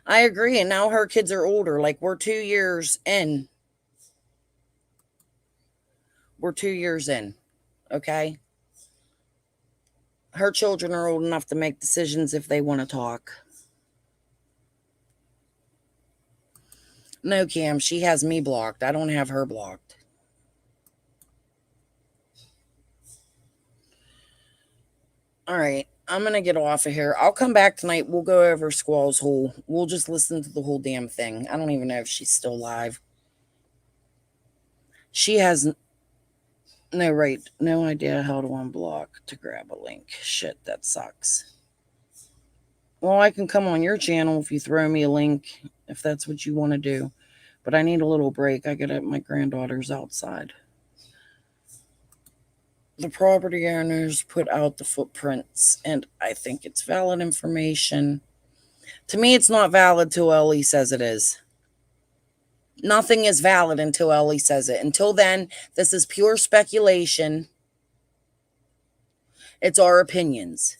I agree. And now her kids are older. Like, we're 2 years in. We're 2 years in. Okay? Her children are old enough to make decisions if they want to talk. No, Cam, she has me blocked. I don't have her blocked. All right, I'm going to get off of here. I'll come back tonight. We'll go over Squall's whole. We'll just listen to the whole damn thing. I don't even know if she's still live. She has no idea how to unblock to grab a link. Shit, that sucks. Well, I can come on your channel if you throw me a link, if that's what you want to do. But I need a little break. I got my granddaughter's outside. The property owners put out the footprints, and I think it's valid information. To me, it's not valid till Ellie says it is. Nothing is valid until Ellie says it. Until then, this is pure speculation. It's our opinions.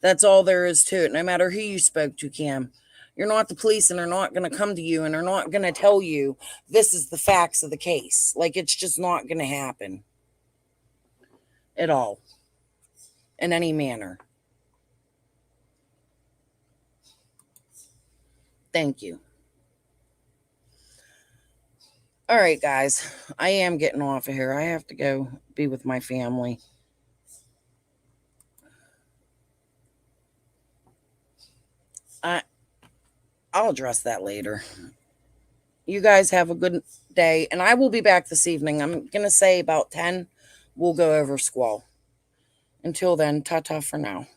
That's all there is to it, no matter who you spoke to, Cam. You're not the police, and they're not going to come to you, and they're not going to tell you this is the facts of the case. Like, it's just not going to happen. At all. In any manner. Thank you. All right, guys. I am getting off of here. I have to go be with my family. I'll address that later. You guys have a good day, and I will be back this evening. I'm going to say about 10, we'll go over squall. Until then, ta-ta for now.